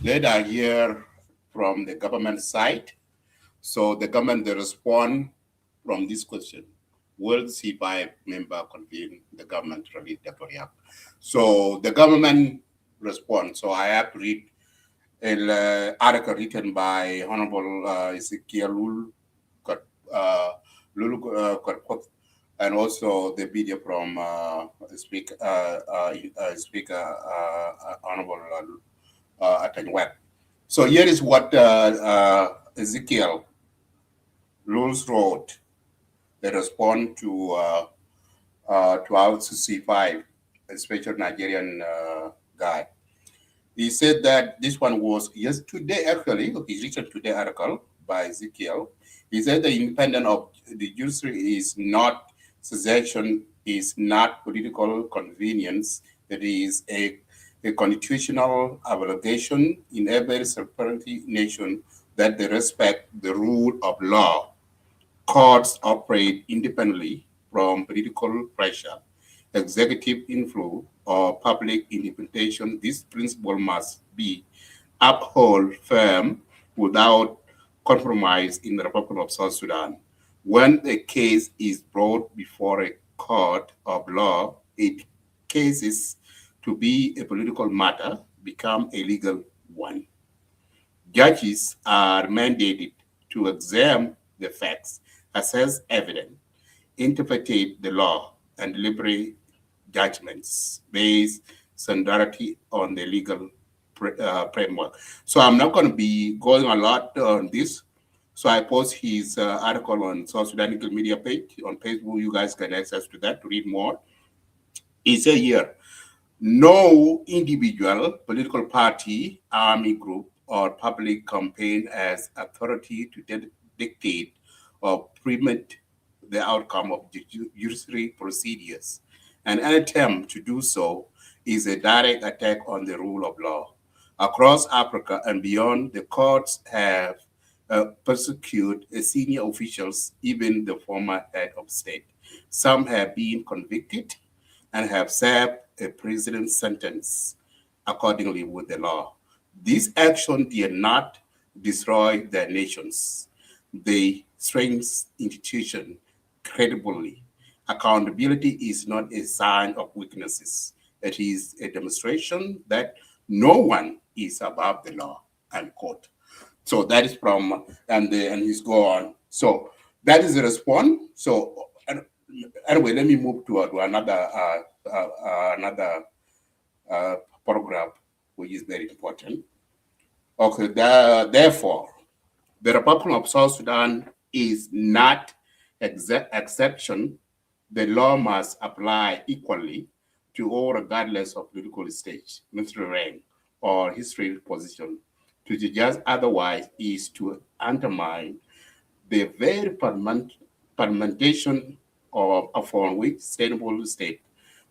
let I hear from the government side. So the government, they respond from this question. Will C5 member convene the government to release Dr. Riek? So the government responds. So I have to read an article written by Honorable Ezekiel Lulu and also the video from Speaker Honorable Atanyuek. So here is what Ezekiel Lulus wrote. They respond to our C5, a special Nigerian guy. He said that this one was yesterday, actually, his written today article by Ezekiel. He said the independence of the judiciary is not secession, is not political convenience. It is a constitutional obligation in every separate nation that they respect the rule of law. Courts operate independently from political pressure, executive influence, or public interpretation. This principle must be upheld firm without compromise in the Republic of South Sudan. When a case is brought before a court of law, it cases to be a political matter become a legal one. Judges are mandated to examine the facts, assess evidence, interpret the law, and deliberate judgments based solidarity on the legal framework. So I'm not going to be going a lot on this. So I post his article on South Sudan Legal Media page on Facebook. You guys can access to that to read more. He said here, No individual, political party, army group, or public campaign has authority to dictate or permit the outcome of judiciary procedures. And an attempt to do so is a direct attack on the rule of law. Across Africa and beyond, the courts have persecuted senior officials, even the former head of state. Some have been convicted and have served a prison sentence accordingly with the law. This action did not destroy their nations. They strengthened institutions credibly. Accountability is not a sign of weaknesses. It is a demonstration that no one is above the law, unquote. So that is from, and he's gone. So that is the response. So anyway, let me move to another paragraph, which is very important. Okay, therefore, the Republic of South Sudan is not exception. The law must apply equally to all, regardless of political stage, military rank, or history position. To suggest otherwise is to undermine the very permanentation upon which sustainable state.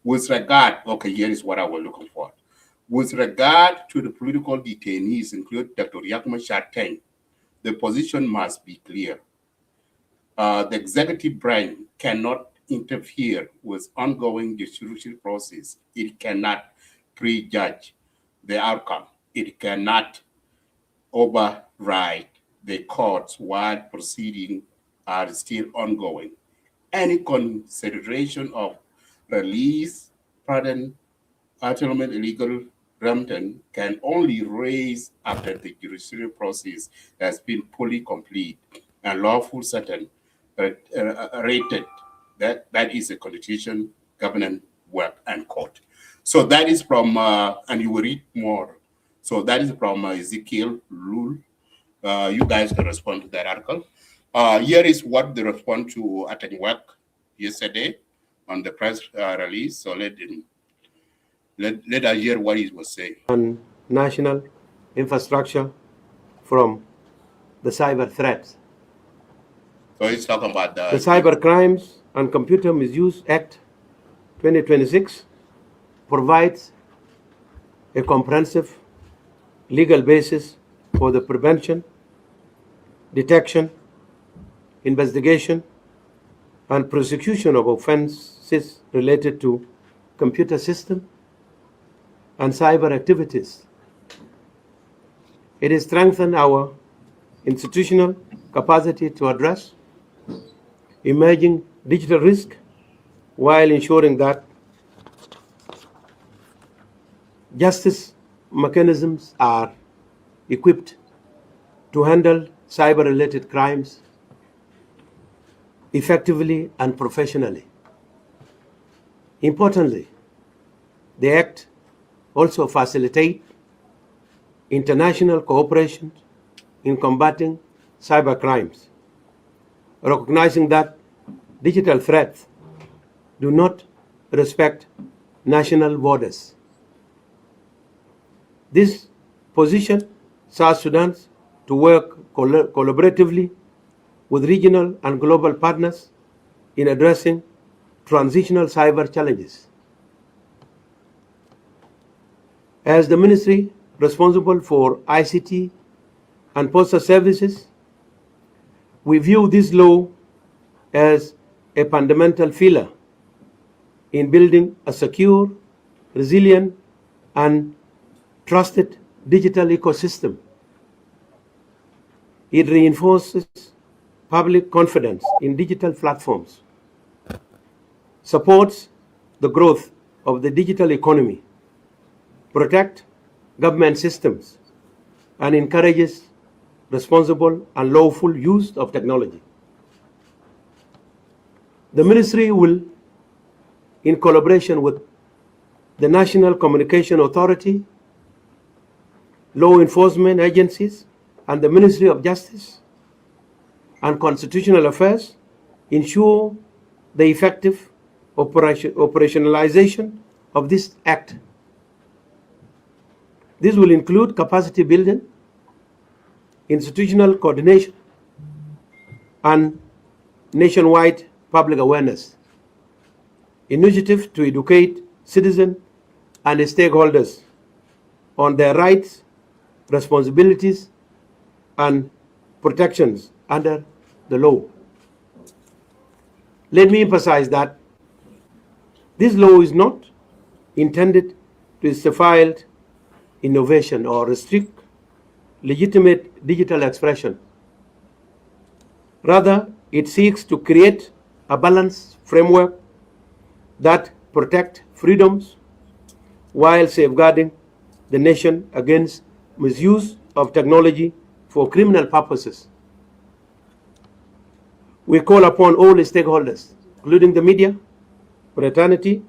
With regard, okay, here is what I was looking for. With regard to the political detainees, including Dr. Riek Machar, the position must be clear. The executive branch cannot interfere with ongoing judicial process. It cannot prejudge the outcome. It cannot override the courts while proceedings are still ongoing. Any consideration of release, pardon, ultimate illegal remnant can only raise after the judicial process has been fully complete and lawful sentence rated. That is a constitution, governance, work, and court. So that is from, and you will read more. So that is from Ezekiel Lul. You guys can respond to that article. Here is what they respond to Attorney Work yesterday on the press release. So let us hear what he was saying. On national infrastructure from the cyber threats. So he's talking about the Cyber Crimes and Computer Misuse Act 2026 provides a comprehensive legal basis for the prevention, detection, investigation, and prosecution of offenses related to computer system and cyber activities. It has strengthened our institutional capacity to address emerging digital risk while ensuring that justice mechanisms are equipped to handle cyber-related crimes effectively and professionally. Importantly, the Act also facilitates international cooperation in combating cyber crimes, recognizing that digital threats do not respect national borders. This positions South Sudan to work collaboratively with regional and global partners in addressing transitional cyber challenges. As the ministry responsible for ICT and postal services, we view this law as a fundamental pillar in building a secure, resilient, and trusted digital ecosystem. It reinforces public confidence in digital platforms, supports the growth of the digital economy, protects government systems, and encourages responsible and lawful use of technology. The ministry will, in collaboration with the National Communication Authority, law enforcement agencies, and the Ministry of Justice and Constitutional Affairs, ensure the effective operationalization of this act This will include capacity building, institutional coordination, and nationwide public awareness initiative to educate citizens and stakeholders on their rights, responsibilities, and protections under the law. Let me emphasize that this law is not intended to stifle innovation or restrict legitimate digital expression. Rather, it seeks to create a balanced framework that protects freedoms while safeguarding the nation against misuse of technology for criminal purposes. We call upon all stakeholders, including the media, fraternity,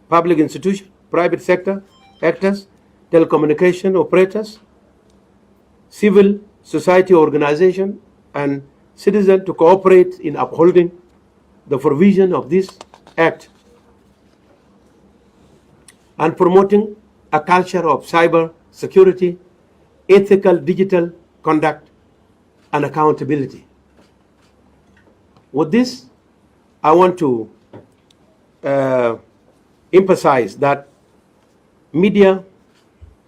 public institutions, private sector actors, telecommunication operators, civil society organizations, and citizens to cooperate in upholding the provision of this act and promoting a culture of cyber security, ethical digital conduct, and accountability. With this, I want to emphasize that media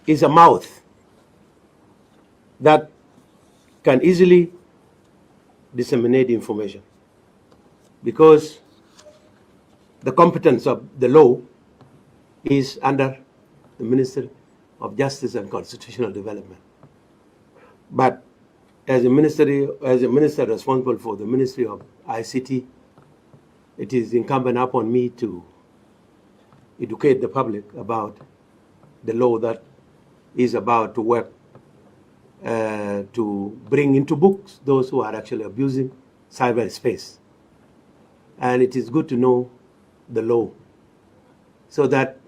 is a mouth that can easily disseminate information because the competence of the law is under the Ministry of Justice and Constitutional Development. But as a minister responsible for the Ministry of ICT, it is incumbent upon me to educate the public about the law that is about to work to bring into books those who are actually abusing cyberspace. And it is good to know the law so that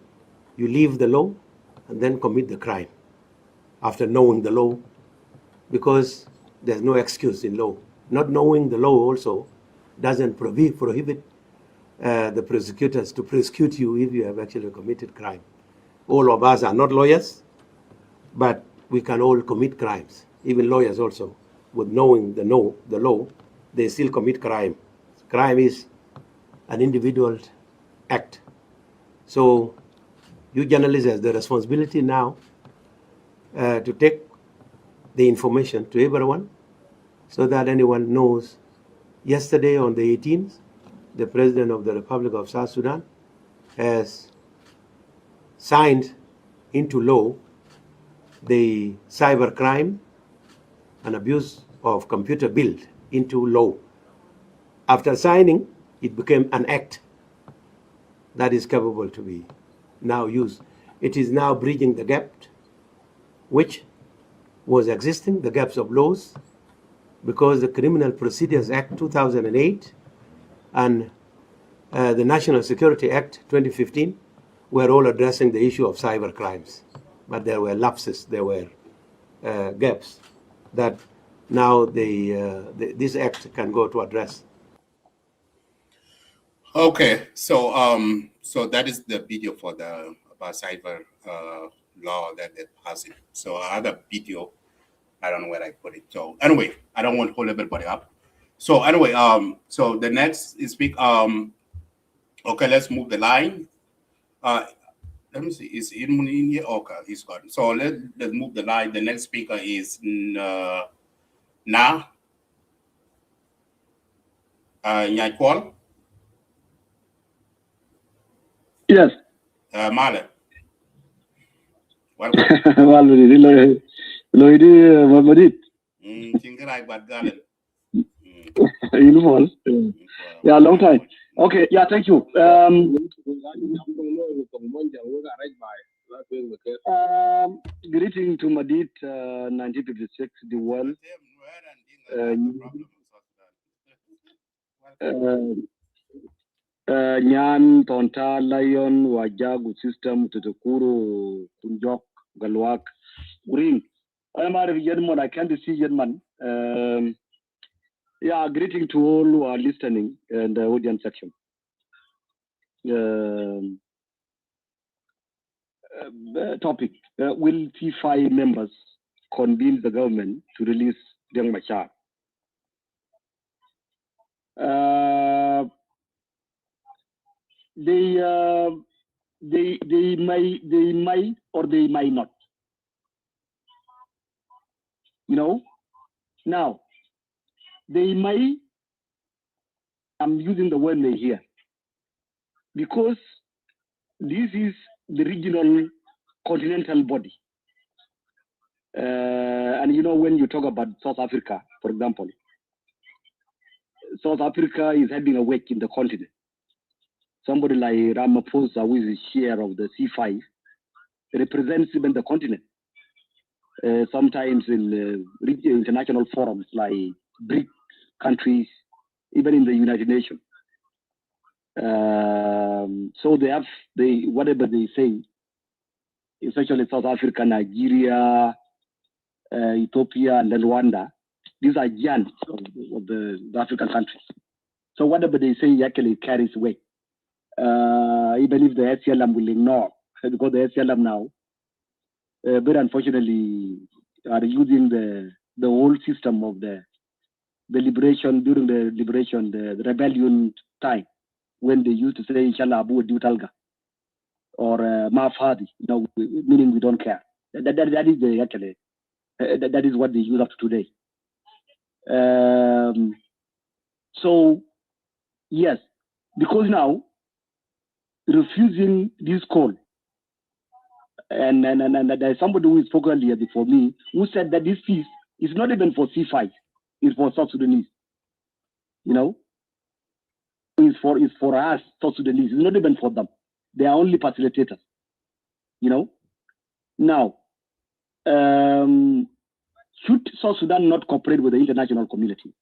you leave the law and then commit the crime after knowing the law, because there's no excuse in law. Not knowing the law also doesn't prohibit the prosecutors to prosecute you if you have actually committed crime. All of us are not lawyers, but we can all commit crimes. Even lawyers also, with knowing the law, they still commit crime. Crime is an individual act. So you journalists have the responsibility now to take the information to everyone so that anyone knows. Yesterday on the 18th, the President of the Republic of South Sudan has signed into law the cybercrime and abuse of computer bill into law. After signing, it became an act that is capable to be now used. It is now bridging the gap which was existing, the gaps of laws, because the Criminal Procedures Act 2008 and the National Security Act 2015 were all addressing the issue of cyber crimes. But there were lapses, there were gaps that now this act can go to address. Okay, so so that is the video for the about cyber law that they passed. So I have a video. I don't know where I put it. So anyway, I don't want to hold everybody up. So anyway, so the next speak. Okay, let's move the line. Let me see. Is in here? Okay, he's gone. So let's move the line. The next speaker is Na Nyakwal. Yes. Male. Welcome. Madrid. Tingerai bad garden. Yeah, long time. Okay, yeah, thank you. Greeting to Madrid, 1956, the world. Nyan, Tonta, Lion, Wajagu system, Tutukuru, Kunjok, Galwak, Green. I'm out of Yerman, I can't see Yerman. Yeah, greeting to all who are listening in the audience section. topic. Will T5 members convince the government to release Riek Machar? They might or they might not. You know, now they might. I'm using the word may here because this is the regional continental body. And you know, when you talk about South Africa, for example, South Africa is having a wake in the continent. Somebody like Ramaphosa, who is the chair of the C5, represents even the continent. Sometimes in international forums like BRIC countries, even in the United Nations. So whatever they say, especially South Africa, Nigeria, Ethiopia, and then Rwanda, these are giants of the African countries. So whatever they say actually carries weight. Even if the SLM will ignore, because the SLM now, but unfortunately, are using the whole system of the liberation, during the liberation, the rebellion time, when they used to say, Inshallah Abu Dutalga, or Mafadi, you know, meaning we don't care. That is the actually, that is what they use up to today. So, yes, because now, refusing this call, and there's somebody who spoke earlier before me who said that this peace is not even for C5, it's for South Sudanese. You know, it's for us, South Sudanese. It's not even for them. They are only facilitators. You know, now should South Sudan not cooperate with the international community?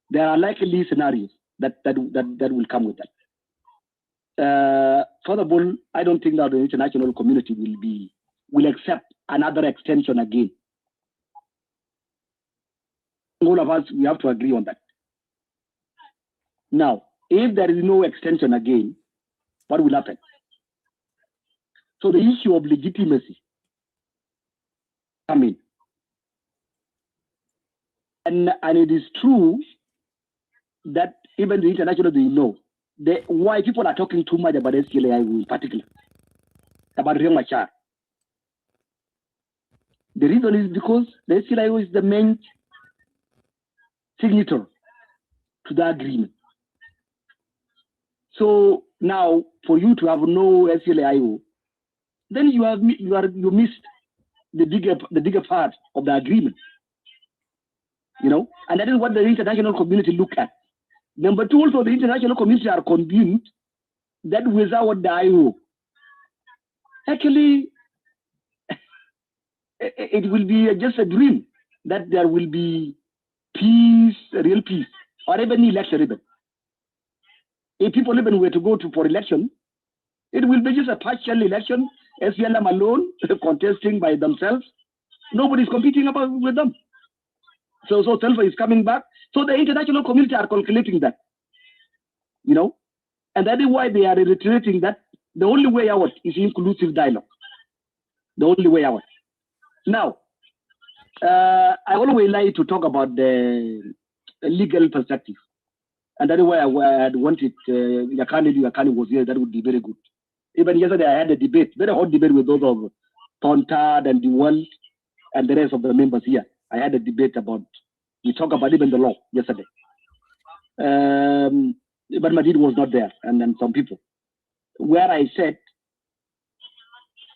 There are likely scenarios that will come with that. Furthermore, I don't think that the international community will accept another extension again. All of us, we have to agree on that. Now, if there is no extension again, what will happen? So the issue of legitimacy come in. And it is true that even the international, they know why people are talking too much about SLAI in particular, about Riek Machar. The reason is because the SLAI is the main signature to the agreement. So now, for you to have no SLAIO, then you missed the bigger part of the agreement. You know, and that is what the international community look at. Number two, also the international community are convinced that without the IO, actually, it will be just a dream that there will be peace, real peace, or even election even. If people even were to go for election, it will be just a partial election, SLM alone, contesting by themselves. Nobody's competing with them. So Selva is coming back. So the international community are calculating that, you know, and that is why they are reiterating that the only way out is inclusive dialogue. The only way out. Now, I always like to talk about the legal perspective. And that is why I had wanted Yakani was here. That would be very good. Even yesterday, I had a debate, very hot debate with those of Tontad and the World and the rest of the members here. I had a debate we talked about even the law yesterday. But Madid was not there, and then some people. Where I said,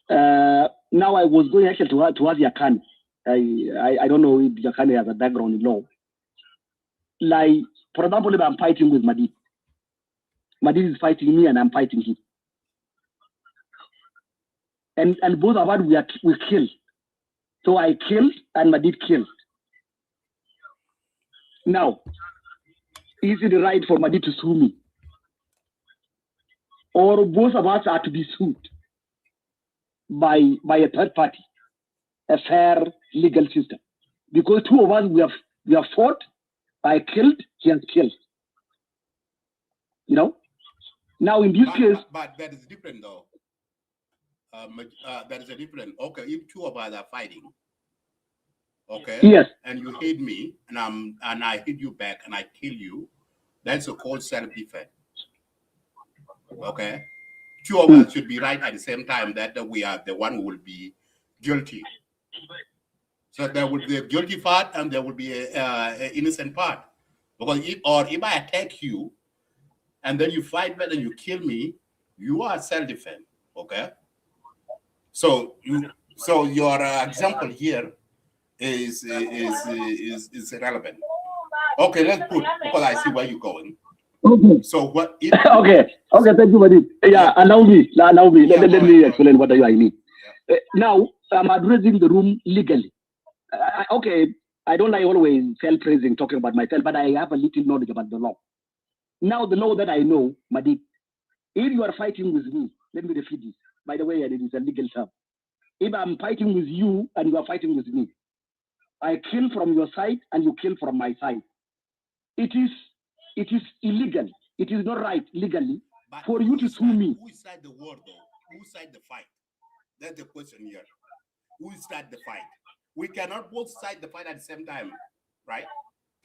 now I was going actually to ask Yakani. I don't know if Yakani has a background in law. Like, for example, if I'm fighting with Madid is fighting me and I'm fighting him. And both of us, we killed. So I killed and Madid killed. Now, is it right for Madid to sue me? Or both of us are to be sued by a third party, a fair legal system? Because two of us, we have fought, I killed, he has killed. You know? Now in this case... But that is different though. there is a difference. Okay, if two of us are fighting, okay, yes, and you hit me, and I hit you back, and I kill you, that's a called self-defense. Okay, two of us should be right at the same time that we are the one who will be guilty. So there will be a guilty part and there will be a innocent part. Because if I attack you and then you fight back and you kill me, you are self-defense. Okay. So your example here is irrelevant. Okay, let's put, because I see where you're going. Okay. So what? Okay, thank you, buddy. Yeah, allow me. Let me explain what I mean. Now, I'm addressing the room legally. Okay, I don't like always self-praising, talking about myself, but I have a little knowledge about the law. Now, the law that I know, Madid, if you are fighting with me, let me repeat this. By the way, it is a legal term. If I'm fighting with you and you are fighting with me, I kill from your side and you kill from my side. It is illegal. It is not right legally for you to sue me. Who started the war, though? Who started the fight? That's the question here. Who started the fight? We cannot both start the fight at the same time, right?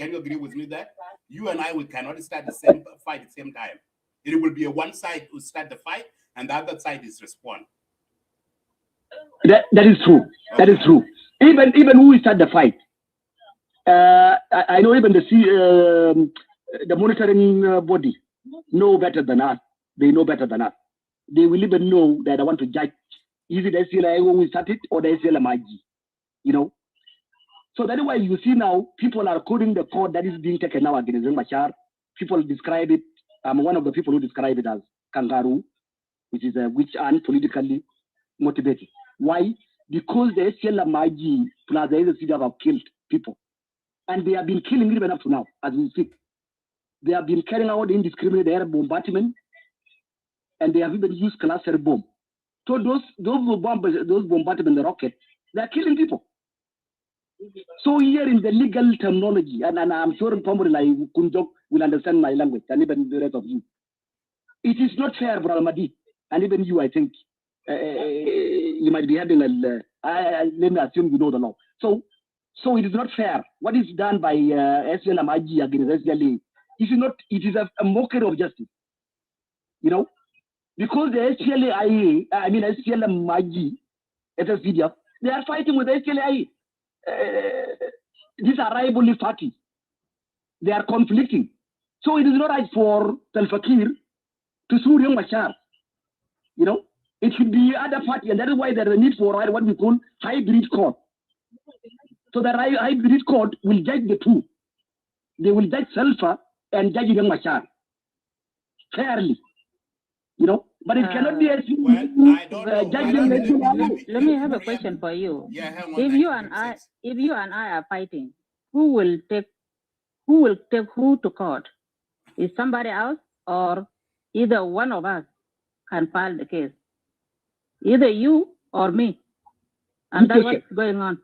Can you agree with me that you and I, we cannot start the same fight at the same time? It will be a one side who start the fight and the other side is respond. That is true. Okay. That is true. Even who start the fight, I know even the monitoring body know better than us. They know better than us. They will even know that I want to judge. Is it SLA who started or the SLMIG? You know. So that's why you see now people are quoting the code that is being taken now against Riek Machar. People describe it. I'm one of the people who describe it as kangaroo, which is a witch and politically motivated. Why? Because the SLMIG plus the SCDF have killed people. And they have been killing even up to now, as we speak. They have been carrying out indiscriminate air bombardment, and they have even used cluster bomb. So those bombardment, the rockets, they are killing people. So here in the legal terminology, and I'm sure somebody like Kunjok will understand my language, and even the rest of you. It is not fair, Brother Madi, and even you, I think, you might be having let me assume you know the law. So it is not fair. What is done by SLMIG against SLA, it is a mockery of justice. You know? Because the SLMIG, SSPDF, they are fighting with the SLA. These are rival parties. They are conflicting. So it is not right for Salva Kiir to sue Riek Machar. You know? It should be other party, and that is why there is a need for what we call hybrid court. So the hybrid court will judge the two. They will judge Salva and judge Riek Machar fairly. You know, but it cannot be a let me have a question for you. Yeah, if you and I are fighting, who will take who to court? Is somebody else, or either one of us can file the case? Either you or me. And that's what's going on.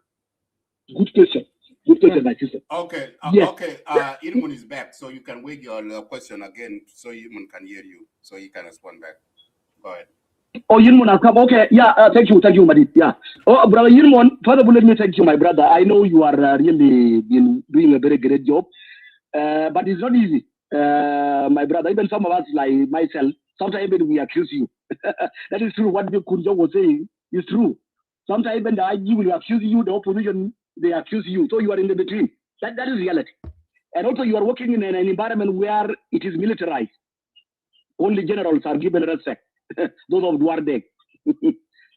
Good question. Good question, my sister. Okay. Yes. Okay. Irmun is back, so you can wait your question again, so Irmun can hear you, so he can respond back. Go ahead. Oh, Irmun has come. Okay. Yeah. Thank you, Madid. Yeah. Oh, brother Irmun. First of all, let me thank you, my brother. I know you are really been doing a very great job, but it's not easy, my brother. Even some of us, like myself, sometimes even we accuse you. That is true. What Kunjo was saying is true. Sometimes even the IG will accuse you, the opposition, they accuse you. So you are in the between. That is reality. And also you are working in an environment where it is militarized. Only generals are given respect. Those of Duarte.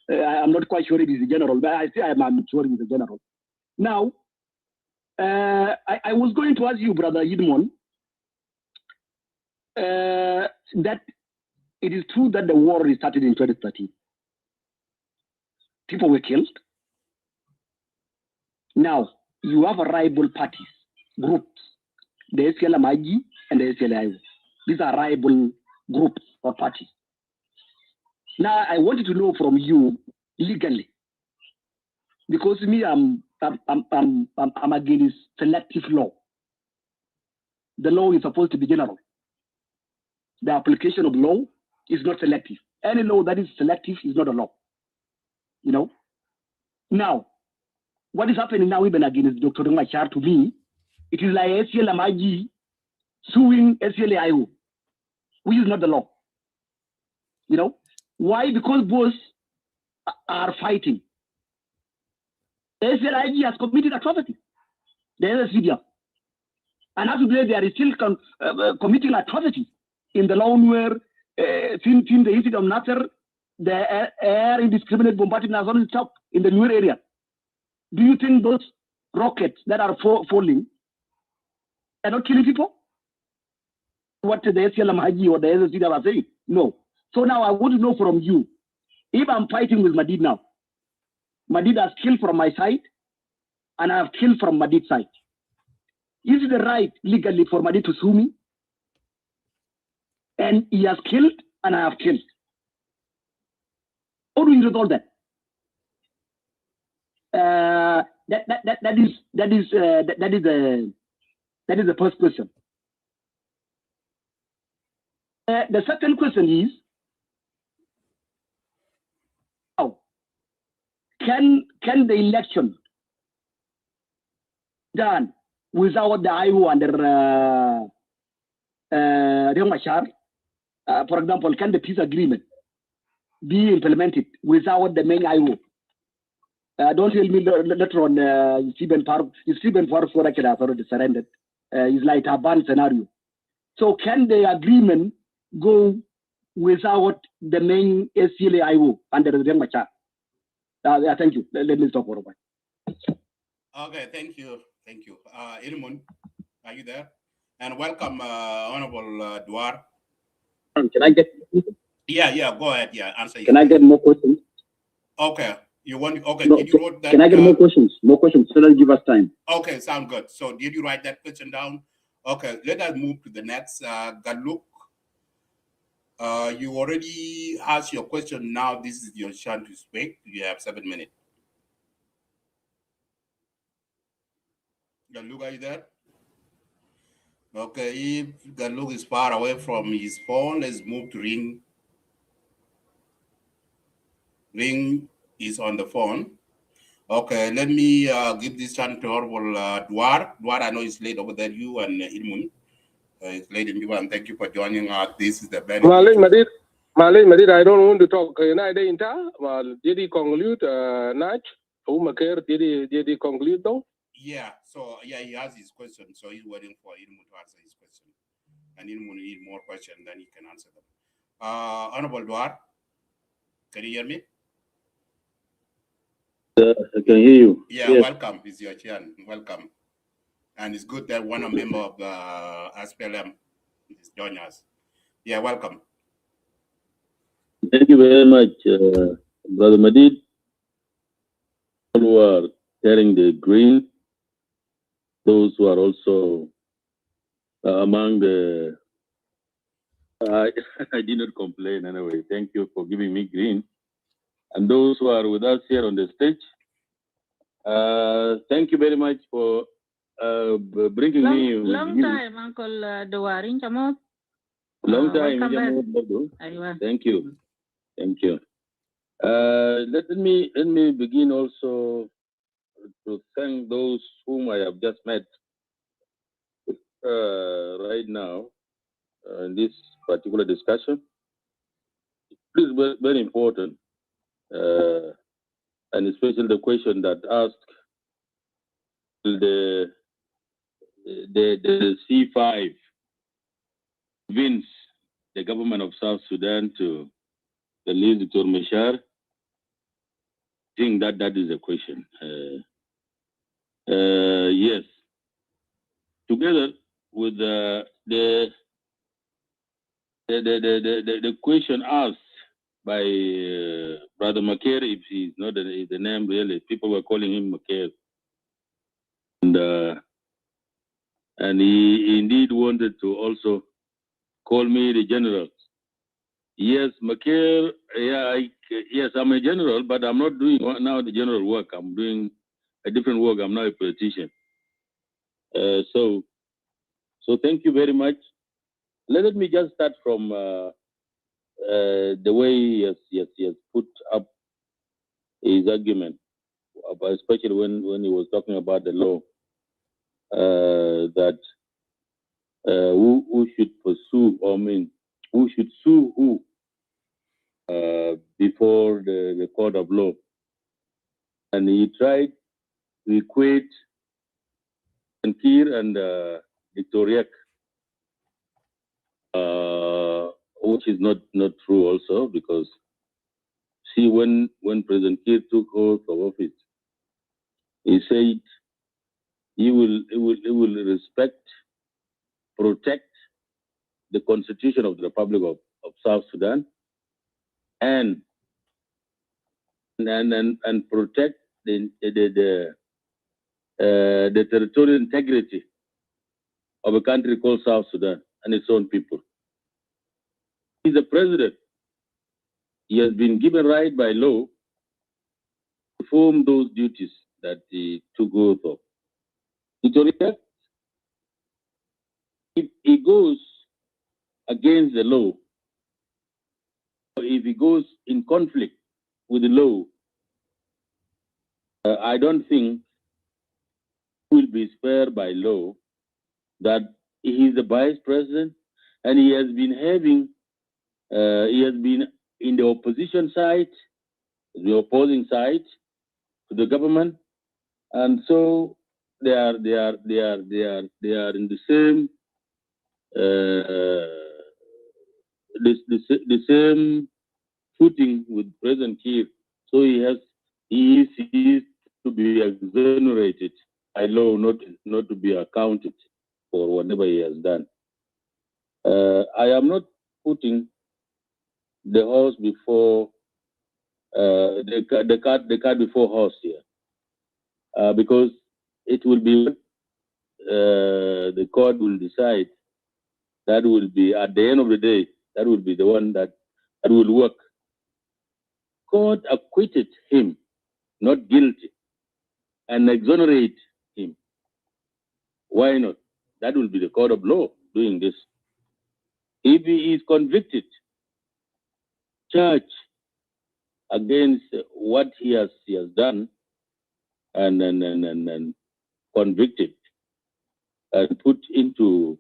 I'm not quite sure if he's a general, but I say I'm sure he's a general. Now, I was going to ask you, Brother Yidmon, that it is true that the war started in 2013. People were killed. Now, you have a rival parties, groups, the SLMIG and the SLIO. These are rival groups or parties. Now, I wanted to know from you legally, because me, I'm against selective law. The law is supposed to be general. The application of law is not selective. Any law that is selective is not a law. you know. Now, what is happening now even against Dr. Riek Machar, to me, it is like SLMIG suing SLAIO, which is not the law. You know, why? Because both are fighting. The SLIG has committed atrocity. The SCDF. And as today, they are still committing atrocity in the law where, since the incident of Nasser, the air indiscriminate bombardment has only stopped in the newer area. Do you think those rockets that are falling are not killing people? What the SLMIG or the SCDF are saying? No. So now I want to know from you, if I'm fighting with Madid now, Madid has killed from my side, and I have killed from Madid's side. Is it the right legally for Madid to sue me? And he has killed, and I have killed. How do you resolve that? That is the first question. The second question is, how can the election done without the IO under Riek Machar? For example, can the peace agreement be implemented without the main IO? Don't tell me later on Stephen Farr for has already surrendered. It's like a ban scenario. So can the agreement go without the main SCLAIO under Riek Machar? Thank you. Let me stop for a while. Okay, thank you. Thank you. Ilmun, are you there? And welcome, Honorable Duar. Can I get? Yeah, go ahead. Yeah, answer. Can I get more questions? Okay. You want? Okay. No, did you wrote that? Can I get more questions? More questions. So that give us time. Okay, sound good. So did you write that question down? Okay, let us move to the next. Galuk, you already asked your question. Now this is your chance to speak. You have 7 minutes. Galuk, are you there? Okay, if Galuk is far away from his phone, let's move to Ring. Ring is on the phone. Okay, let me give this chance to Honorable Duar. Duar, I know it's late over there, you and Ilmun. It's late in Juba, and thank you for joining us. This is the very Malay Madrid, I don't want to talk. Did he conclude, Nach? Did he conclude though? Yeah, so yeah, he has his question, so he's waiting for Ilmun to answer his question. And Ilmun need more questions, then he can answer them. Honorable Duar, can you hear me? I can hear you. Yeah, yes. Welcome. It's your turn. Welcome. And it's good that one member of the SPLM is joining us. Yeah, welcome. Thank you very much, Brother Madid. Who are carrying the green, those who are also among the. I did not complain anyway. Thank you for giving me green. And those who are with us here on the stage, thank you very much for bringing me. Long time, Uncle Duwarin Chamot. Long time. Thank you. Thank you. Let me begin also to thank those whom I have just met right now in this particular discussion. It is very, very important, and especially the question that asked the C5 convince the government of South Sudan to release Dr. Machar. I think that is a question. Yes. Together with the question asked by Brother Makir, if he's not the name really, people were calling him Makir, and he indeed wanted to also call me the general. Yes, Makir. Yeah, yes, I'm a general, but I'm not doing now the general work. I'm doing a different work. I'm now a politician. So thank you very much. Let me just start from the way he has put up his argument, especially when he was talking about the law, that who should pursue, or who should sue who before the court of law. And he tried to equate Kir and Victoria, which is not true also, because see, when President Kir took oath of office, he said he will respect, protect the Constitution of the Republic of South Sudan, and protect the territorial integrity of a country called South Sudan and its own people. He's the president. He has been given right by law to perform those duties that he took oath of. Victoria, if he goes against the law, or if he goes in conflict with the law, I don't think he will be spared by law, that he is the vice president and he has been in the opposition side, the opposing side to the government, and so they are in the same the same footing with President Kiir. So he is to be exonerated by law, not to be accounted for whatever he has done. I am not putting the horse before the cart before horse here, because it will be the court will decide. That will be, at the end of the day, that will be the one that will work. Court acquitted him, not guilty, and exonerate him. Why not? That will be the court of law doing this. If he is convicted, charged against what he has done, and convicted and put into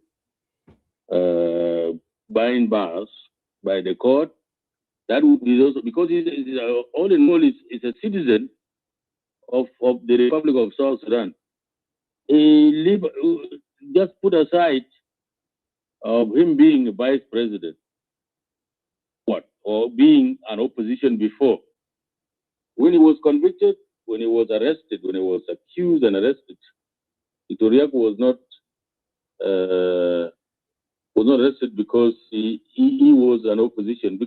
bind bars by the court, that would be also, because he's all in all is a citizen of the Republic of South Sudan. Just put aside of him being a vice president, or being an opposition before. When he was convicted, when he was arrested, when he was accused and arrested, Victoria was not arrested because he was an opposition.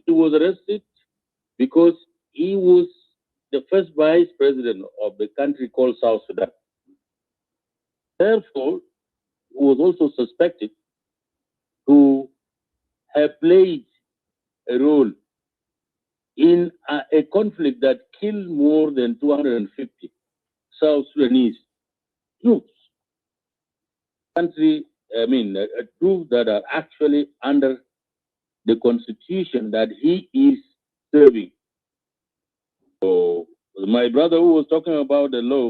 He was arrested because he was the first vice president of the country called South Sudan. Therefore, he was also suspected to have played a role in a conflict that killed more than 250 South Sudanese troops. Troops that are actually under the constitution that he is serving. So, my brother who was talking about the law,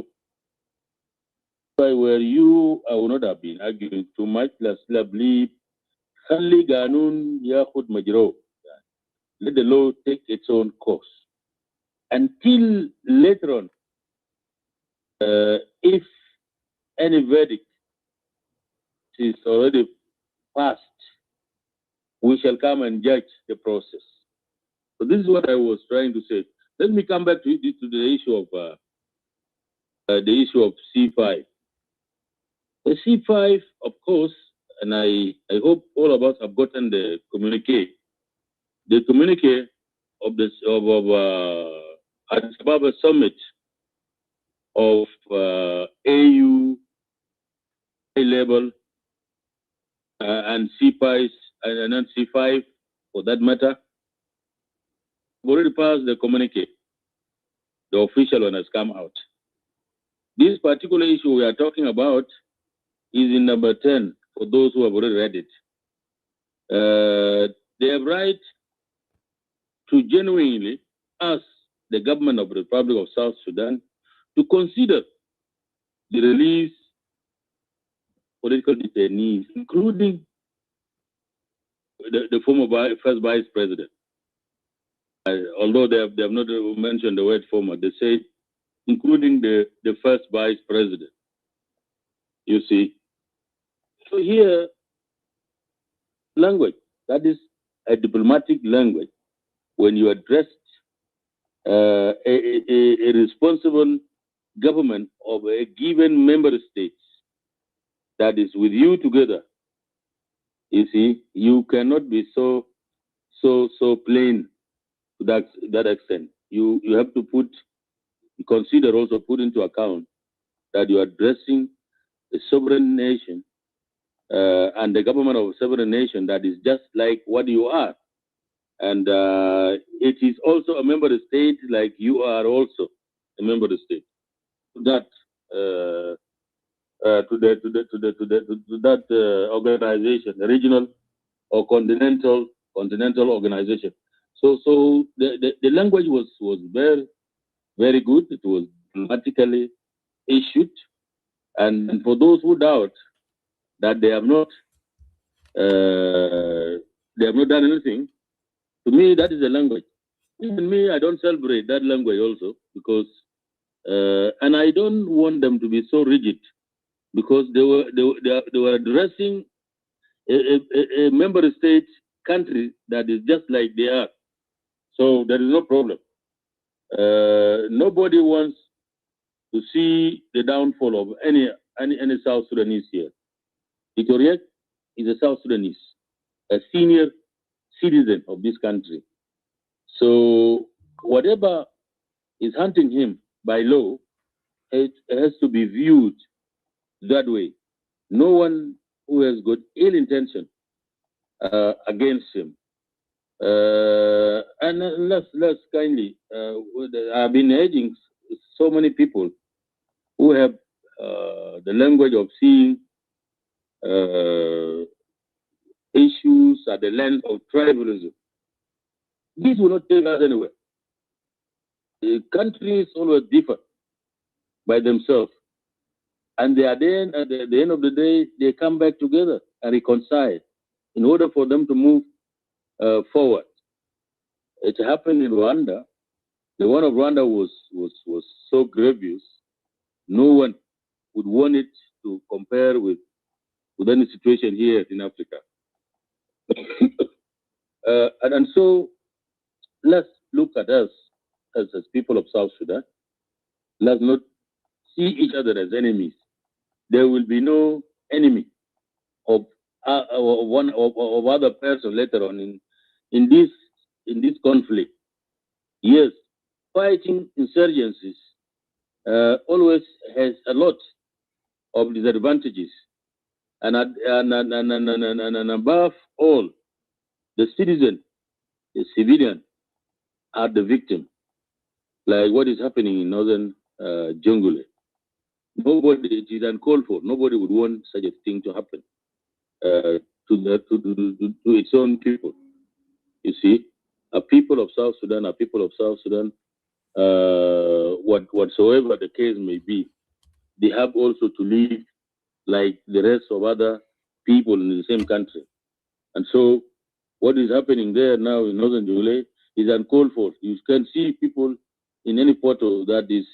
if I were you, I would not have been arguing too much. Let the law take its own course until later on, if any verdict is already passed, we shall come and judge the process. So this is what I was trying to say. Let me come back to the issue of C5. The C5, of course, and I hope all of us have gotten the communique. The communique of Addis Ababa summit of AU level and C5 and then C5 for that matter. We've already passed the communique. The official one has come out. This particular issue we are talking about is in number 10 for those who have already read it. They have right to genuinely ask the government of the Republic of South Sudan to consider the release political detainees, including the former first vice president. Although they have not mentioned the word former, they say including the first vice president. You see, so here, language, that is a diplomatic language. When you address a responsible government of a given member state that is with you together, you see, you cannot be so plain to that extent. You have to consider also put into account that you are addressing a sovereign nation and the government of a sovereign nation that is just like what you are. And it is also a member state like you are also a member state. That to that organization, the regional or continental organization. So the language was very good. It was diplomatically issued, and for those who doubt that they have not done anything, to me that is a language. Even me, I don't celebrate that language also because, and I don't want them to be so rigid because they were addressing a member state country that is just like they are. So there is no problem. Nobody wants to see the downfall of any South Sudanese here. Riek is a South Sudanese, a senior citizen of this country. So whatever is hunting him by law, it has to be viewed that way. No one who has got ill intention against him. And let's kindly, I've been urging so many people who have the language of seeing issues at the lens of tribalism. This will not take us anywhere. The countries always differ by themselves. And at the end of the day, they come back together and reconcile in order for them to move forward. It happened in Rwanda. The one of Rwanda was so grievous. No one would want it to compare with any situation here in Africa. And so let's look at us as people of South Sudan. Let's not see each other as enemies. There will be no enemy of one of other person later on in this conflict. Yes, fighting insurgencies always has a lot of disadvantages, and above all, the citizen, the civilian, are the victim. Like what is happening in northern Jungle. Nobody, it is uncalled for. Nobody would want such a thing to happen to its own people. You see, a people of South Sudan are people of South Sudan. Whatsoever the case may be, they have also to live like the rest of other people in the same country. And so, what is happening there now in northern Jungle is uncalled for. You can see people in any photo that is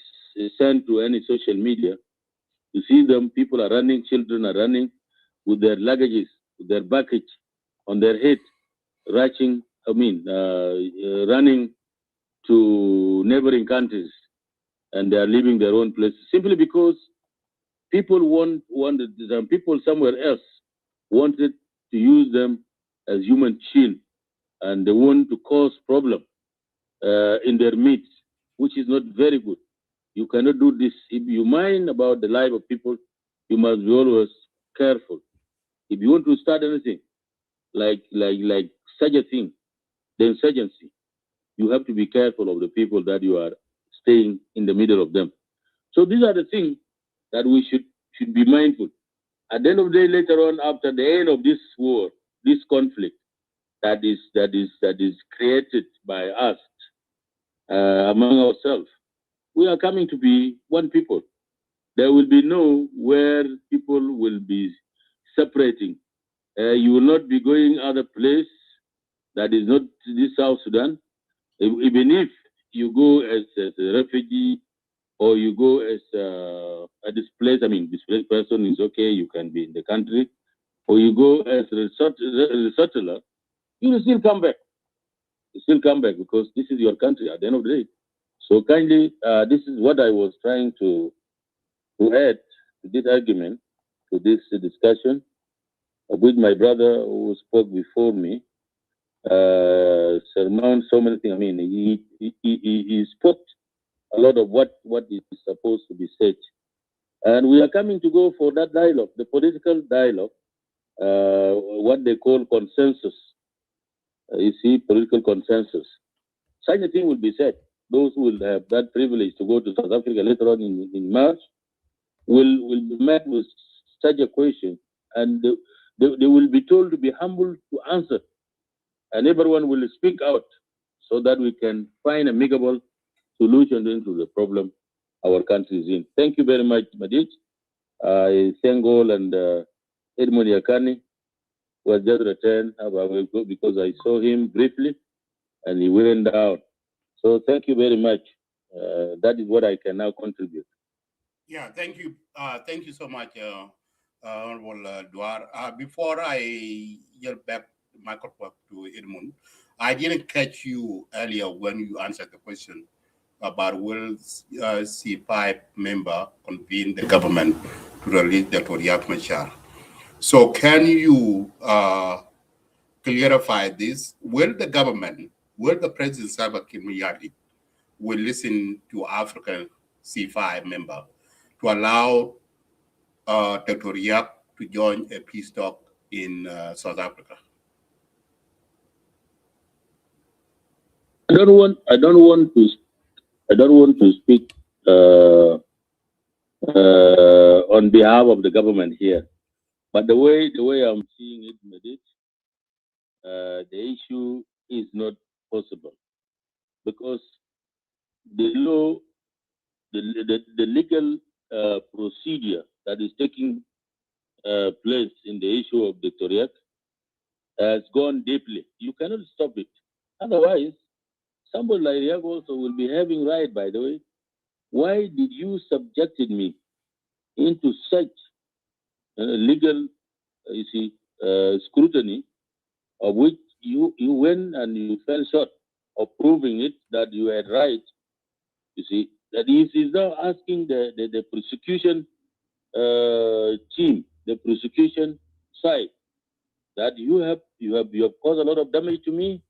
sent to any social media. You see them, people are running, children are running with their luggages, with their baggage on their head, running to neighboring countries, and they are leaving their own places simply because people people somewhere else wanted to use them as human shield, and they want to cause problem in their midst, which is not very good. You cannot do this. If you mind about the life of people, you must be always careful. If you want to start anything, like such a thing, the insurgency, you have to be careful of the people that you are staying in the middle of them. So these are the things that we should be mindful. At the end of the day, later on, after the end of this war, this conflict that is created by us, among ourselves. We are coming to be one people. There will be no where people will be separating. You will not be going other place that is not this South Sudan. Even if you go as a refugee or you go as a displaced, displaced person is okay, you can be in the country, or you go as a resettler, you will still come back. You still come back because this is your country at the end of the day. So kindly, this is what I was trying to add to this argument, to this discussion with my brother who spoke before me. Surmount so many things. He spoke a lot of what is supposed to be said. And we are coming to go for that dialogue, the political dialogue, what they call consensus. You see, political consensus. Such a thing will be said. Those who will have that privilege to go to South Africa later on in March will be met with such a question, and they will be told to be humble to answer, and everyone will speak out so that we can find a amicable solution into the problem our country is in. Thank you very much, Madid. I thank all, and Edmund Yakani was just returned because I saw him briefly and he went down. So thank you very much. That is what I can now contribute. Yeah, thank you. Thank you so much, Honorable Duar. Before I yield back the microphone to Edmund, I didn't catch you earlier when you answered the question about will C5 member convene the government to release Dr. Riek Machar. So can you clarify this? Will the government, will the President Salva Kiir will listen to African C5 member to allow Dr. Riek to join a peace talk in South Africa? I don't want to speak on behalf of the government here, but the way I'm seeing it, Medit, the issue is not possible because the law, the legal procedure that is taking place in the issue of Dr. Riek has gone deeply. You cannot stop it. Otherwise, somebody like Riek also will be having right, by the way. Why did you subjected me into such legal, scrutiny, of which you went and you fell short of proving it that you had right? You see, that is now asking the prosecution team, the prosecution side, that you have caused a lot of damage to me.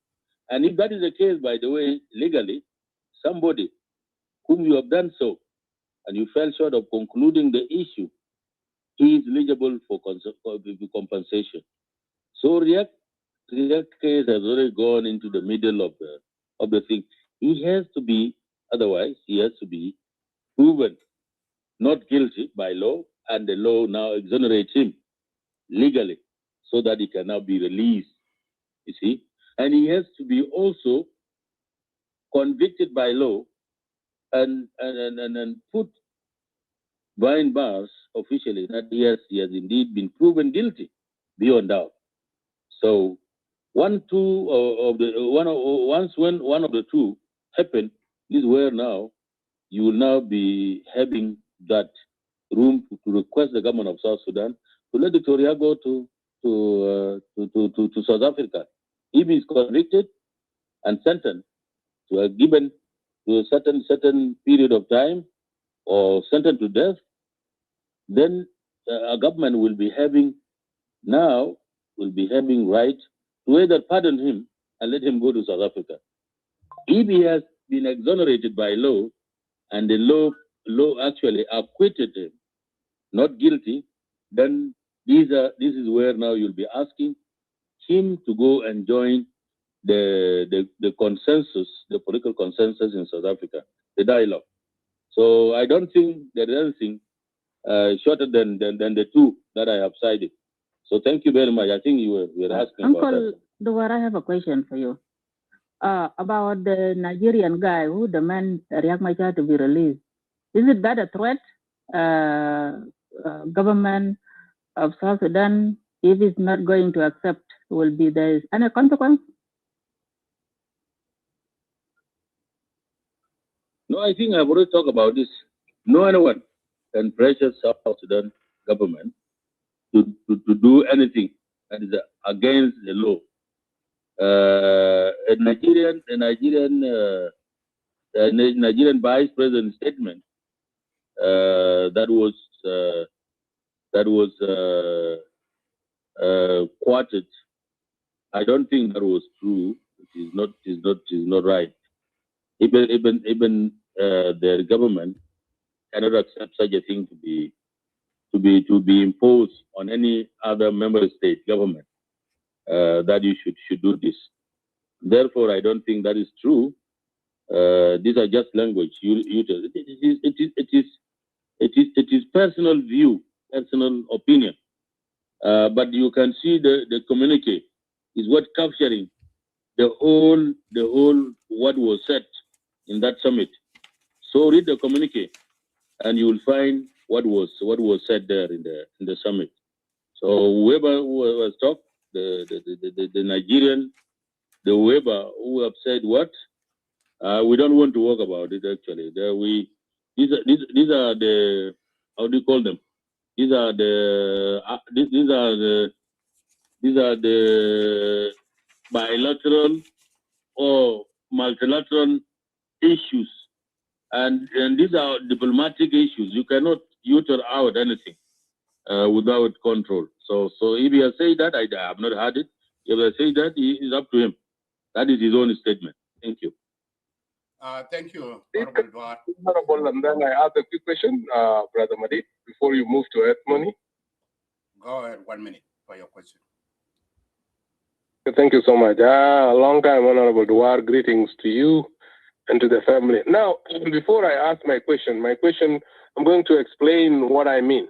And if that is the case, by the way, legally, somebody whom you have done so, and you fell short of concluding the issue, he is eligible for compensation. So Riek case has already gone into the middle of the thing. He has to be, otherwise he has to be proven not guilty by law, and the law now exonerates him legally so that he can now be released, you see. And he has to be also convicted by law and put behind bars officially that he has indeed been proven guilty beyond doubt. So once when one of the two happen, this is where now you will now be having that room to request the government of South Sudan to let Dr. Riek go to South Africa. If he is convicted and sentenced to a given to a certain period of time or sentenced to death, then a government will be having right to either pardon him and let him go to South Africa. If he has been exonerated by law and the law actually acquitted him, not guilty, then this is where now you'll be asking him to go and join the consensus, the political consensus in South Africa, the dialogue. So I don't think there is anything shorter than the two that I have cited. So thank you very much. I think you were asking Uncle about that. Duwar, I have a question for you. about the Nigerian guy who demands Riek Machar to be released. Is it that a threat? Government of South Sudan, if it's not going to accept, will be there any consequence? No, I think I've already talked about this. No one can pressure South Sudan government to do anything that is against the law. A Nigerian vice president statement that was quoted. I don't think that was true. It is not right. Even their government cannot accept such a thing to be imposed on any other member state government that you should do this. Therefore, I don't think that is true. These are just language. It is personal view, personal opinion. But you can see the communique is what capturing the whole what was said in that summit. So read the communique, and you will find what was said there in the summit. So whoever was talked, the Nigerian, the whoever who have said what, we don't want to talk about it actually. These are the, how do you call them? These are the bilateral or multilateral issues, and these are diplomatic issues. You cannot utter out anything without control. So if you say that, I have not heard it. If I say that, it's up to him. That is his own statement. Thank you. Thank you, Honorable, and then I ask a quick question, Brother Madid, before you move to earth money. Go ahead, 1 minute for your question. Thank you so much. A long time, Honorable Duar. Greetings to you and to the family. Now, before I ask my question, I'm going to explain what I mean.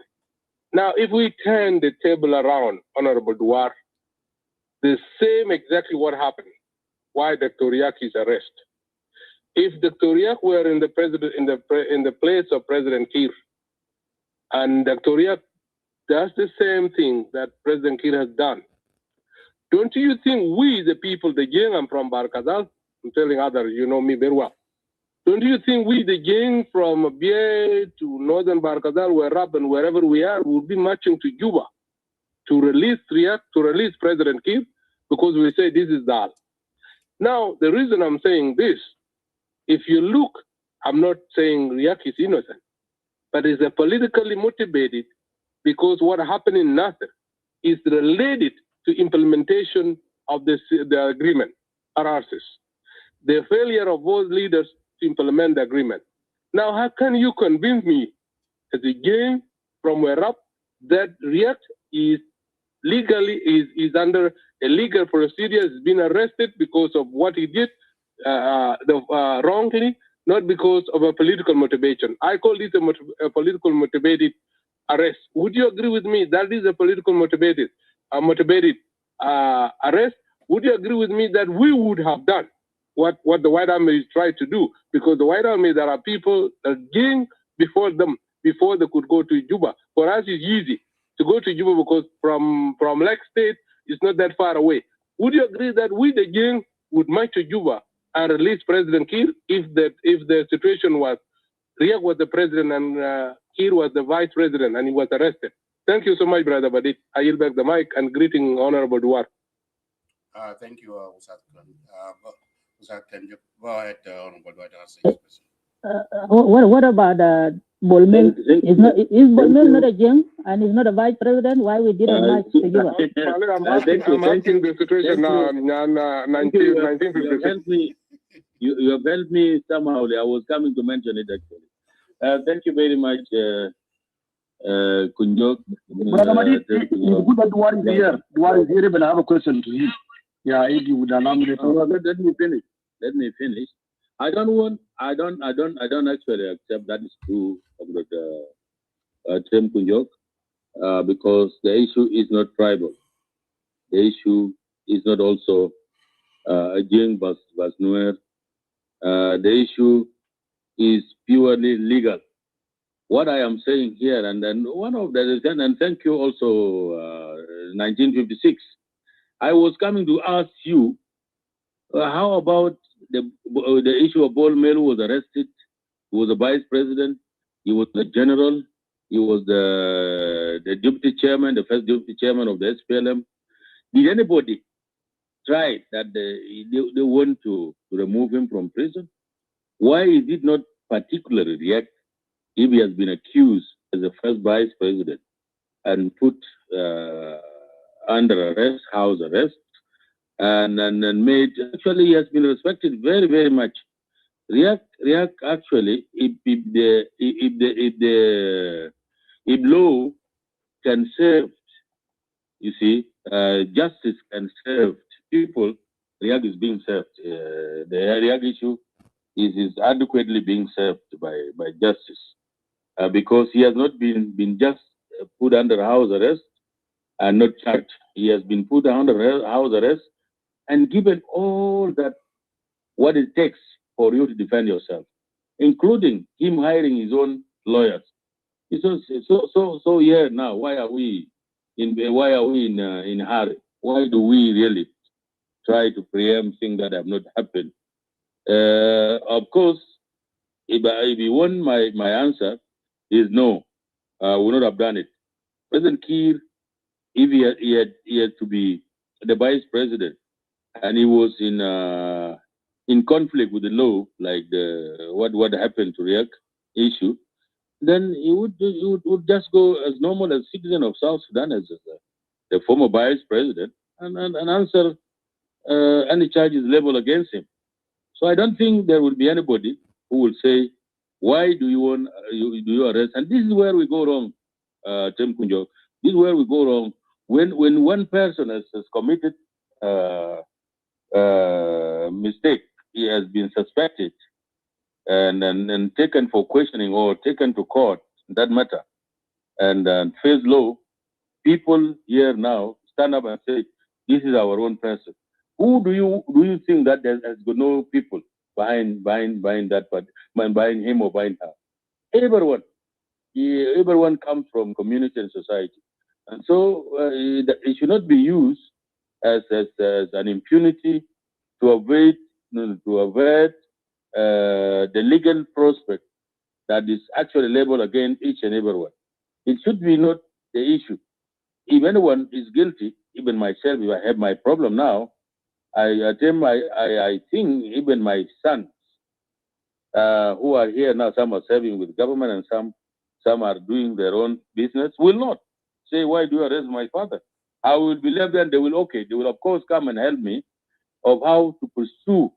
Now, if we turn the table around, Honorable Duar, the same exactly what happened. Why Dr. Riek's arrest? If Dr. Riek were in the place of President Kiir, and Dr. Riek does the same thing that President Kiir has done, don't you think we, the people, the gang, I'm from Barkazal, I'm telling others, you know me very well. Don't you think we, the gang from Bie to northern Barkazal, Werrab, and wherever we are, will be marching to Juba to release Riek, to release President Kiir, because we say this is Dal. Now, the reason I'm saying this, if you look, I'm not saying Riek is innocent, but it's a politically motivated, because what happened in Nasser is related to implementation of the agreement, RRCs. The failure of both leaders to implement the agreement. Now, how can you convince me as a gang from Werrab that Riek is legally is under a legal procedure, has been arrested because of what he did wrongly, not because of a political motivation? I call this a political motivated arrest. Would you agree with me that is a political motivated arrest? Would you agree with me that we would have done what the White Army is trying to do? Because the White Army, there are people gang before them, before they could go to Juba. For us, it's easy to go to Juba because from Lake State, it's not that far away. Would you agree that we, the gang, would march to Juba and release President Kiir if the situation was Riek was the president and Kiir was the vice president and he was arrested? Thank you so much, Brother Badit. I yield back the mic and greeting Honorable Duar. Thank you, Usat. Can you go ahead, Honorable Duar? What about Bolmel? Is Bolmel not a young and is not a vice president? Why we didn't march to Juba? I'm asking the situation now. 1956. You have helped me somehow. I was coming to mention it actually. Thank you very much, Kunjok. Brother Madi, it's good that Duar is here. Duar is here, but I have a question to him. Yeah, if you would allow me to. Let me finish. I don't actually accept that is true of the term Kunjok, because the issue is not tribal. The issue is not also Jing Bas Nuer. The issue is purely legal. What I am saying here, and then one of the, and thank you also, 1956. I was coming to ask you, how about the issue of Bol Mel, who was arrested, who was a vice president, he was the general, he was the deputy chairman, the first deputy chairman of the SPLM. Did anybody try that they want to remove him from prison? Why is it not particularly Riek, if he has been accused as the first vice president and put under arrest, house arrest, and made, actually he has been respected very, very much. Riek actually, if law can serve, you see, justice can serve people, Riek is being served. The Riek issue is adequately being served by justice because he has not been just put under house arrest and not charged. He has been put under house arrest and given all that what it takes for you to defend yourself, including him hiring his own lawyers. So here now, why are we in a hurry? Why do we really try to preempt things that have not happened? Of course, if you want my answer is no, we would not have done it. President Kiir, if he had to be the vice president, and he was in conflict with the law, like what happened to Riek issue, then he would just go as normal as citizen of South Sudan as the former vice president and answer any charges leveled against him. So I don't think there will be anybody who will say, why do you want do you arrest? And this is where we go wrong, Tim Kunjo. This is where we go wrong. When one person has committed mistake, he has been suspected and taken for questioning or taken to court, that matter, and face law, people here now stand up and say, this is our own person. Who do you think that has got no people behind that part, behind him or behind her? Everyone comes from community and society, and so it should not be used as an impunity to avoid the legal prospect that is actually labeled against each and everyone. It should be not the issue. If anyone is guilty, even myself, if I have my problem now, I think even my sons who are here now, some are serving with government and some are doing their own business, will not say, why do you arrest my father? I will believe them, they will of course come and help me of how to pursue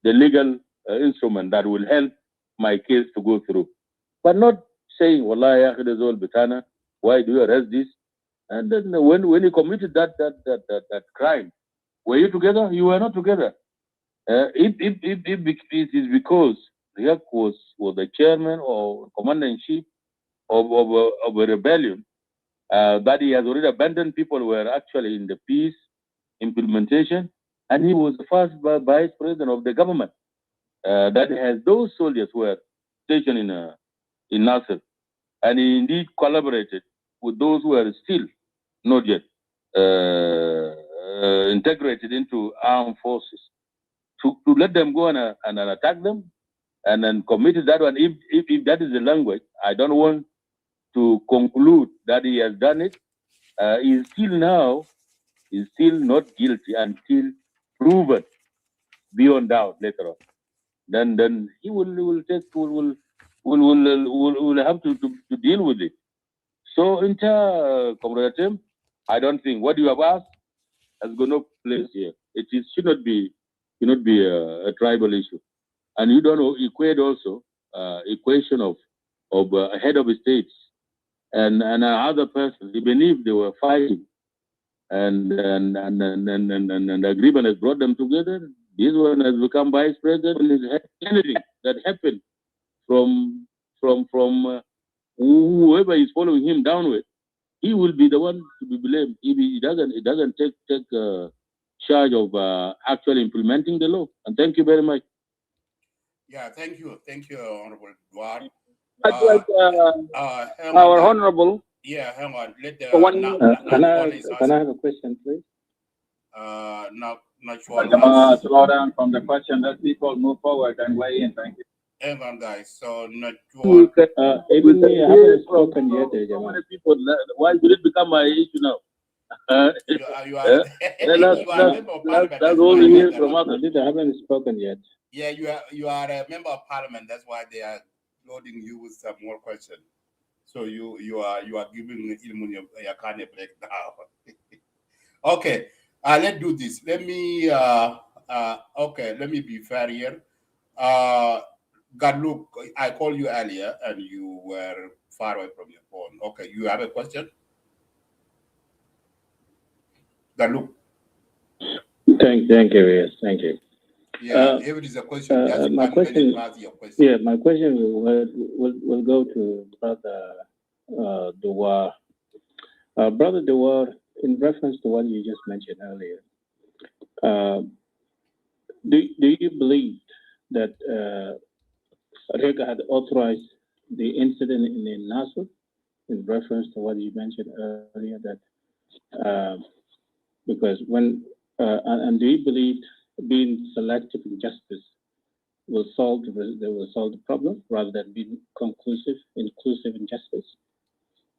the legal instrument that will help my case to go through. But not saying, Wallahi, Bitana, why do you arrest this? And then when he committed that crime, were you together? You were not together. If it is because Riek was the chairman or commander-in-chief of a rebellion, that he has already abandoned people who were actually in the peace implementation, and he was the first vice president of the government that has those soldiers who were stationed in Nasser, and he indeed collaborated with those who are still not yet integrated into armed forces to let them go and attack them and then commit that one. If that is the language, I don't want to conclude that he has done it. He is still not guilty until proven beyond doubt later on. Then he will have to deal with it. So, Comrade Tim, I don't think what you have asked has got no place here. Should not be a tribal issue, and you don't equate also equation of a head of states and another person, even if they were fighting, and the agreement has brought them together. This one has become vice president. Anything that happened from whoever is following him downward, he will be the one to be blamed if he doesn't take charge of actually implementing the law. And thank you very much. Yeah, thank you, Honorable Duarte. Our Honorable. Yeah, hang on. Let the can I have a question, please? Not sure. Slow down from the question. Let people move forward and weigh in. Thank you. Hang on, guys. So not sure. Even me, I haven't spoken yet. So many people. Why did it become my issue now? You are that's all we hear from us. I haven't spoken yet. Yeah, you are a member of parliament. That's why they are loading you with some more questions. So you are giving Ilmun Yakane break now. Okay, let's do this. Let me be fair here. Gadluk, I called you earlier and you were far away from your phone. Okay, you have a question? Gadluk. Thank you, yes, thank you. Yeah, if it is a question, just my question, your question. Yeah, my question will go to Brother Dewar. Brother Dewar, in reference to what you just mentioned earlier, do you believe that Riek had authorized the incident in Nasser in reference to what you mentioned earlier, that because when and do you believe being selective in justice will solve the problem rather than being inclusive in justice?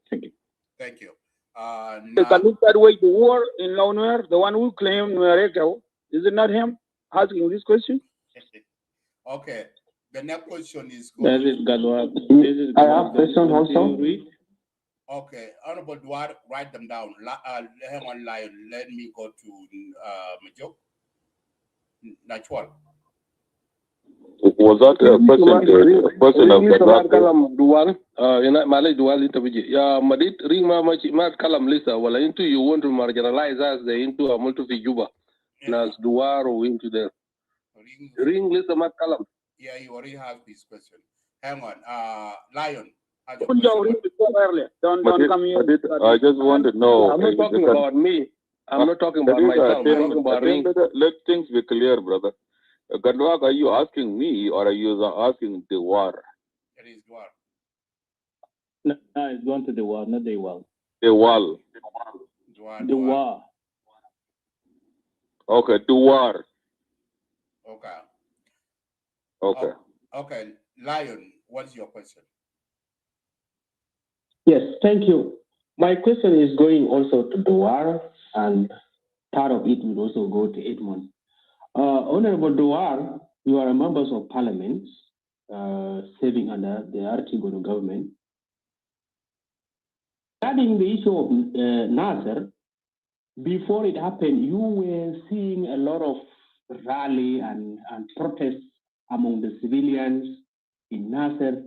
Thank you. Thank you. Can look that way the war in Launer, the one who claimed Nuereko, is it not him asking this question? Okay. The next question is I have question also. Okay, Honorable Duarte, write them down. Hang on, Lion. Let me go to Majo. Natural. Was that a question of Dual? Malay Dual interview. Yeah, Madit ring mat kalam lisa. Well, into you want to marginalize us into a multi Juba. Nas Duar or into the ring lisa mat kalam. Yeah, you already have this question. Hang on. Lion. Don't come here. I just want to know. I'm not talking about me. I'm not talking about myself. I'm talking about ring. Let things be clear, brother. Gadwak, are you asking me or are you asking the war? It is Duar. No, it's going to the war, not the wall. The wall. The war. Okay, the war. Okay. Okay. Okay, Lion, what's your question? Yes, thank you. My question is going also to Duar, and part of it will also go to Edmund. Honorable Duar, you are a member of parliament, serving under the Artigono government. Regarding the issue of Nasser, before it happened, you were seeing a lot of rally and protests among the civilians in Nasser.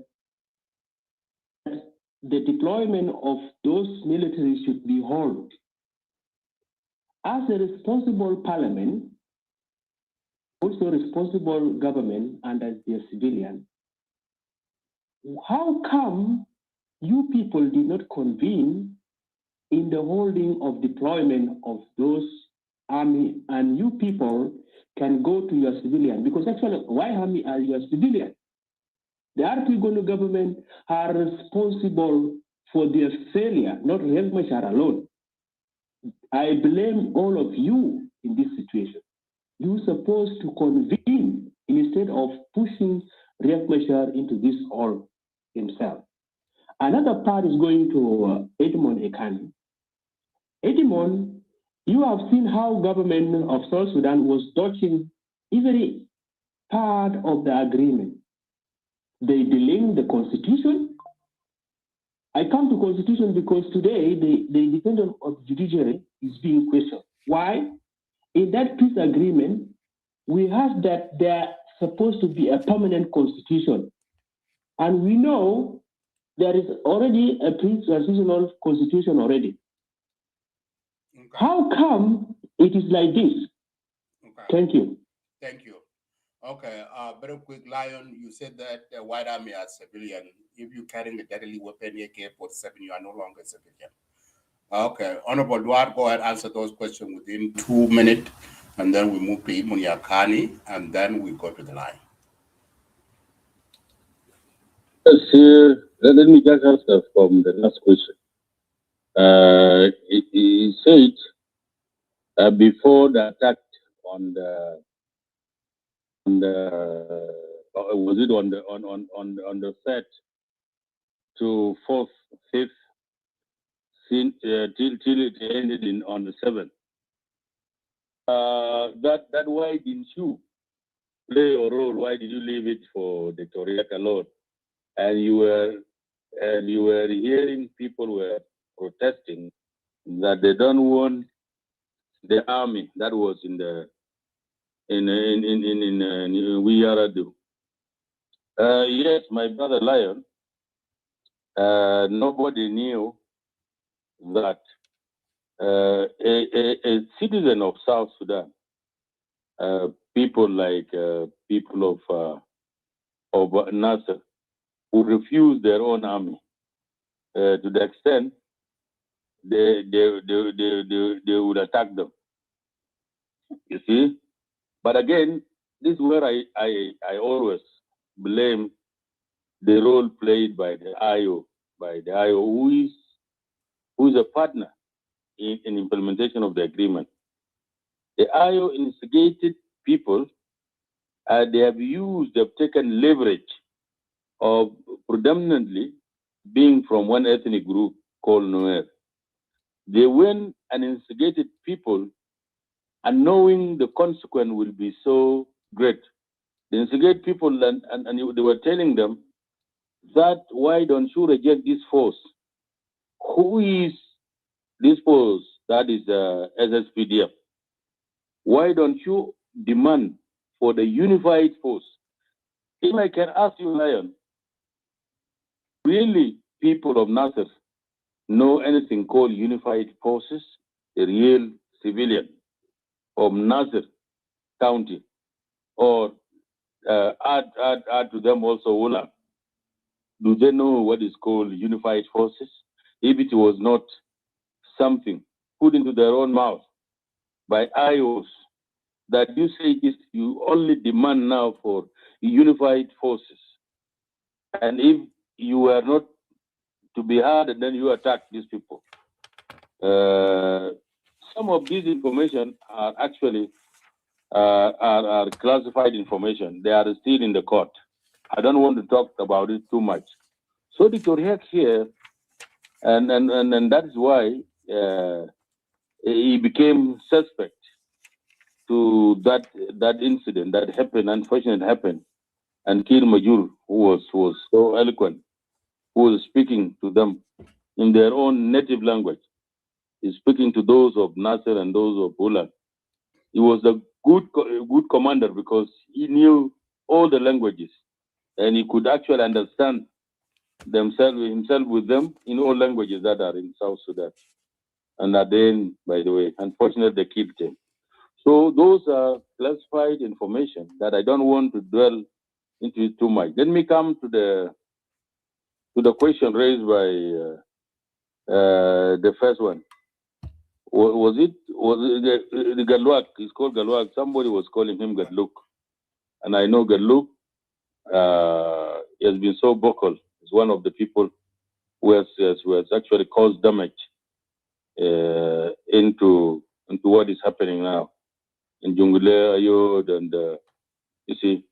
The deployment of those militaries should be held. As a responsible parliament, also responsible government and as their civilian, how come you people did not convene in the holding of deployment of those army and you people can go to your civilian? Because actually, why army are your civilian? The Artigono government are responsible for their failure, not Riek Machar alone. I blame all of you in this situation. You're supposed to convene instead of pushing Riek Machar into this all himself. Another part is going to Edmond Ekani. Edmond, you have seen how government of South Sudan was dodging every part of the agreement. They delaying the constitution. I come to constitution because today the independence of judiciary is being questioned. Why? In that peace agreement, we have that there's supposed to be a permanent constitution. And we know there is already a pre-transitional constitution already. Okay. How come it is like this? Okay. Thank you. Thank you. Okay, very quick, Lion, you said that the White Army are civilian. If you're carrying a deadly weapon, AK-47, you are no longer civilian. Okay, Honorable Duarte, go ahead and answer those questions within 2 minutes. and then we move to Imunyakani, and then we go to the line. Yes, let me just answer from the last question. He said before the attack on the was it on the 3rd to 4th, 5th, till it ended on the 7th. That why didn't you play your role? Why did you leave it for Dr. Riek alone? And you were hearing people were protesting that they don't want the army that was in Wiyaradu. Yes, my brother Lion. Nobody knew that a citizen of South Sudan, people like people of Nasser, who refused their own army to the extent they would attack them. You see, but again, this is where I always blame the role played by the IO, who is a partner in implementation of the agreement. The IO instigated people. They have taken leverage of predominantly being from one ethnic group called Nuer. They went and instigated people, and knowing the consequence will be so great. They instigate people, and they were telling them that why don't you reject this force? Who is this force? That is SSPDF. Why don't you demand for the unified force? If I can ask you, Lion, really people of Nasser know anything called unified forces, a real civilian of Nasser County, or add to them also Ulam? Do they know what is called unified forces? If it was not something put into their own mouth by IOs, that you say you only demand now for unified forces. And if you were not to be heard, and then you attack these people. Some of these information are actually are classified information. They are still in the court. I don't want to talk about it too much. So Dr. Riek here, and that is why he became suspect to that incident that happened, unfortunately happened, and Kir Majur, who was so eloquent, who was speaking to them in their own native language. He's speaking to those of Nasser and those of Ulan. He was a good commander because he knew all the languages, and he could actually understand himself with them in all languages that are in South Sudan. And then, by the way, unfortunately, they killed him. So those are classified information that I don't want to dwell into it too much. Let me come to the question raised by the first one. Was it the Galwak? He's called Galwak. Somebody was calling him Gadluk, and I know Gadluk. He has been so vocal. He's one of the people who has actually caused damage into what is happening now in Jungle, Ayod, and you see,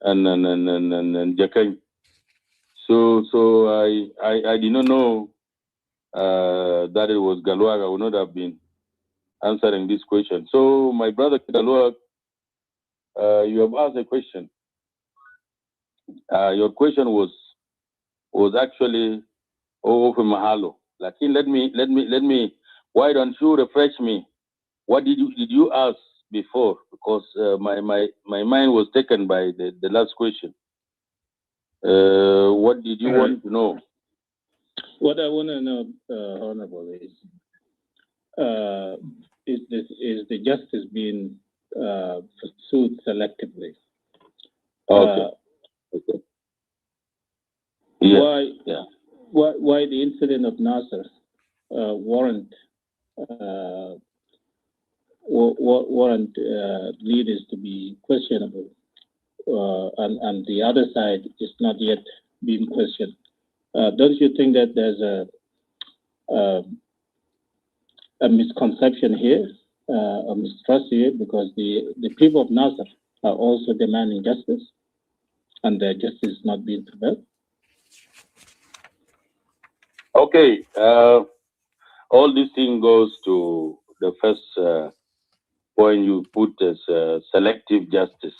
and Jakany. So I did not know that it was Galwak. I would not have been answering this question. So my brother Galwak, you have asked a question. Your question was actually over Mahalo. Like, let me. Why don't you refresh me? What did you ask before? Because my mind was taken by the last question. What did you want to know? What I want to know, Honorable, is the justice being pursued selectively? Okay. Yeah. Why the incident of Nasser warrant warrant leaders to be questionable, and the other side is not yet being questioned. Don't you think that there's a misconception here, a mistrust here, because the people of Nasser are also demanding justice, and the justice is not being prepared? Okay, all this thing goes to the first point you put as selective justice.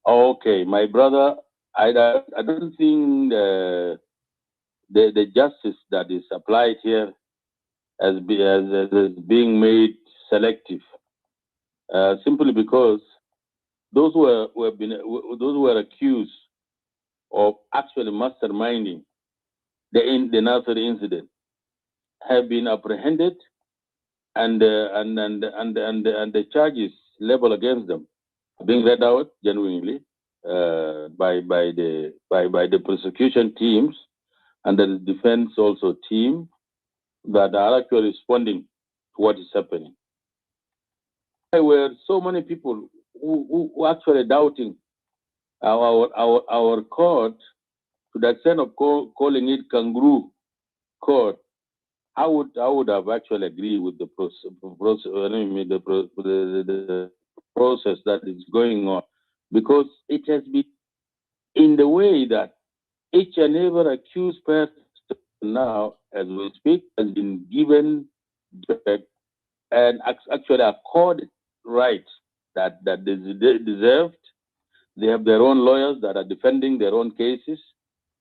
Okay, my brother, I don't think the justice that is applied here as being made selective, simply because those who were accused of actually masterminding the Nasser incident have been apprehended, and the charges leveled against them being read out genuinely by the prosecution teams and the defense also team that are actually responding to what is happening. There were so many people who actually doubting our court to the extent of calling it kangaroo court. I would have actually agreed with the process that is going on, because it has been in the way that each and every accused person now, as we speak, has been given and actually accorded rights that they deserved. They have their own lawyers that are defending their own cases,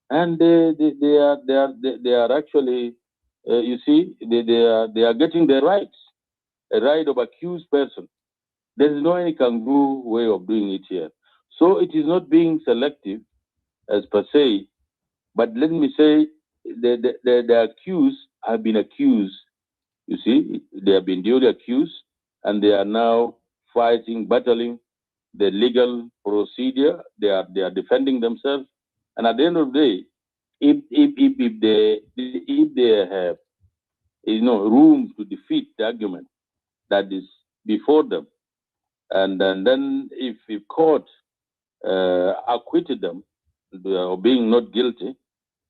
and they are actually, you see, they are getting their rights, a right of accused person. There is no any kangaroo way of doing it here. So it is not being selective as per se, but let me say the accused have been accused. You see, they have been duly accused, and they are now fighting, battling the legal procedure. They are defending themselves, and at the end of the day, if they have room to defeat the argument that is before them, and then if court acquitted them of being not guilty,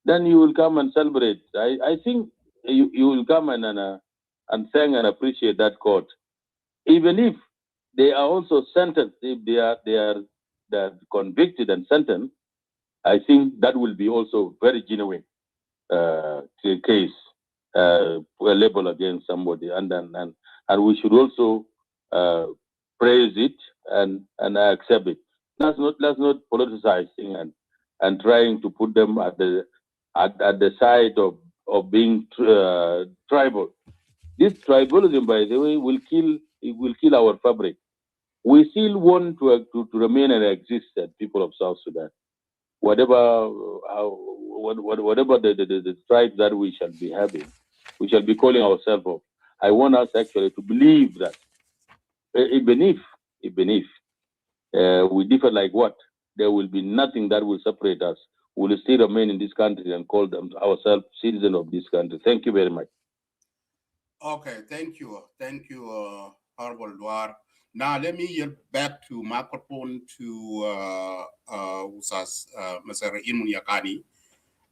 then you will come and celebrate. I think you will come and thank and appreciate that court, even if they are also sentenced. If they are convicted and sentenced, I think that will be also very genuine case, a label against somebody, and we should also praise it and accept it. Let's not politicize and trying to put them at the side of being tribal. This tribalism, by the way, will kill our fabric. We still want to remain and exist as people of South Sudan. Whatever the tribe that we shall be having, we shall be calling ourselves of. I want us actually to believe that even if we differ like what, there will be nothing that will separate us. We will still remain in this country and call ourselves citizens of this country. Thank you very much. Okay, thank you, Honorable Dwar. Now let me get back to microphone to Mr. Ilmun Yakani.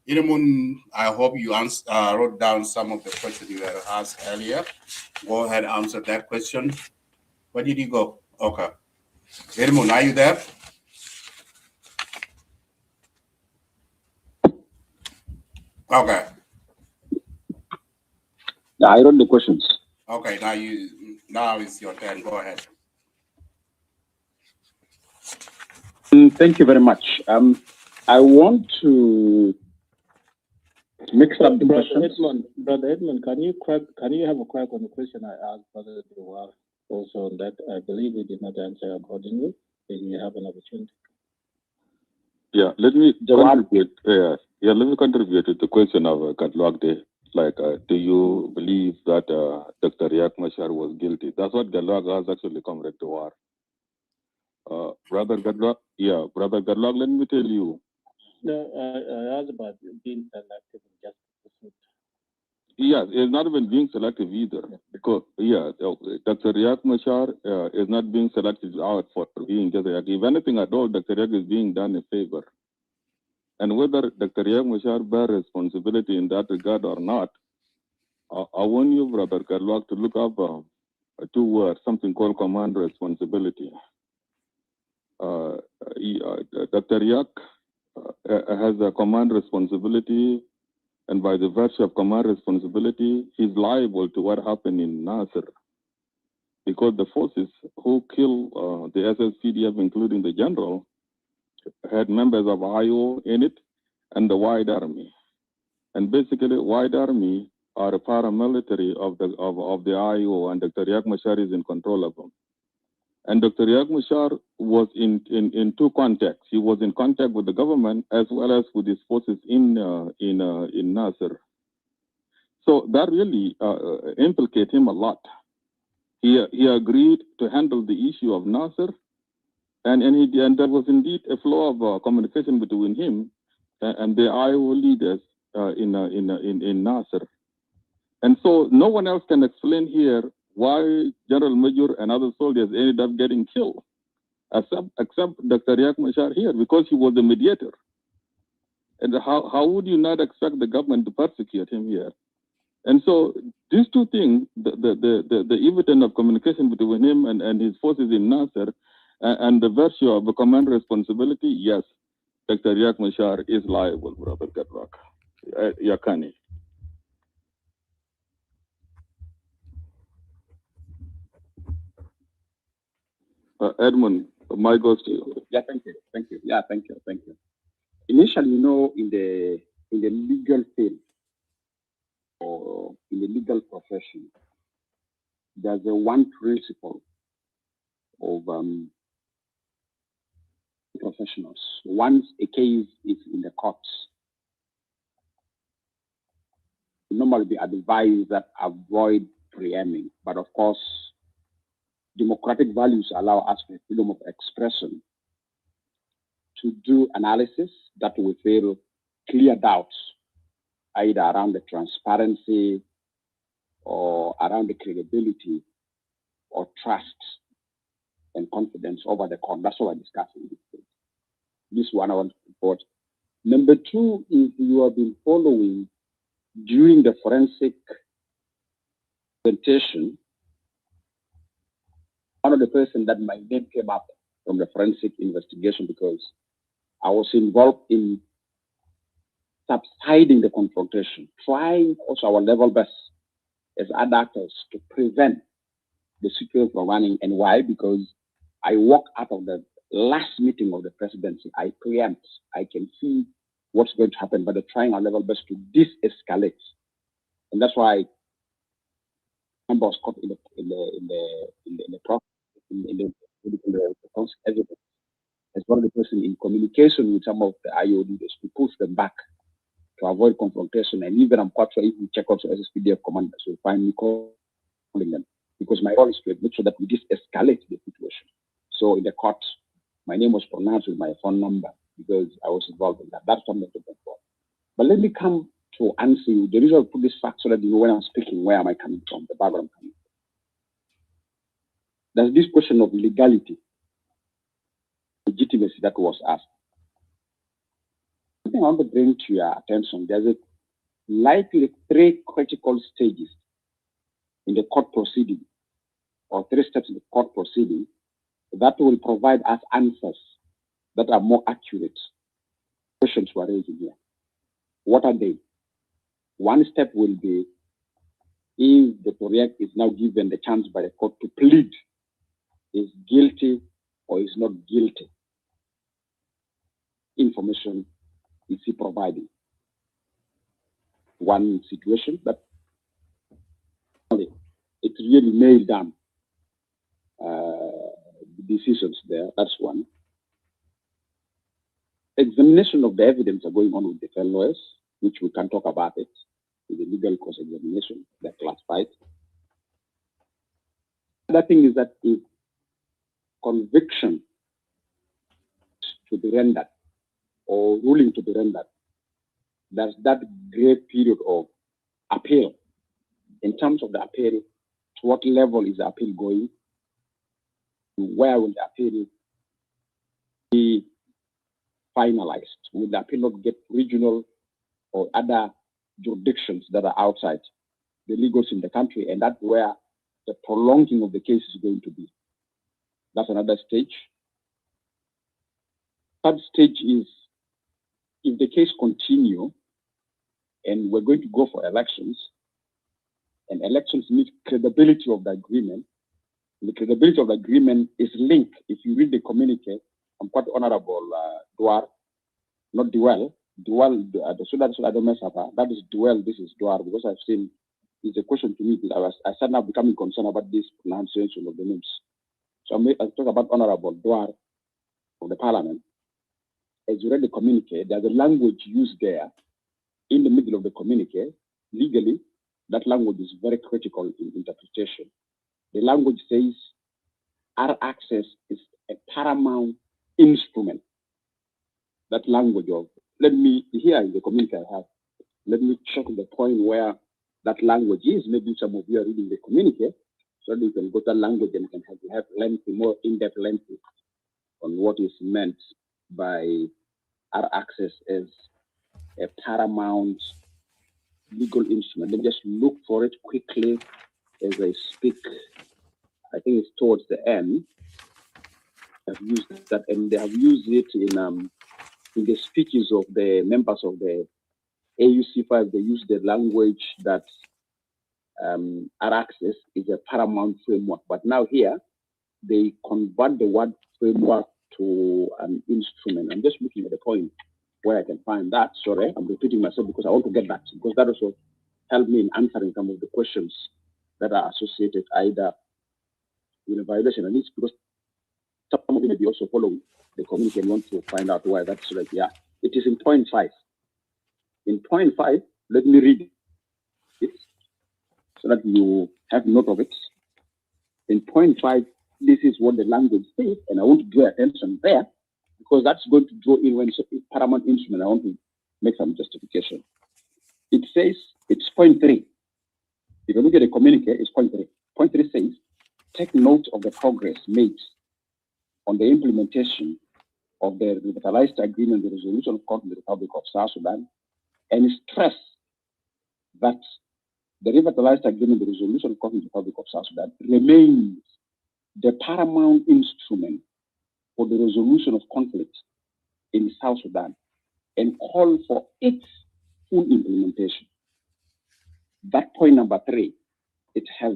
Ilmun, I hope you wrote down some of the questions you were asked earlier. Go ahead and answer that question. Where did you go? Okay. Ilmun, are you there? Okay. I wrote the questions. Okay, now it's your turn. Go ahead. Thank you very much. I want to mix up the questions. Brother Edmund, can you have a crack on the question I asked Brother Dewar also on that? I believe he did not answer accordingly. Then you have an opportunity. Yeah, let me contribute. Let me contribute to the question of Gadlwagde. Like, do you believe that Dr. Riek Machar was guilty? That's what Gadlwag has actually come to war. Brother Gadlwag, let me tell you. No, I asked about being selective in justice. Yes, it's not even being selective either. Because, Dr. Riek Machar is not being selected out for being just Riek. If anything at all, Dr. Riek is being done a favor. And whether Dr. Riek Machar bear responsibility in that regard or not, I want you, Brother Karlwak, to look up two words, something called command responsibility. Dr. Riek has a command responsibility, and by the virtue of command responsibility, he's liable to what happened in Nasser. Because the forces who killed the SSPDF, including the general, had members of IO in it and the White Army. And basically, White Army are a paramilitary of the IO, and Dr. Riek Machar is in control of them. And Dr. Riek Machar was in two contexts. He was in contact with the government as well as with his forces in Nasser. So that really implicates him a lot. He agreed to handle the issue of Nasser, and there was indeed a flow of communication between him and the IO leaders in Nasser. And so no one else can explain here why General Major and other soldiers ended up getting killed, except Dr. Riek Machar here, because he was the mediator. And how would you not expect the government to persecute him here? And so these two things, the evidence of communication between him and his forces in Nasser, and the virtue of a command responsibility, yes, Dr. Riek Machar is liable, Brother Gadwak. Yakani. Edmund, my goes to you. Yeah, thank you. Yeah, thank you. Initially, in the legal field or in the legal profession, there's a one principle of professionals. Once a case is in the courts, you normally be advised that avoid preempting. But of course, democratic values allow us the freedom of expression to do analysis that will feel clear doubts, either around the transparency or around the credibility or trust and confidence over the court. That's what we're discussing. This one I want to report. Number two is you have been following during the forensic presentation. One of the person that my name came up from the forensic investigation because I was involved in subsiding the confrontation, trying also our level best as adapters to prevent the situation from running. And why? Because I walked out of the last meeting of the presidency. I preempt. I can see what's going to happen, but they're trying our level best to de-escalate. And that's why I was caught in the evidence as one of the person in communication with some of the IO leaders to push them back to avoid confrontation. And even I'm quite sure if you check also SSPDF commanders, you'll find me calling them because my role is to make sure that we de-escalate the situation. So in the court, my name was pronounced with my phone number because I was involved in that. That's something to go for. But let me come to answer you. The reason I put this fact so that you know when I'm speaking, where am I coming from, the background coming from. There's this question of legality, legitimacy that was asked. Something I want to bring to your attention, there's a likely three critical stages in the court proceeding, or three steps in the court proceeding, that will provide us answers that are more accurate. Questions were raised here. What are they? One step will be if the Riek is now given the chance by the court to plead, is guilty or is not guilty. Information is he providing? One situation, but it really nailed down the decisions there. That's one. Examination of the evidence are going on with the defense lawyers, which we can talk about it in the legal course examination. They're classified. The other thing is that if conviction to be rendered or ruling to be rendered, there's that great period of appeal in terms of the appeal, to what level is the appeal going? Where will the appeal be finalized? Will the appeal not get regional or other jurisdictions that are outside the legals in the country? And that's where the prolonging of the case is going to be. That's another stage. Third stage is if the case continue and we're going to go for elections, and elections need credibility of the agreement. The credibility of the agreement is linked. If you read the communique, I'm quite honorable, Duar, not Duel. Dual, the Sudan, I don't mess up. That is Duel, this is Duar, because I've seen, it's a question to me. I started now becoming concerned about this pronunciation of the names. So I'll talk about honorable Duar of the parliament. As you read the communique, there's a language used there in the middle of the communique. Legally, that language is very critical in interpretation. The language says our access is a paramount instrument. That language of, here in the communique I have, let me check the point where that language is. Maybe some of you are reading the communique, so that you can go to that language and can have lengthy, more in-depth lengthy on what is meant by our access as a paramount legal instrument. Let me just look for it quickly as I speak. I think it's towards the end. I've used that, and they have used it in the speeches of the members of the AUC5. They use the language that our access is a paramount framework. But now here, they convert the word framework to an instrument. I'm just looking at the point where I can find that. Sorry, I'm repeating myself because I want to get that, because that also helped me in answering some of the questions that are associated either with a violation, and it's because some of you may be also following the community and want to find out why that's right. Yeah, it is in point 5. In point 5, let me read it so that you have note of it. In point 5, this is what the language says, and I want to draw attention there because that's going to draw in when it's a paramount instrument. I want to make some justification. It says, it's point 3. If you look at the communique, it's point 3. Point 3 says, take note of the progress made on the implementation of the revitalized agreement, the resolution of court in the Republic of South Sudan, and stress that the revitalized agreement, the resolution of court in the Republic of South Sudan, remains the paramount instrument for the resolution of conflict in South Sudan, and call for its full implementation. That point number 3, it has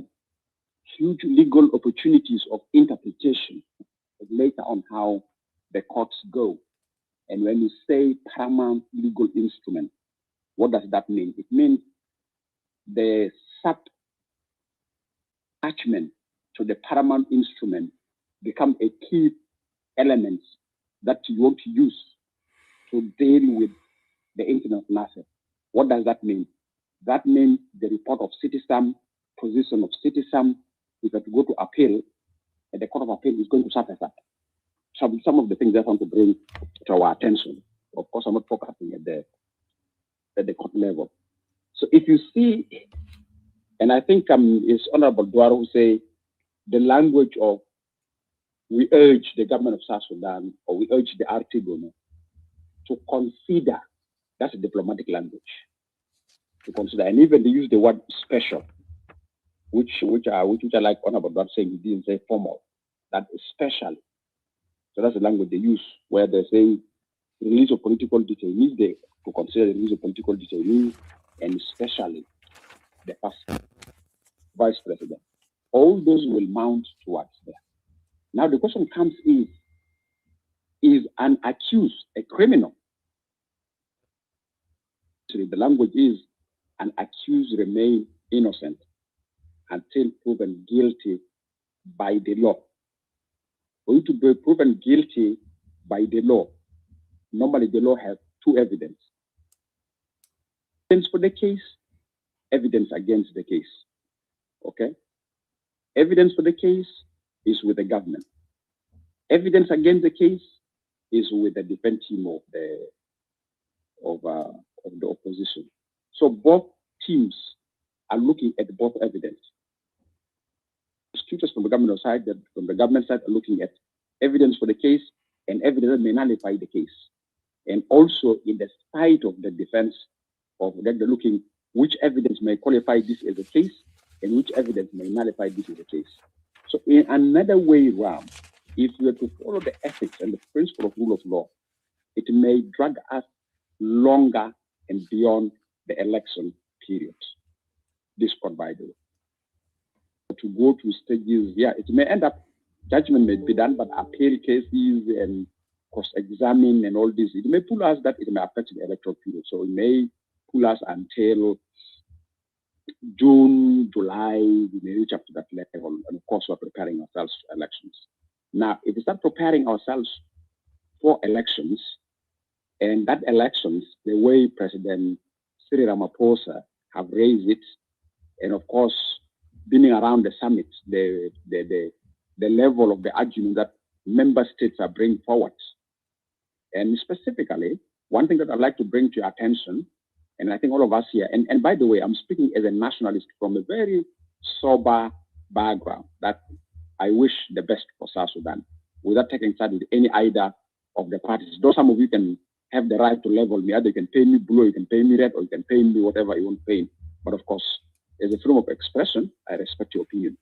huge legal opportunities of interpretation later on how the courts go. And when you say paramount legal instrument, what does that mean? It means the sub-attachment to the paramount instrument become a key element that you want to use to deal with the incident of Nasser. What does that mean? That means the report of citizen, position of citizen, if you go to appeal, and the Court of Appeal is going to surface that. Some of the things that I want to bring to our attention. Of course, I'm not focusing at the court level. So if you see, and I think it's Honorable Duar who say the language of we urge the government of South Sudan, or we urge the Artigono to consider, that's a diplomatic language, to consider, and even they use the word special, which I like Honorable Duar saying, he didn't say formal, that is special. So that's the language they use, where they say release of political detainees, they to consider the release of political detainees, and especially the first vice president. All those will mount towards there. Now the question comes is an accused a criminal? The language is an accused remain innocent until proven guilty by the law. For you to be proven guilty by the law, normally the law has 2 evidence. Evidence for the case, evidence against the case. Okay? Evidence for the case is with the government. Evidence against the case is with the defense team of the opposition. So both teams are looking at both evidence. Prosecutors from the government side, from the government side, are looking at evidence for the case and evidence that may nullify the case. And also in the side of the defense, of that they're looking which evidence may qualify this as a case and which evidence may nullify this as a case. So in another way around, if we are to follow the ethics and the principle of rule of law, it may drag us longer and beyond the election period. This court, by the way. To go to stages, yeah, it may end up, judgment may be done, but appeal cases and cross-examine and all this, it may pull us that it may affect the electoral period. So it may pull us until June, July, we may reach up to that level. And of course, we're preparing ourselves for elections. Now, if we start preparing ourselves for elections, and that elections, the way President Cyril Ramaphosa have raised it, and of course, being around the summit, the level of the argument that member states are bringing forward. And specifically, one thing that I'd like to bring to your attention, and I think all of us here, and by the way, I'm speaking as a nationalist from a very sober background, that I wish the best for South Sudan, without taking side with any either of the parties. Though some of you can have the right to level me, either you can pay me blue, you can pay me red, or you can pay me whatever you want to pay me. But of course, as a freedom of expression, I respect your opinion.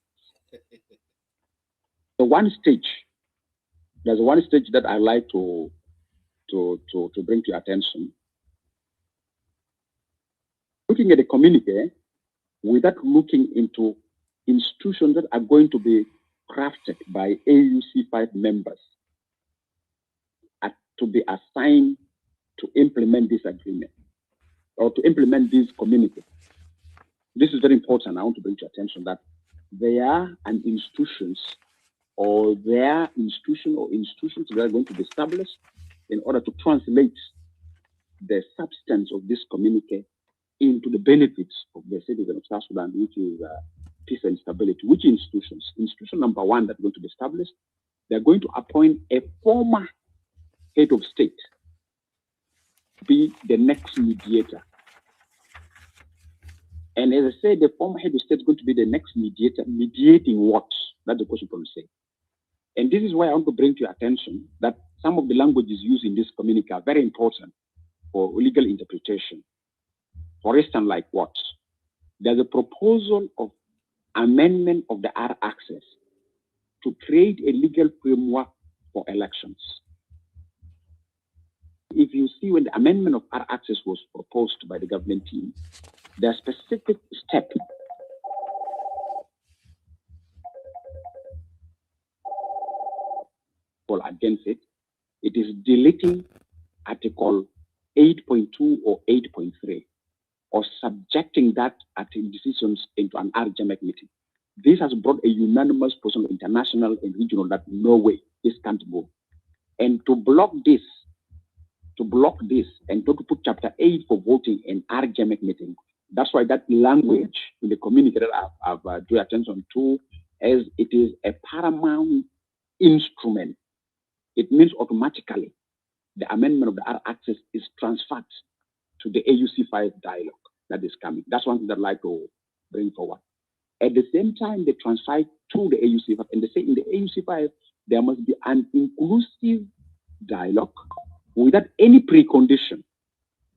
There's one stage that I like to bring to your attention. Looking at the communique without looking into institutions that are going to be crafted by AUC5 members to be assigned to implement this agreement or to implement this communique. This is very important. I want to bring to your attention that there are institutions that are going to be established in order to translate the substance of this communique into the benefits of the citizens of South Sudan, which is peace and stability. Which institutions? Institution number one that's going to be established, they're going to appoint a former head of state to be the next mediator. And as I said, the former head of state is going to be the next mediator. Mediating what? That's the question people say. And this is why I want to bring to your attention that some of the languages used in this communique are very important for legal interpretation. For instance, like what? There's a proposal of amendment of the R-Access to create a legal framework for elections. If you see when the amendment of R-Access was proposed by the government team, there are specific steps against it. It is deleting Article 8.2 or 8.3 or subjecting that decisions into an RGMEC meeting. This has brought a unanimous position, international and regional, that no way, this can't go. And to block this, and to put Chapter 8 for voting in RGMEC meeting, that's why that language in the communique that I've drew attention to, as it is a paramount instrument. It means automatically the amendment of the R-Access is transferred to the AUC5 dialogue that is coming. That's one thing that I'd like to bring forward. At the same time, they transfer to the AUC5, and they say in the AUC5, there must be an inclusive dialogue without any precondition.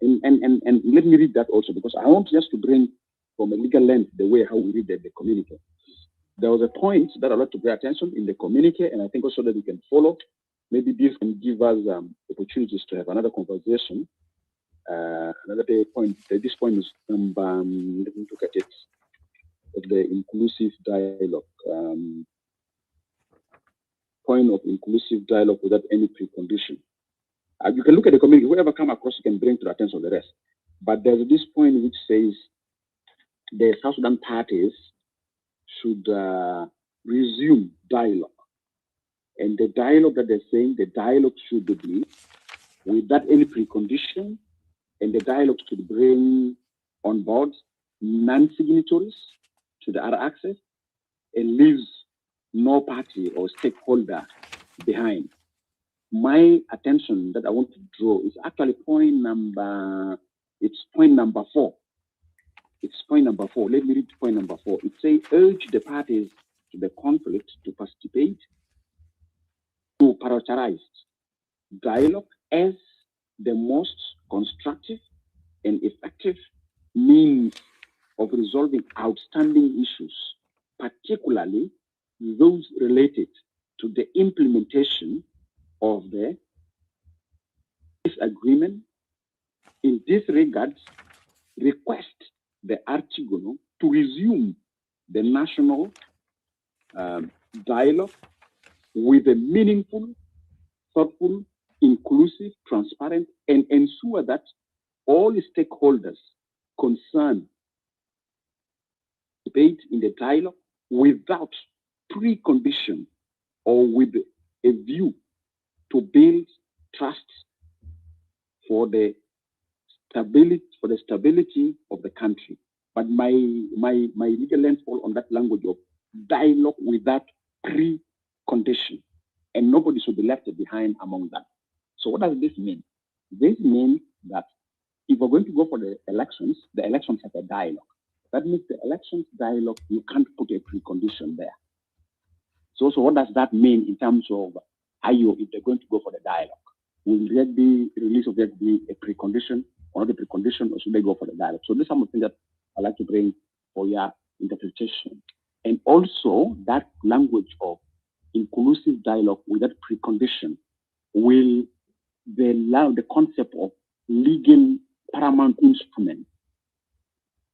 And let me read that also, because I want just to bring from a legal lens the way how we read the communique. There was a point that I'd like to pay attention in the communique, and I think also that we can follow. Maybe this can give us opportunities to have another conversation. Another point, this point is number, let me look at it, of the inclusive dialogue. Point of inclusive dialogue without any precondition. You can look at the community, whoever come across, you can bring to the attention of the rest. But there's this point which says the South Sudan parties should resume dialogue. And the dialogue that they're saying, the dialogue should be without any precondition, and the dialogue should bring on board non-signatories to the R-Access and leaves no party or stakeholder behind. My attention that I want to draw is actually point number 4. It's point number 4. Let me read point number 4. It says, urge the parties to the conflict to participate, to prioritize dialogue as the most constructive and effective means of resolving outstanding issues, particularly those related to the implementation of the peace agreement. In this regard, request the Artigono to resume the national dialogue with a meaningful, thoughtful, inclusive, transparent, and ensure that all stakeholders concerned participate in the dialogue without precondition or with a view to build trust for the stability of the country. But my legal lens fall on that language of dialogue without precondition, and nobody should be left behind among that. So what does this mean? This means that if we're going to go for the elections have a dialogue. That means the elections dialogue, you can't put a precondition there. So what does that mean in terms of IO if they're going to go for the dialogue? Will there be release of there be a precondition or not a precondition, or should they go for the dialogue? So this is something that I like to bring for your interpretation. And also that language of inclusive dialogue without precondition will allow the concept of legal paramount instrument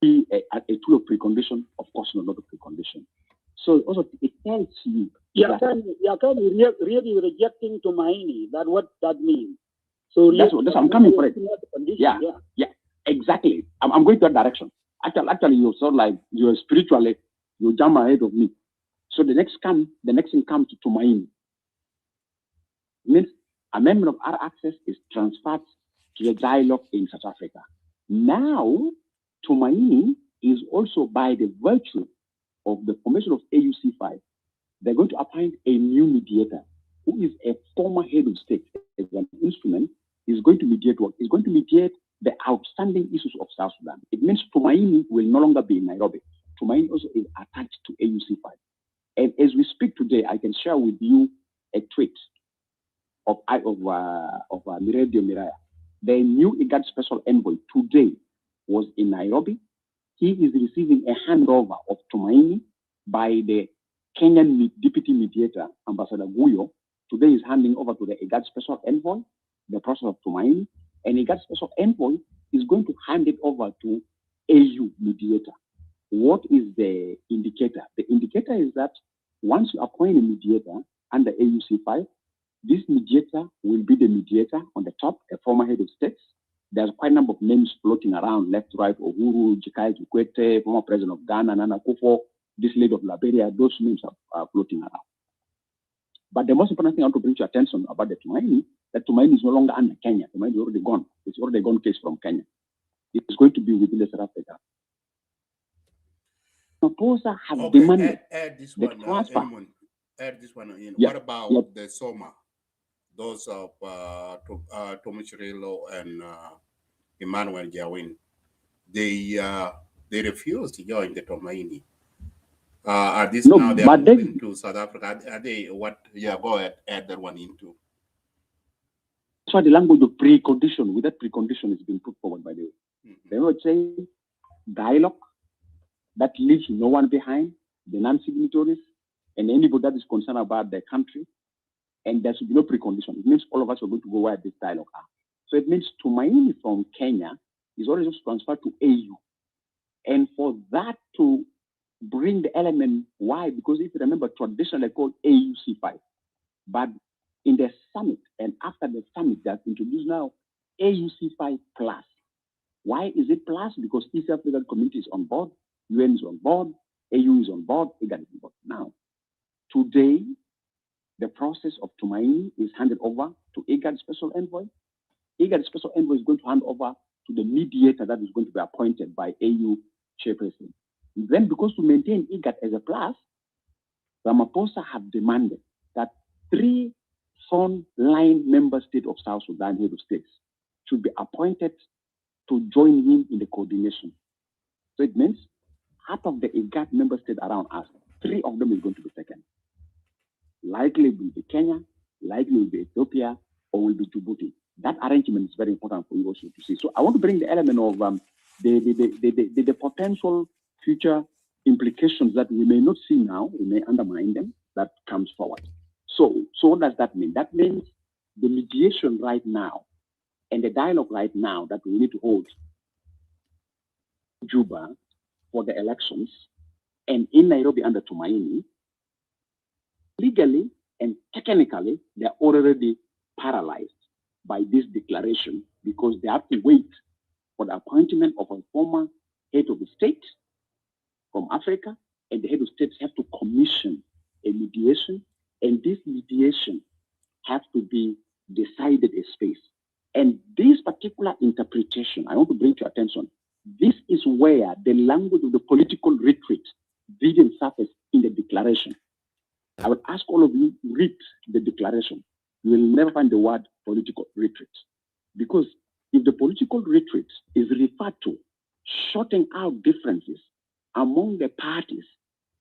be a tool of precondition, of course not a precondition. So also it tells you really rejecting Tumaini. That what that means. So that's what I'm coming for it. Yeah, exactly. I'm going to that direction. Actually, you're sort of like you're spiritually, you jump ahead of me. So the next thing comes to Tumaini. Means a member of our access is transferred to the dialogue in South Africa. Now, Tumaini is also by the virtue of the formation of AUC5, they're going to appoint a new mediator who is a former head of state as an instrument. Is going to mediate what? Is going to mediate the outstanding issues of South Sudan. It means Tumaini will no longer be in Nairobi. Tumaini also is attached to AUC5. And as we speak today, I can share with you a tweet of Miredio Miraya. The new IGAD special envoy today was in Nairobi. He is receiving a handover of Tumaini by the Kenyan deputy mediator, Ambassador Guyo. Today is handing over to the IGAD special envoy the process of Tumaini, and IGAD special envoy is going to hand it over to AU mediator. What is the indicator? The indicator is that once you appoint a mediator under AUC5, this mediator will be the mediator on the top, a former head of states. There's quite a number of names floating around, left, right, Uhuru, Jikai Kikwete, former president of Ghana, Nana Akufo, this lady of Liberia, those names are floating around. But the most important thing I want to bring to your attention about the Tumaini, that Tumaini is no longer under Kenya. Tumaini is already gone. It's already gone case from Kenya. It's going to be within the South Africa. Proposer have demanded add this the one, transfer. add this one in. Yeah. What about Yeah. the Soma? Those of Thomas Cirillo and Emmanuel Jawin, they refused to join the Tumaini. Are these No, now they are but moving to South Africa? Are they what? Yeah, go ahead, add that one into. That's why the language of precondition, with that precondition is being put forward by the way. They would say dialogue that leaves no one behind, the non-signatories, and anybody that is concerned about their country, and there should be no precondition. It means all of us are going to go where this dialogue are. So it means Tumaini from Kenya is already just transferred to AU. And for that to bring the element, why? Because if you remember, traditionally called AUC5. But in the summit and after the summit, that's introduced now AUC5 plus. Why is it plus? Because East African community is on board, UN is on board, AU is on board, IGAD is on board. Now, today, the process of Tumaini is handed over to IGAD special envoy. IGAD special envoy is going to hand over to the mediator that is going to be appointed by AU chairperson. Then, because to maintain IGAD as a plus, Ramaphosa have demanded that 3 front-line member states of South Sudan, head of states, should be appointed to join him in the coordination. So it means out of the IGAD member states around us, 3 of them is going to be taken. Likely will be Kenya, likely will be Ethiopia, or will be Djibouti. That arrangement is very important for you also to see. So I want to bring the element of the potential future implications that we may not see now, we may undermine them, that comes forward. So what does that mean? That means the mediation right now and the dialogue right now that we need to hold in Juba for the elections and in Nairobi under Tumaini, legally and technically, they're already paralyzed by this declaration because they have to wait for the appointment of a former head of the state from Africa, and the head of states have to commission a mediation, and this mediation has to be decided in space. And this particular interpretation, I want to bring to your attention, this is where the language of the political retreat didn't surface in the declaration. I would ask all of you, read the declaration. You will never find the word political retreat. Because if the political retreat is referred to shorting out differences among the parties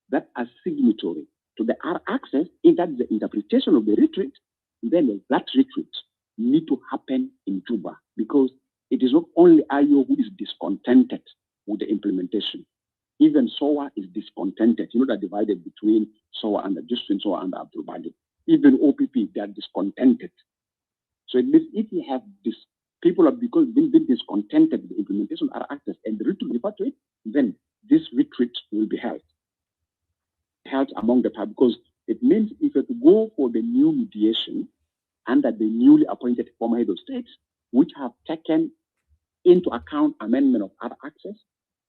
that are signatory to the access, if that's the interpretation of the retreat, then that retreat need to happen in Juba, because it is not only IO who is discontented with the implementation. Even SOA is discontented. You know, they're divided between SOA and Justin SOA and Abdul Badi. Even OPP, they are discontented. So it means if you have this, people have been discontented with the implementation of our access and the retreat refer to it, then this retreat will be held among the parties, because it means if you have to go for the new mediation under the newly appointed former head of states, which have taken into account amendment of other access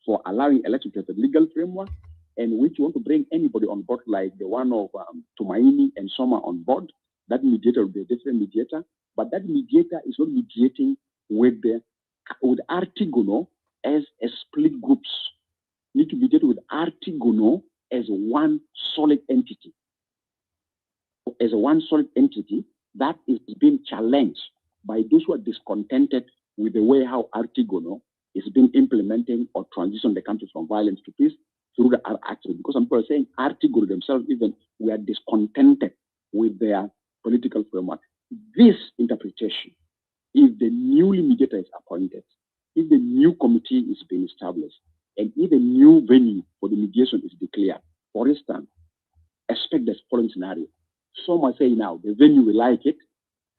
for allowing elections to have a legal framework, and which want to bring anybody on board, like the one of Tumaini and Soma on board, that mediator will be a different mediator, but that mediator is not mediating with Artigono as a split groups. Need to mediate with Artigono as one solid entity. As a one solid entity that is being challenged by those who are discontented with the way how Artigono is being implementing or transition the country from violence to peace through the access. Because some people are saying Artigono themselves even were discontented with their political framework. This interpretation, if the newly mediator is appointed, if the new committee is being established, and if a new venue for the mediation is declared, for instance, expect the following scenario. Some are saying now the venue will like it,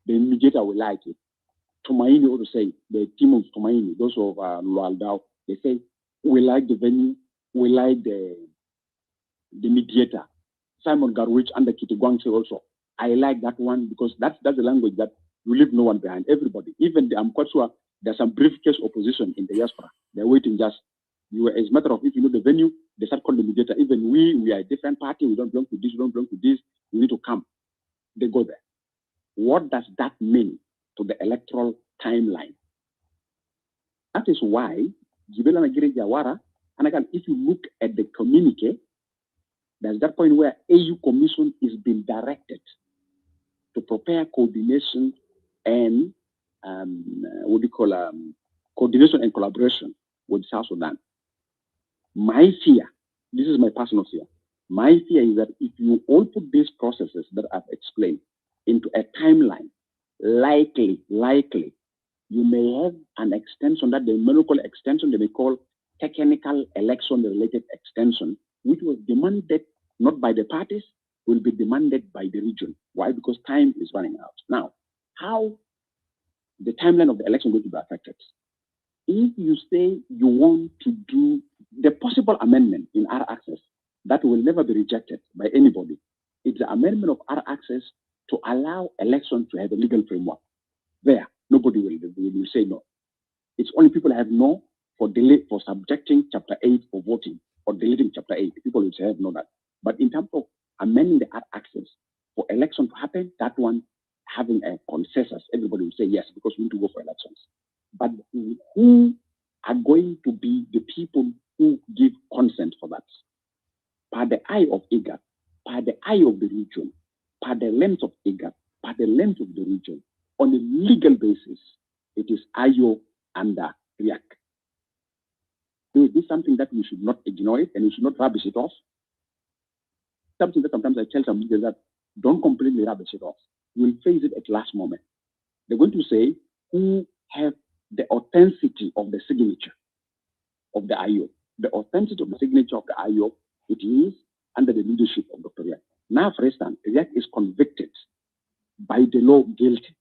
the mediator will like it. Tumaini also say, the team of Tumaini, those of Lualdao, they say, we like the venue, we like the mediator. Simon Garwich under Kitty say also, I like that one, because that's the language that you leave no one behind, everybody. Even I'm quite sure there's some briefcase opposition in the diaspora. They're waiting just, as a matter of if you know the venue, they start calling the mediator. Even we are a different party, we don't belong to this, we don't belong to this, we need to come. They go there. What does that mean to the electoral timeline? That is why Gibela Nagiri Jawara, and again, if you look at the communique, there's that point where AU Commission is being directed to prepare coordination and coordination and collaboration with South Sudan. My fear, this is my personal fear, my fear is that if you all put these processes that I've explained into a timeline, likely, you may have an extension that they may call extension, they may call technical election-related extension, which was demanded not by the parties, will be demanded by the region. Why? Because time is running out. Now, how the timeline of the election going to be affected? If you say you want to do the possible amendment in our access that will never be rejected by anybody, it's the amendment of our access to allow elections to have a legal framework. There, nobody will say no. It's only people have no for subjecting Chapter 8 for voting or deleting Chapter 8. People will say have no that. But in terms of amending the access for election to happen, that one having a consensus, everybody will say yes, because we need to go for elections. But who are going to be the people who give consent for that? By the eye of IGAD, by the eye of the region, by the length of IGAD, by the length of the region, on a legal basis, it is IO under Riek. So this is something that we should not ignore it and we should not rubbish it off. Something that sometimes I tell some leaders that don't completely rubbish it off. We'll face it at last moment. They're going to say who have the authenticity of the signature of the IO. The authenticity of the signature of the IO, it is under the leadership of Dr. Riek. Now, for instance, Riek is convicted by the law guilty.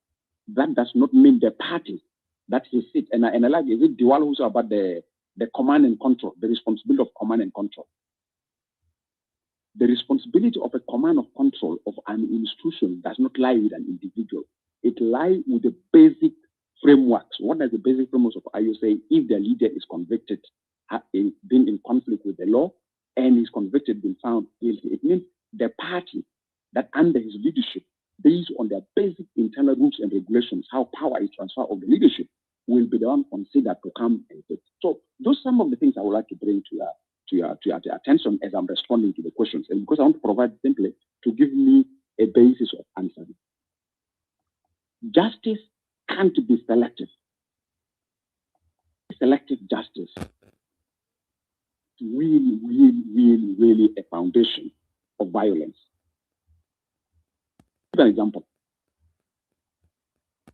That does not mean the party that he sits. And I like, is it Diwal who's about the command and control, the responsibility of command and control? The responsibility of a command of control of an institution does not lie with an individual. It lies with the basic frameworks. What does the basic frameworks of IO say? If the leader is convicted, being in conflict with the law, and is convicted, being found guilty, it means the party that under his leadership, based on their basic internal rules and regulations, how power is transferred of the leadership, will be the one considered to come and take. So those are some of the things I would like to bring to your attention as I'm responding to the questions. And because I want to provide simply to give me a basis of answering. Justice can't be selective. Selective justice is really a foundation of violence. For example,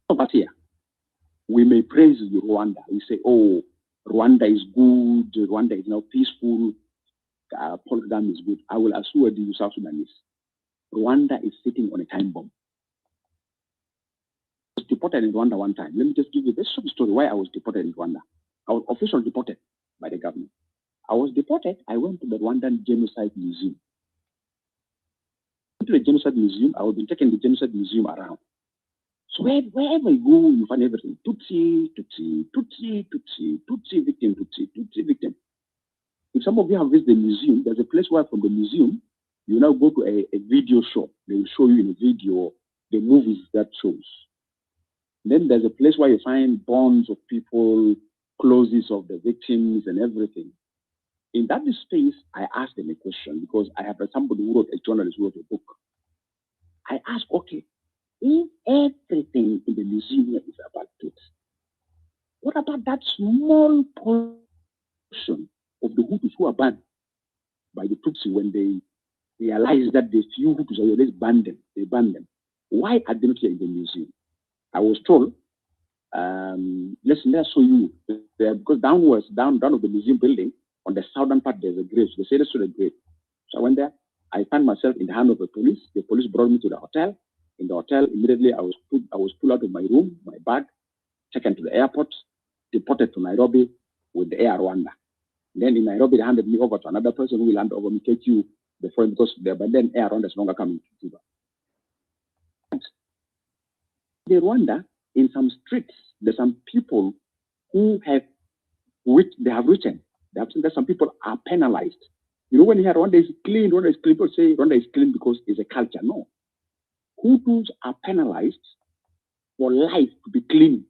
over here, we may praise Rwanda. We say, oh, Rwanda is good, Rwanda is now peaceful, Paul Kagame is good. I will assure you, South Sudanese, Rwanda is sitting on a time bomb. I was deported in Rwanda one time. Let me just give you this short story why I was deported in Rwanda. I was officially deported by the government. I was deported. I went to the Rwandan Genocide Museum. To the Genocide Museum, I was been taking the Genocide Museum around. So wherever you go, you find everything. Tutsi, Tutsi, Tutsi, Tutsi, Tutsi victim, Tutsi, Tutsi victim. If some of you have visited the museum, there's a place where from the museum, you now go to a video show. They will show you in a video the movies that shows. Then there's a place where you find bones of people, clothes of the victims and everything. In that space, I asked them a question because I have somebody who wrote, a journalist who wrote a book. I asked, okay, if everything in the museum is about truth, what about that small portion of the Hutus who are banned by the Tutsi when they realize that the few Hutus are always banned them? They ban them. Why are they not here in the museum? I was told, let's show you, because down of the museum building, on the southern part, there's a grave. They say, let's show the grave. So I went there. I found myself in the hand of the police. The police brought me to the hotel. In the hotel, immediately I was pulled out of my room, my bag, taken to the airport, deported to Nairobi with the Air Rwanda. Then in Nairobi, they handed me over to another person who will hand over me, take you before, because by then Air Rwanda is no longer coming to Cuba. In Rwanda, in some streets, there's some people who have written that some people are penalized. You know, when you hear Rwanda is clean, people say Rwanda is clean because it's a culture. No. Hutus are penalized for life to be clean.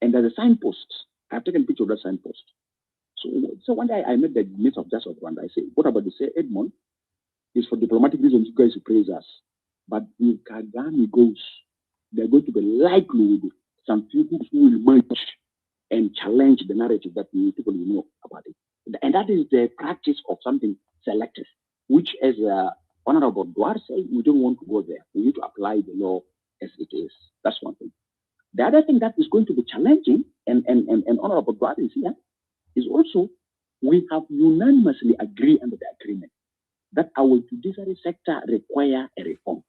And there's a signpost. I've taken a picture of that signpost. So one day I met the Minister of Justice of Rwanda. I said, what about the say Edmond? It's for diplomatic reasons you guys to praise us. But if Kagame goes, they're going to be likely with some people who will emerge and challenge the narrative that people know about it. And that is the practice of something selective, which as Honorable Duarte said, we don't want to go there. We need to apply the law as it is. That's one thing. The other thing that is going to be challenging, and Honorable Duarte is here, is also we have unanimously agreed under the agreement that our judiciary sector require a reform.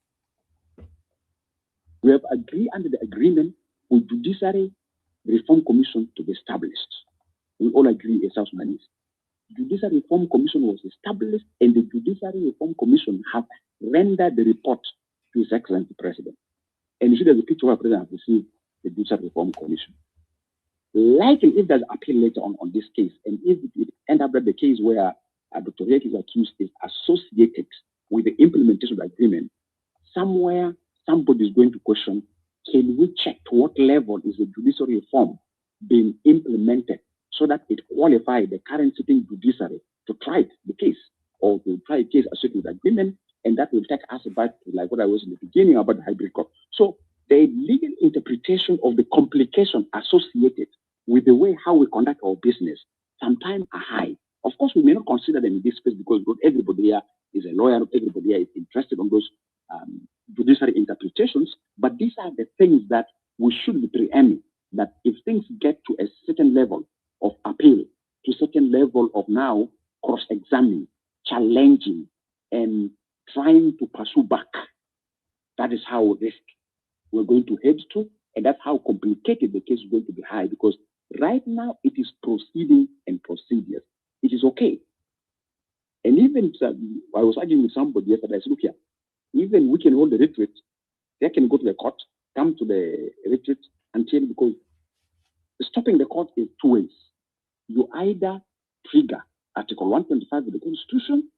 We have agreed under the agreement for Judiciary Reform Commission to be established. We all agree as South Sudanese. Judiciary Reform Commission was established, and the Judiciary Reform Commission have rendered the report to His Excellency President. And you see there's a picture where President has received the Judiciary Reform Commission. Likely, if there's appeal later on this case, and if it ends up that the case where Dr. Riek is accused is associated with the implementation of the agreement, somewhere somebody is going to question, can we check to what level is the judiciary reform being implemented so that it qualifies the current sitting judiciary to try the case or to try a case associated with the agreement, and that will take us back to like what I was in the beginning about the hybrid court. So the legal interpretation of the complication associated with the way how we conduct our business sometimes are high. Of course, we may not consider them in this space because not everybody here is a lawyer, not everybody here is interested on those judiciary interpretations, but these are the things that we should be preeming, that if things get to a certain level of appeal, to a certain level of now cross-examining, challenging, and trying to pursue back, that is how risk we're going to head to, and that's how complicated the case is going to be high, because right now it is proceeding and procedures. It is okay. And even, I was arguing with somebody yesterday, I said, look here, even we can hold the retreat, they can go to the court, come to the retreat until, because stopping the court is two ways. You either trigger Article 125 of the Constitution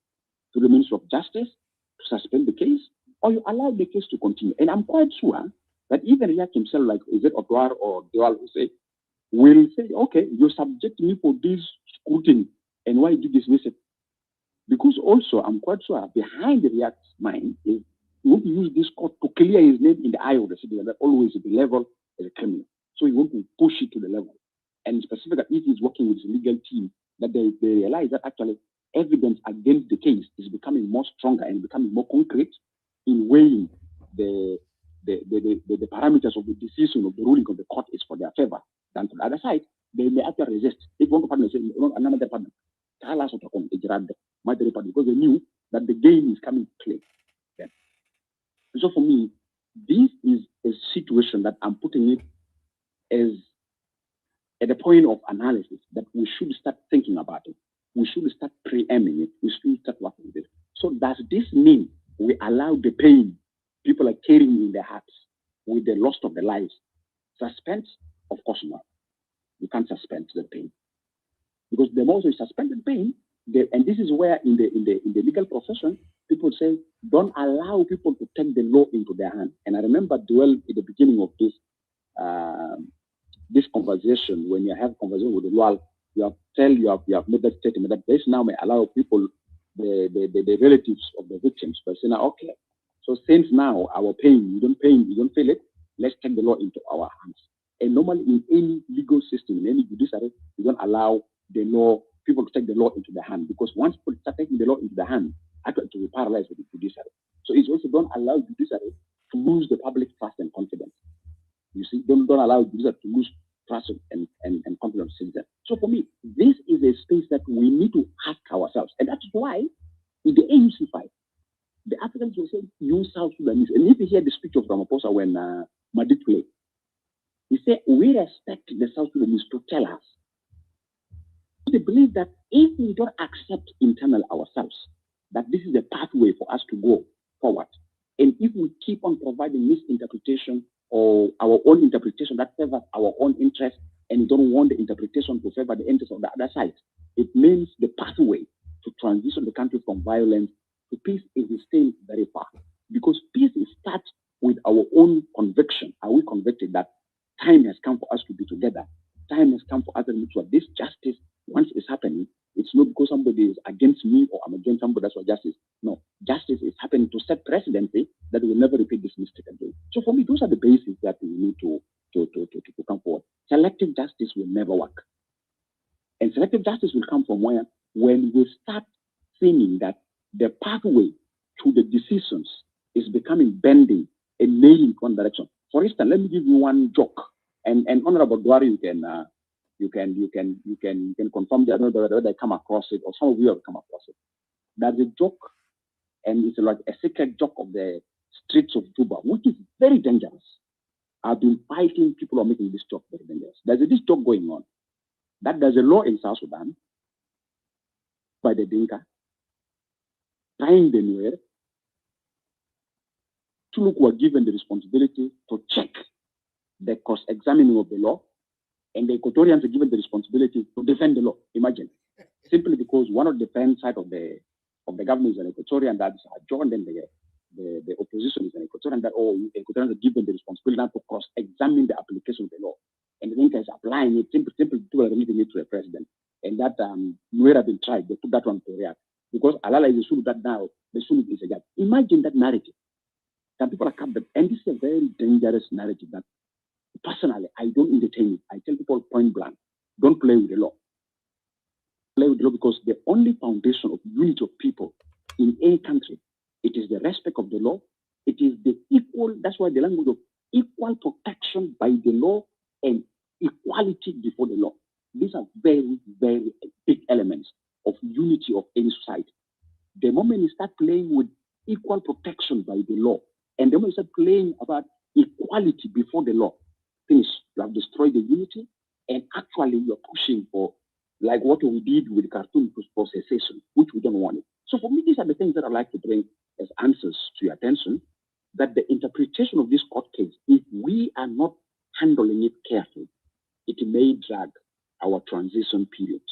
to the Ministry of Justice to suspend the case, or you allow the case to continue. And I'm quite sure that even Riek himself, like is it Odwar or Dewal, will say, okay, you subject me for this scrutiny, and why do you dismiss it? Because also, I'm quite sure behind the Riek's mind is he want to use this court to clear his name in the eye of the citizen, that always at the level as a criminal. So he want to push it to the level. And specifically, if he's working with his legal team, that they realize that actually evidence against the case is becoming more stronger and becoming more concrete in weighing the parameters of the decision of the ruling of the court is for their favor. Than to the other side, they may actually resist. If one partner says, another partner, because they knew that the game is coming to play. Yeah. So for me, this is a situation that I'm putting it as at the point of analysis that we should start thinking about it. We should start preeming it. We should start working with it. So does this mean we allow the pain people are carrying in their hearts with the loss of their lives? Suspense? Of course not. You can't suspend the pain. Because the more you suspend the pain, and this is where in the legal profession, people say, don't allow people to take the law into their hand. And I remember Duel at the beginning of this conversation, when you have conversation with the law, you have made that statement that this now may allow people, the relatives of the victims, by saying, okay, so since now our pain, you don't feel it, let's take the law into our hands. And normally in any legal system, in any judiciary, you don't allow the law, people to take the law into their hand, because once people start taking the law into their hand, actually to be paralyzed with the judiciary. So it's also don't allow judiciary to lose the public trust and confidence. You see, don't allow judiciary to lose trust and confidence in citizens. So for me, this is a space that we need to ask ourselves. And that's why in the AUC fight, the Africans will say, you South Sudanese. And if you hear the speech of Ramaphosa when Madrid played, he said, we respect the South Sudanese to tell us. They believe that if we don't accept internal ourselves, that this is a pathway for us to go forward. And if we keep on providing misinterpretation or our own interpretation that favors our own interest, and we don't want the interpretation to favor the interests of the other side, it means the pathway to transition the country from violence to peace is still very far. Because peace starts with our own conviction. Are we convicted that time has come for us to be together? Time has come for us to make sure this justice, once it's happening, it's not because somebody is against me or I'm against somebody, that's what justice. No, justice is happening to set precedent that we will never repeat this mistake again. So for me, those are the bases that we need to come forward. Selective justice will never work. And selective justice will come from where? When we start seeing that the pathway to the decisions is becoming bending and nailing one direction. For instance, let me give you one joke. And Honorable Dwari, you can confirm that. I don't know whether I come across it or some of you have come across it. There's a joke, and it's like a secret joke of the streets of Juba, which is very dangerous. I've been fighting people who are making this joke very dangerous. There's this joke going on that there's a law in South Sudan by the Dinka trying the Nuer to look were given the responsibility to check the cross-examining of the law, and the Equatorians are given the responsibility to defend the law. Imagine, simply because one of the defense side of the government is an Equatorian that's joined, and the opposition is an Equatorian that Equatorians are given the responsibility now to cross-examine the application of the law, and the Dinka is applying it. Simple people are leaving it to the president, and that Nuer have been tried. They put that one to react because Alala is assumed that now the Sunni is a judge. Imagine that narrative. Some people are captured, and this is a very dangerous narrative that personally I don't entertain it. I tell people point blank, don't play with the law. play with the law because the only foundation of unity of people in any country, it is the respect of the law. It is the equal, that's why the language of equal protection by the law and equality before the law. These are very, very big elements of unity of any society. The moment you start playing with equal protection by the law, and the moment you start playing about equality before the law, finish. You have destroyed the unity, and actually you're pushing for, like what we did with Khartoum for cessation, which we don't want it. So for me, these are the things that I'd like to bring as answers to your attention, that the interpretation of this court case, if we are not handling it carefully, it may drag our transition period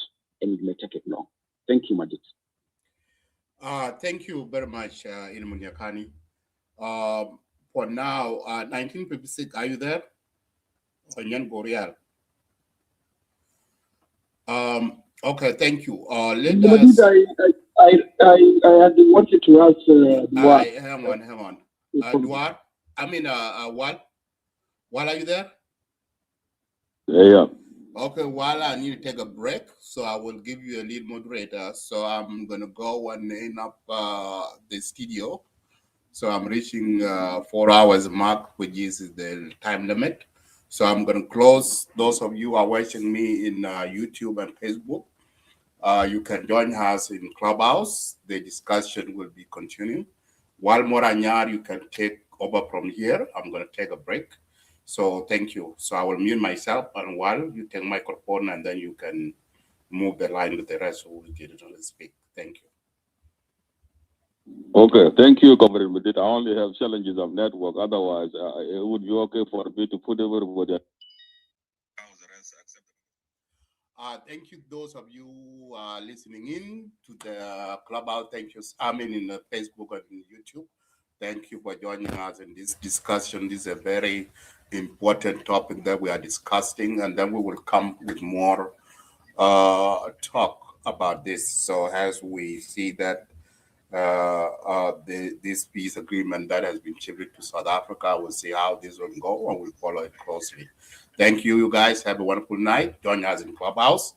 and it may take it long. Thank you, Majid. Thank you very much, Ilmunyakani. For now, 1956, are you there? Onyan Gorial. Okay, thank you. Let us. I had wanted to ask Duar. Hang on. Duar, Wal, are you there? Yeah. Okay, Wal, I need to take a break, so I will give you a lead moderator. So I'm going to go and end up the studio. So I'm reaching 4 hours mark, which is the time limit. So I'm going to close. Those of you who are watching me in YouTube and Facebook, you can join us in Clubhouse. The discussion will be continuing. While Moranyar, you can take over from here. I'm going to take a break. So thank you. So I will mute myself, and while you take microphone, and then you can move the line with the rest who will get it on the speak. Thank you. Okay, thank you, Comrade Medit. I only have challenges of network. Otherwise, it would be okay for me to put everybody. Thank you, those of you who are listening in to the Clubhouse. Thank you. In Facebook and in YouTube. Thank you for joining us in this discussion. This is a very important topic that we are discussing, and then we will come with more talk about this. So as we see that this peace agreement that has been shipped to South Africa, we'll see how this will go, and we'll follow it closely. Thank you, you guys. Have a wonderful night. Join us in Clubhouse,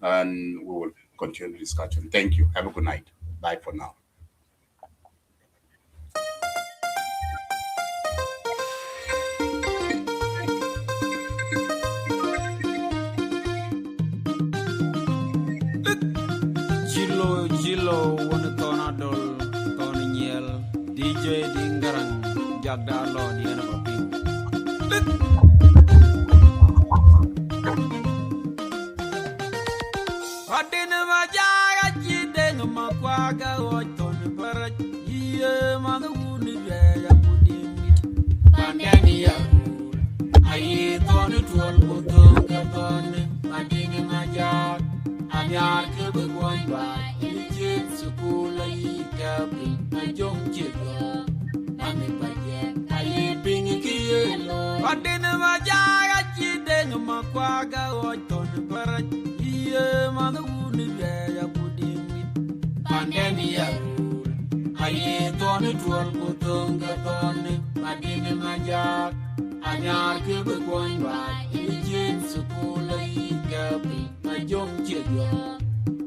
and we will continue the discussion. Thank you. Have a good night. Bye for now. Jilo wona tonadol toni nyel DJ Dingarang jagda lo di ena paping Adina majaga jideng makwaga oton barak iye manuni ya kudimit pandani ya ayi toni tuol bodong ka toni adina majaga anyar ke begwan ba Jit sukula ikapi majong jilo Mami baye ayi pingi kiyelo Adina majaga jideng makwaga oton barak iye manuni ya kudimit pandeni ya ayi toni tuol kutunga toni Adina majaga anyar ke begwan ba Jit sukula ikapi majong jilo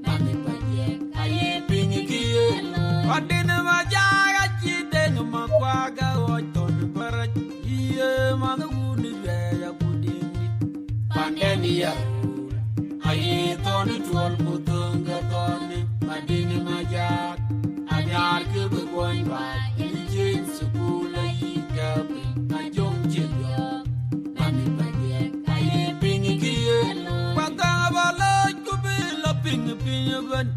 Mami baye Adina majaga jideng makwaga oton barak iye manuni ya kudimit pandeni ya ayi toni tuol kutunga toni Adina majaga anyar ke begwan ba Jit sukula ikapi majong jilo Mami baye ayi pingi kiyelo Patang abalaj kubila pingi ban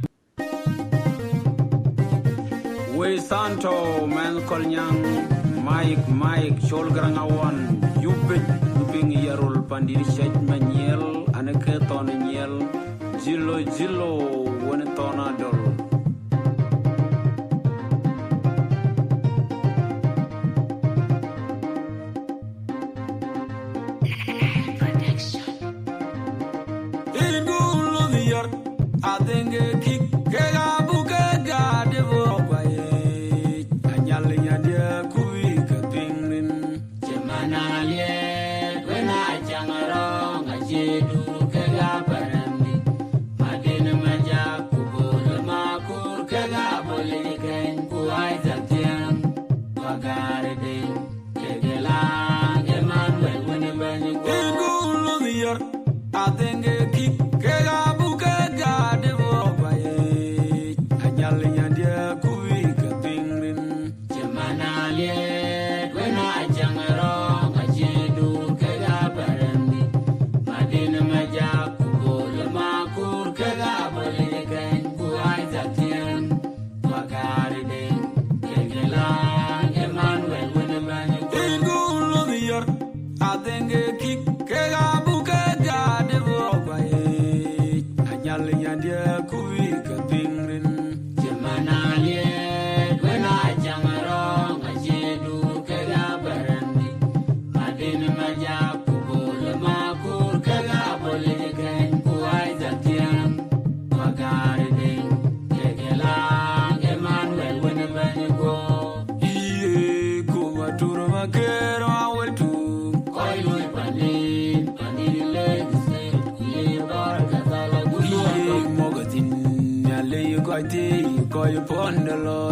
We Santo man kolnyang Mike Cholgrangawan Yubit Ubing Yarul Pandiri Shet Manyel Anake Tonyel Jilo Wanatonadol Ingulu the York I think a kick Kegabuka Gadivo Kui kapingrin Jemana liet Wena changarong I think a kick, Kagabuka, the Boy, Ayali and dear Kuika Pingrin, Germania, when I jam along, I do Kagabarandi, I didn't imagine Kubo, Makur, Kagaboli again, who I that young, Magari, Kegala, Emmanuel, whenever you go. Ye, Kumatura Makero, I will do. Koi Panin, Panin legs, ye bark, Mogatin, Yale, you got tea, you call upon the law.